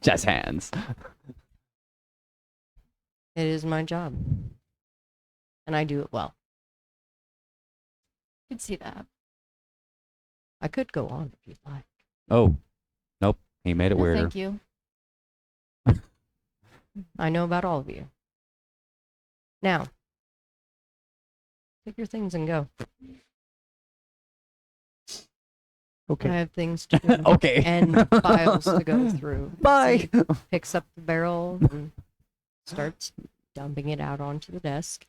Just hands. It is my job. And I do it well. I could see that. I could go on if you'd like. Oh, nope. He made it No, weirder. thank you. I know about all of you. Now, take your things and go. I Okay. have things to do Okay. and files to go through. Bye. He picks up the barrel and starts dumping it out onto the desk.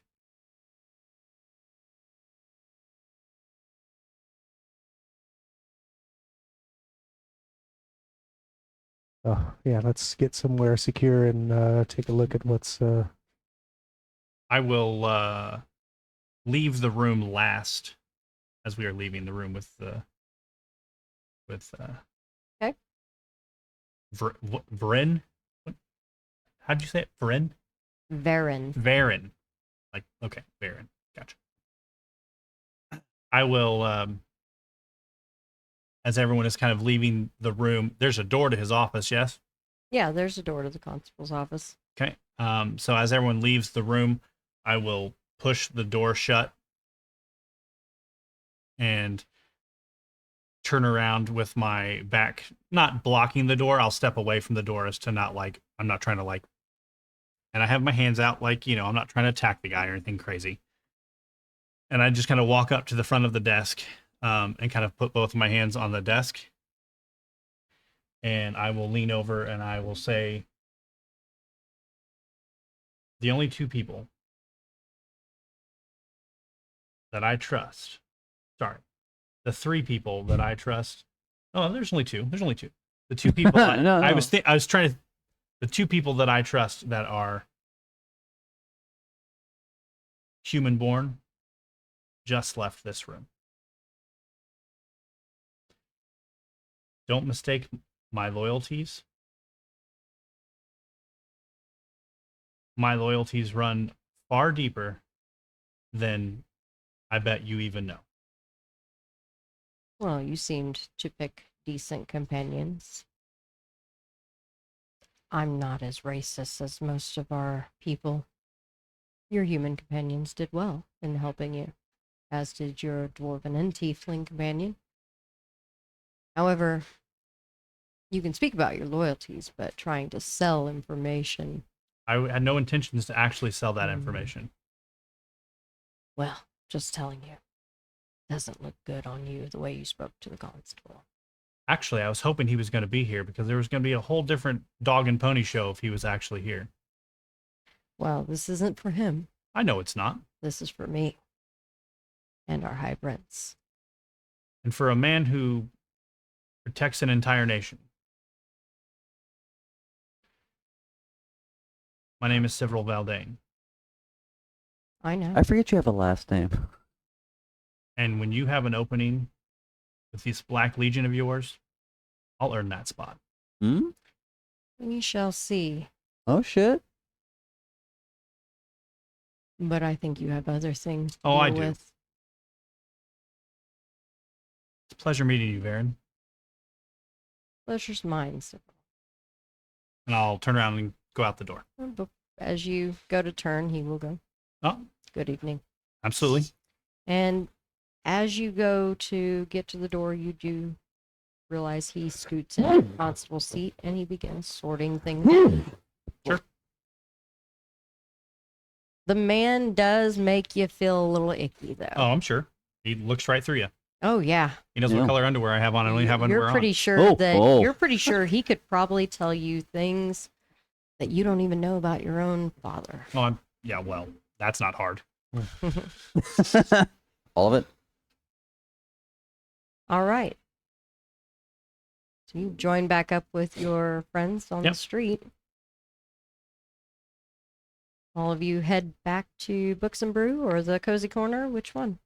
Oh, yeah. Let's get somewhere secure and take a look at what's. I will leave the room last as we are leaving the room with Okay. Varen. How'd you say it? Varen? Varen. Varen. Like, okay, Varen. Gotcha. I will, as everyone is kind of leaving the room, there's a door to his office, yes? Yeah, there's a door to the constable's office. Okay. So as everyone leaves the room, I will push the door shut and turn around with my back, not blocking the door. I'll step away from the door as to not like, I'm not trying to like, and I have my hands out like, you know, I'm not trying to attack the guy or anything crazy. And I just kind of walk up to the front of the desk and kind of put both of my hands on the desk. And I will lean over and I will say, the only two people that I trust, sorry, the three people that I trust. Oh, there's only two. There's only two. The two people No. I was trying to, the two people that I trust that are human born just left this room. Don't mistake my loyalties. My loyalties run far deeper than I bet you even know. Well, you seemed to pick decent companions. I'm not as racist as most of our people. Your human companions did well in helping you, as did your dwarven and tiefling companion. However, you can speak about your loyalties, but trying to sell information I had no intentions to actually sell that information. Well, just telling you. Doesn't look good on you the way you spoke to the constable. Actually, I was hoping he was going to be here because there was going to be a whole different dog and pony show if he was actually here. Well, this isn't for him. I know it's not. This is for me. And our high prince. And for a man who protects an entire nation. My name is Several Valdane. I know. I forget you have a last name. And when you have an opening with this Black Legion of yours, I'll earn that spot. Hmm? We shall see. Oh, shit. But I think you have other things to Oh, I deal do. with. It's a pleasure meeting you, Varen. Pleasure's mine. So And I'll turn around and go out the door. as you go to turn, he will go. Oh, Good evening. absolutely. And as you go to get to the door, you do realize he scoots in the constable's seat and he begins sorting things out. Sure. The man does make you feel a little icky, though. Oh, I'm sure. He looks right through you. Oh, yeah. He knows Yeah. what color underwear I have on. I only have underwear You're pretty on. sure Oh, that oh. you're pretty sure he could probably tell you things that you don't even know about your own father. Oh, yeah, well, that's not hard. All of it? All right. So you join back up with your friends on Yep. the street. All of you head back to Books and Brew or the Cozy Corner. Which one?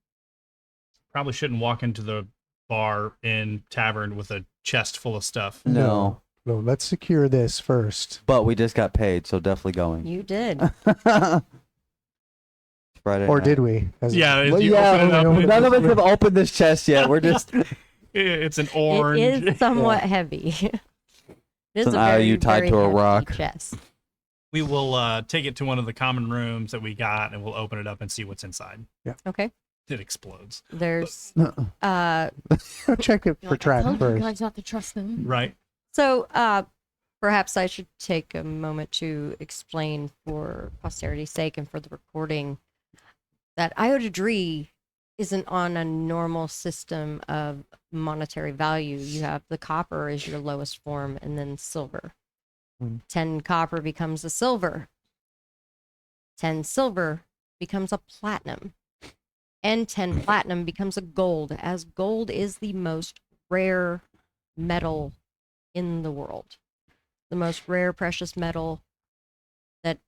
Probably shouldn't walk into the bar in tavern with a chest full of stuff. No. No, let's secure this first. But we just got paid, so definitely going. You did. Friday Or night. did we? Yeah, Well, you open it up. None of us have opened this chest yet. We're just. It's an orange. It is somewhat heavy. It is It's a an very, IOU tied very to a hefty rock. chest. We will take it to one of the common rooms that we got, and we'll open it up and see what's inside. Okay. It explodes. There's Check it You're for like, I traps told you first. guys not to trust them. Right. So, perhaps I should take a moment to explain for posterity's sake and for the recording that Iota Dree isn't on a normal system of monetary value. You have the copper as your lowest form and then silver. 10 copper becomes a silver. 10 silver becomes a platinum. And 10 platinum becomes a gold, as gold is the most rare metal in the world. The most rare precious metal that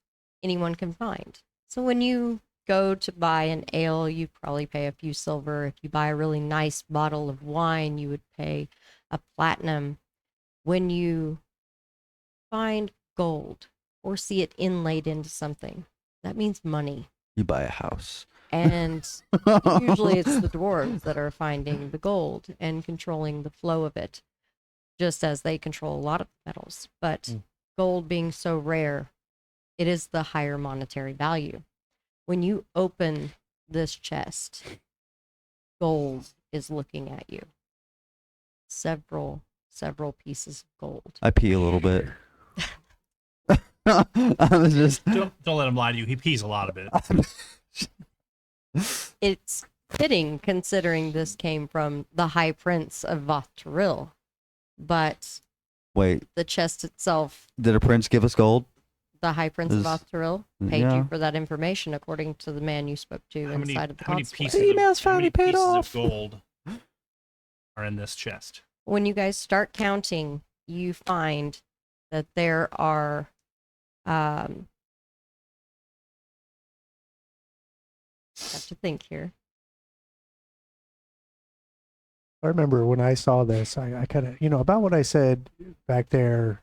anyone can find. So when you go to buy an ale, you'd probably pay a few silver. If you buy a really nice bottle of wine, you would pay a platinum. When you find gold or see it inlaid into something, that means money. You buy a house. And usually it's the dwarves that are finding the gold and controlling the flow of it, just as they control a lot of metals. But gold being so rare, it is the higher monetary value. When you open this chest, gold is looking at you. Several pieces of gold. I pee a little bit. I was just. Don't let him lie to you. He pees a lot of it. It's fitting considering this came from the High Prince of Voth Tyril, but Wait, the chest itself, did a prince give us gold? the High Prince of Is- Voth Tyril paid yeah. you for that information according to the man you spoke to How many, inside of the how many consulate. pieces, Emails of, how many finally paid pieces off. of gold are in this chest? When you guys start counting, you find that there are have to think here. I remember when I saw this, I kind of, about what I said back there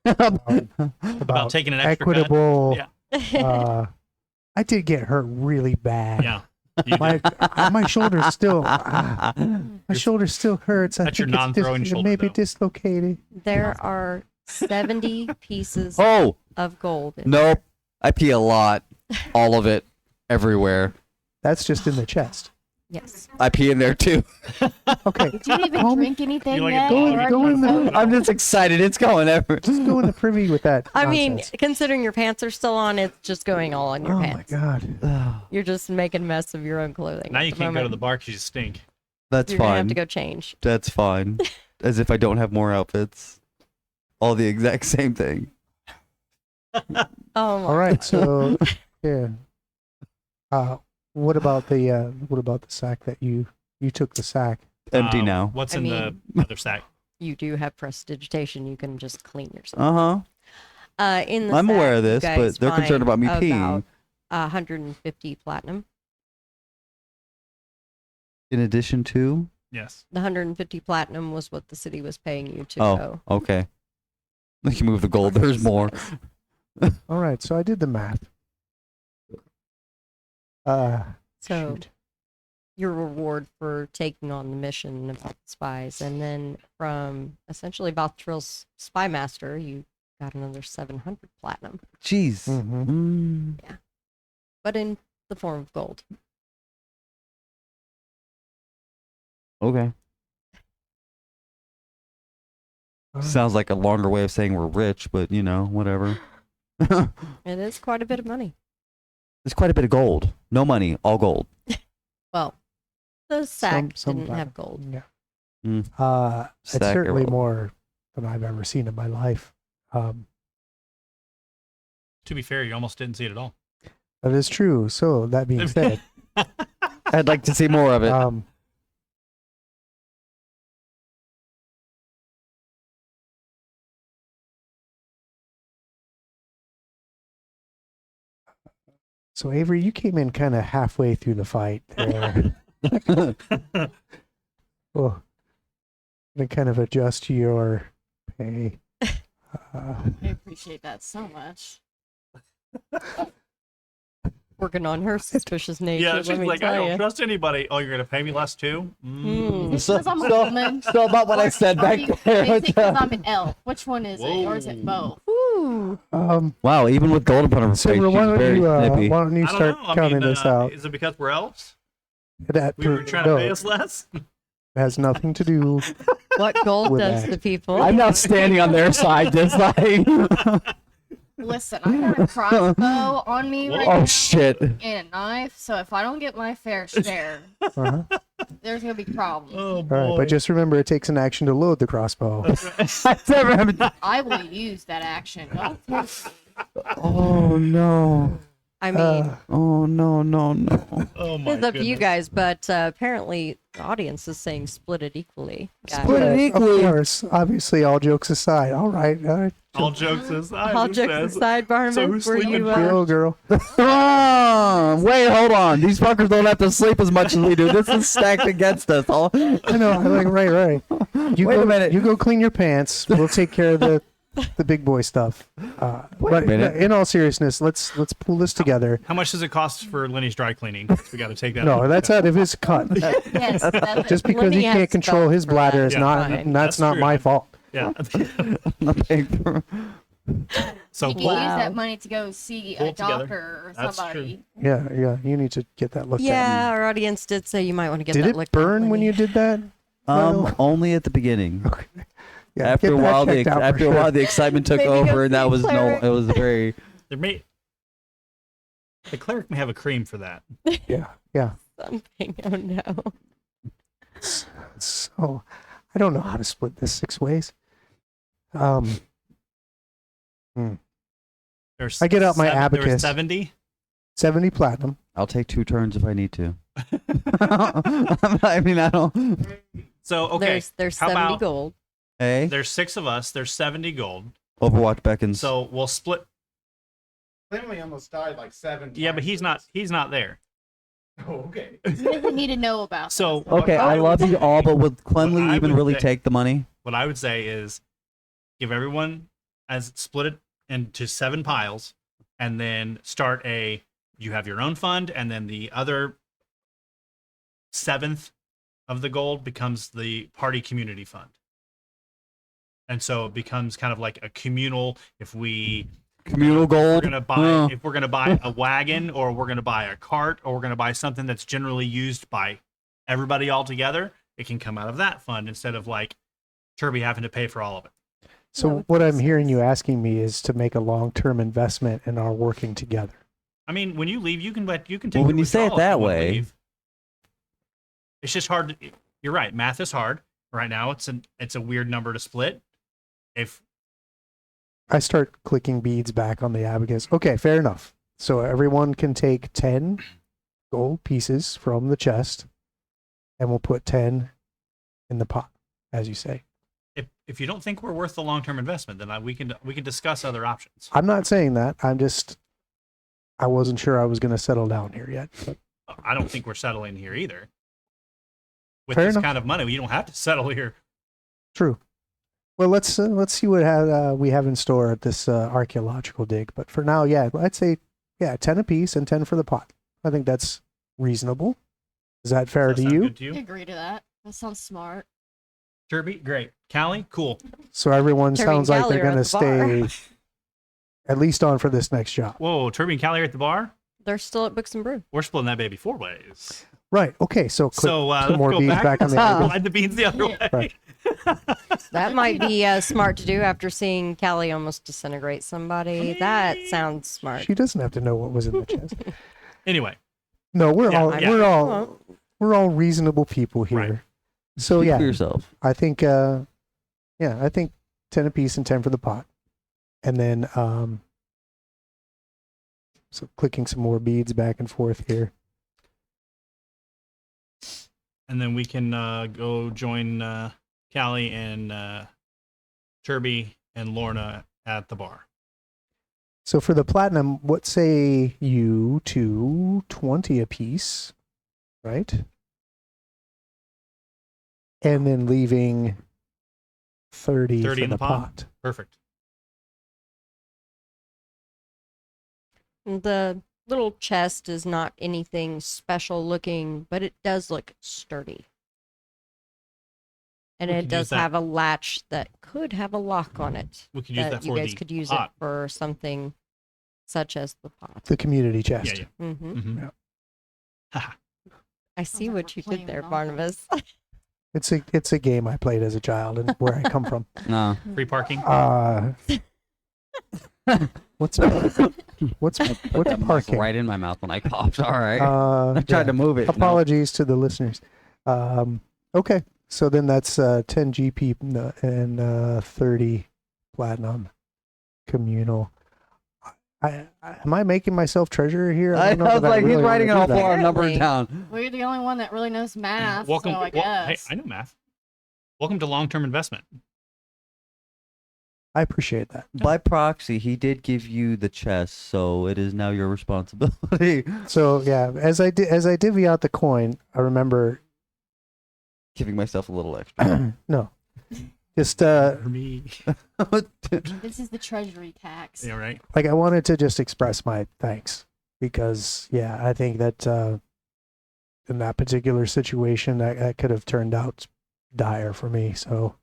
About taking an extra cut? equitable. Yeah. I did get hurt really bad. Yeah. You My did. my shoulder still my shoulder still hurts. I That's your think it's non-throwing it shoulder, may be though. dislocated. There are 70 pieces Oh, of gold. in nope. I pee a lot. All of it. Everywhere. That's just in the chest. Yes. I pee in there too. Okay. Did you even Homie, drink anything You like a yet? dog? Or Go in the- you- I'm just excited. It's going ever. Just go in the privy with that. I mean, nonsense. considering your pants are still on, it's just going all on your Oh pants. my god. You're just making a mess of your own clothing. Now at you the can't go to moment. the bar because you stink. That's You're gonna have fine. to go change. That's fine. As if I don't have more outfits. All the exact same thing. Oh my. All right. So yeah. What about the sack that you took the sack? Empty now. What's I in mean- the other sack? You do have prestidigitation. You can just clean yourself. In the I'm sack, aware of you this, guys but they're concerned about me find peeing. about 150 platinum. In addition to? Yes. The 150 platinum was what the city was paying you to Oh, go. okay. You can move the gold. There's more. All right. So I did the math. So Shoot. your reward for taking on the mission about the spies, and then from essentially Valtril's spy master, you got another 700 platinum, Jeez. Mhm. but in the form of gold. Okay. All right. Sounds like a longer way of saying we're rich, but you know, whatever. It is quite a bit of money. There's quite a bit of gold. No money, all gold. Well, the sack Some didn't have platinum. gold. Yeah. Mm. It's Sack certainly gold. more than I've ever seen in my life. To be fair, you almost didn't see it at all. That is true. So that being said, I'd like to see more of it. so Avery, you came in kind of halfway through the fight there. Oh, to kind of adjust your pay. I appreciate that so much. Working on her suspicious nature. Yeah, let she's me like, I tell don't you. trust anybody. Oh, you're gonna pay me less too? Mm. So, Because I'm a so, woman. so about what I said Or back you- there. Is it because I'm an elf? Which one is it? Or is Whoa. it both? Ooh. Wow, even with gold upon her face, Silver, she's why don't very you snippy. why don't you I don't start know. I counting mean, this out? Is it because we're elves? That We were trying to pay us less? has nothing to do. What gold With does that. the people? I'm not standing on their side, just like. Listen, I got a crossbow on me right Oh now shit! and a knife, so if I don't get my fair share, Uh-huh. there's gonna be problems. Oh, All boy. right, but just remember, it takes an action to load the crossbow. I've never had- I will use that action. Don't tempt me. Oh no! I mean, Oh no! No! No! Oh, my it's up to you goodness. guys, but apparently the audience is saying split it equally. guys. Split it Yeah, equally. Of course, obviously, all jokes aside. All right. All jokes aside. All who jokes says- aside, Barnabas, So who's were sleeping you? first? Go, girl. Wait, hold on. These fuckers don't have to sleep as much as we do. This is stacked against us. All. I know. I'm like, right. You Wait go, a minute. You go clean your pants. We'll take care of the big boy stuff. But a minute. in all seriousness, let's pull this together. How much does it cost for Lenny's dry cleaning? We got to take that. No, that's out of his cut. Yes, that's Just it. because Lenny he can't has control felt his for bladder that. is Yeah. not. Fine. That's That's not true. my fault. Yeah. I'm not paying for. So You can pull, use Wow. that money to go see Pull a it together. doctor or That's somebody. Yeah. You need to get that looked Yeah, our audience did say you might want to get at. Did that it looked burn at, when Lenny. you did that? Well- Only at the beginning. Yeah, After get a that while, checked out for after a sure. while, the excitement took Maybe go over, and that see was cleric. It was very. there may the cleric may have a cream for that. Yeah. Something. Oh no. So I don't know how to split this 6 ways. There's I get out my There abacus. was 70. 70 platinum. I'll take 2 turns if I need to. I mean, I don't. So okay, There's how 70 about- gold. Hey, there's 6 of us. There's 70 gold. Overwatch beckons. So we'll split. Clearly almost died like 7 Yeah, but times. he's not there. Oh, okay. He doesn't need to know about So this. okay, I love you all, but would Clemley What I even would really say- take the money? what I would say is give everyone as split it into 7 piles, and then start you have your own fund, and then the other 7th of the gold becomes the party community fund. And so it becomes kind of like a communal. If Communal we're gold. gonna buy, if we're gonna buy a wagon, or we're gonna buy a cart, or we're gonna buy something that's generally used by everybody all together, it can come out of that fund instead of like Turby having to pay for all of it. So That would what make I'm hearing sense. you asking me is to make a long-term investment in our working together. I mean, when you leave, you can take. Well, when your you say it withdrawal if that you wanna way- leave. It's just hard. You're right. Math is hard right now. It's a weird number to split. If I start clicking beads back on the abacus. Okay, fair enough. So everyone can take 10 gold pieces from the chest, and we'll put 10 in the pot, as you say. if you don't think we're worth the long term investment, then we can discuss other options. I'm not saying that. I wasn't sure I was going to settle down here yet. But I don't think we're settling here either. With Fair this enough. kind of money, you don't have to settle here. true. Well, let's see what we have in store at this archaeological dig. But for now, yeah, I'd say 10 apiece and 10 for the pot. I think that's reasonable. Is that fair Does that to sound you? good to I you? agree to that. That sounds smart. Turby, great. Callie, cool. So everyone Turby sounds and like Callie they're are going at to the bar. stay at least on for this next job. Whoa, Turby and Callie are at the bar. They're still at Books and Brew. We're splitting that baby 4 ways. Right. Okay. So click So some let's more go beads back on the abacus. Slide the beans the other way. Right. That might be smart to do after seeing Callie almost disintegrate somebody. That sounds smart. She doesn't have to know what was in the chest. Anyway, No, we're Yeah, all yeah. we're all reasonable people here. Right. So Speak yeah, for yourself. I think I think 10 apiece and 10 for the pot. And then so clicking some more beads back and forth here. and then we can go join Callie and Turby and Lorna at the bar. So for the platinum, what say you to 20 apiece, right? And then leaving 30 30 for in the the pot? pot. Perfect. The little chest is not anything special looking, but it does look sturdy. And We it could does use that- have a latch that could have a lock on it. We could use that you for guys the could use pot. it for something such as the pot. The community Yeah, chest. yeah. Mm-hmm. Mm-hmm. Yeah. I see like what we're you playing did there, with Barnabas. It's a game I played as a child and where I come from. No. Free parking. What's parking? Right in my mouth when I coughed. All right. I I tried to move it. No. Apologies to the listeners. Okay, so then that's 10 GP and 30 platinum communal. Am I making myself treasurer here? I don't know was that like, really he's wanna writing do all that. 4 numbers Apparently. down. Well, you're the only one that really knows math, Welcome. so I Hey, guess. I know math. Welcome to long term investment. I appreciate that. By proxy, he did give you the chest, so it is now your responsibility. So yeah, as I divvy out the coin, I remember Giving myself a little extra. no, just For me. This is the treasury tax. Yeah, right. like I wanted to just express my thanks because yeah, I think that in that particular situation that could have turned out dire for me. So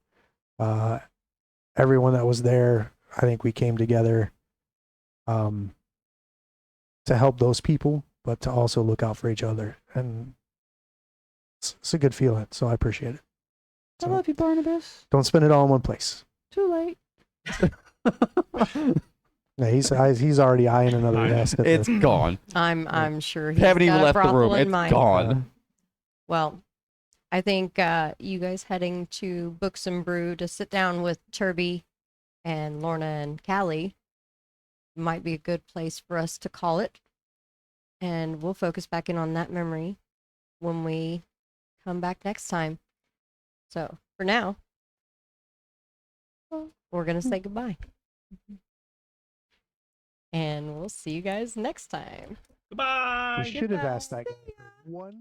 everyone that was there, I think we came together to help those people, but to also look out for each other, and it's a good feeling. So I appreciate it. I So love you, Barnabas. don't spend it all in one place. Too late. Yeah, he's already eyeing another I know. nest. At It's the, gone. I'm sure he's Haven't even got a left the brothel room. in It's mind. gone. Well, I think you guys heading to Books and Brew to sit down with Turby and Lorna and Callie might be a good place for us to call it. And we'll focus back in on that memory when we come back next time. So for now, we're going to say goodbye. And we'll see you guys next time. Goodbye. we should have asked that guy. One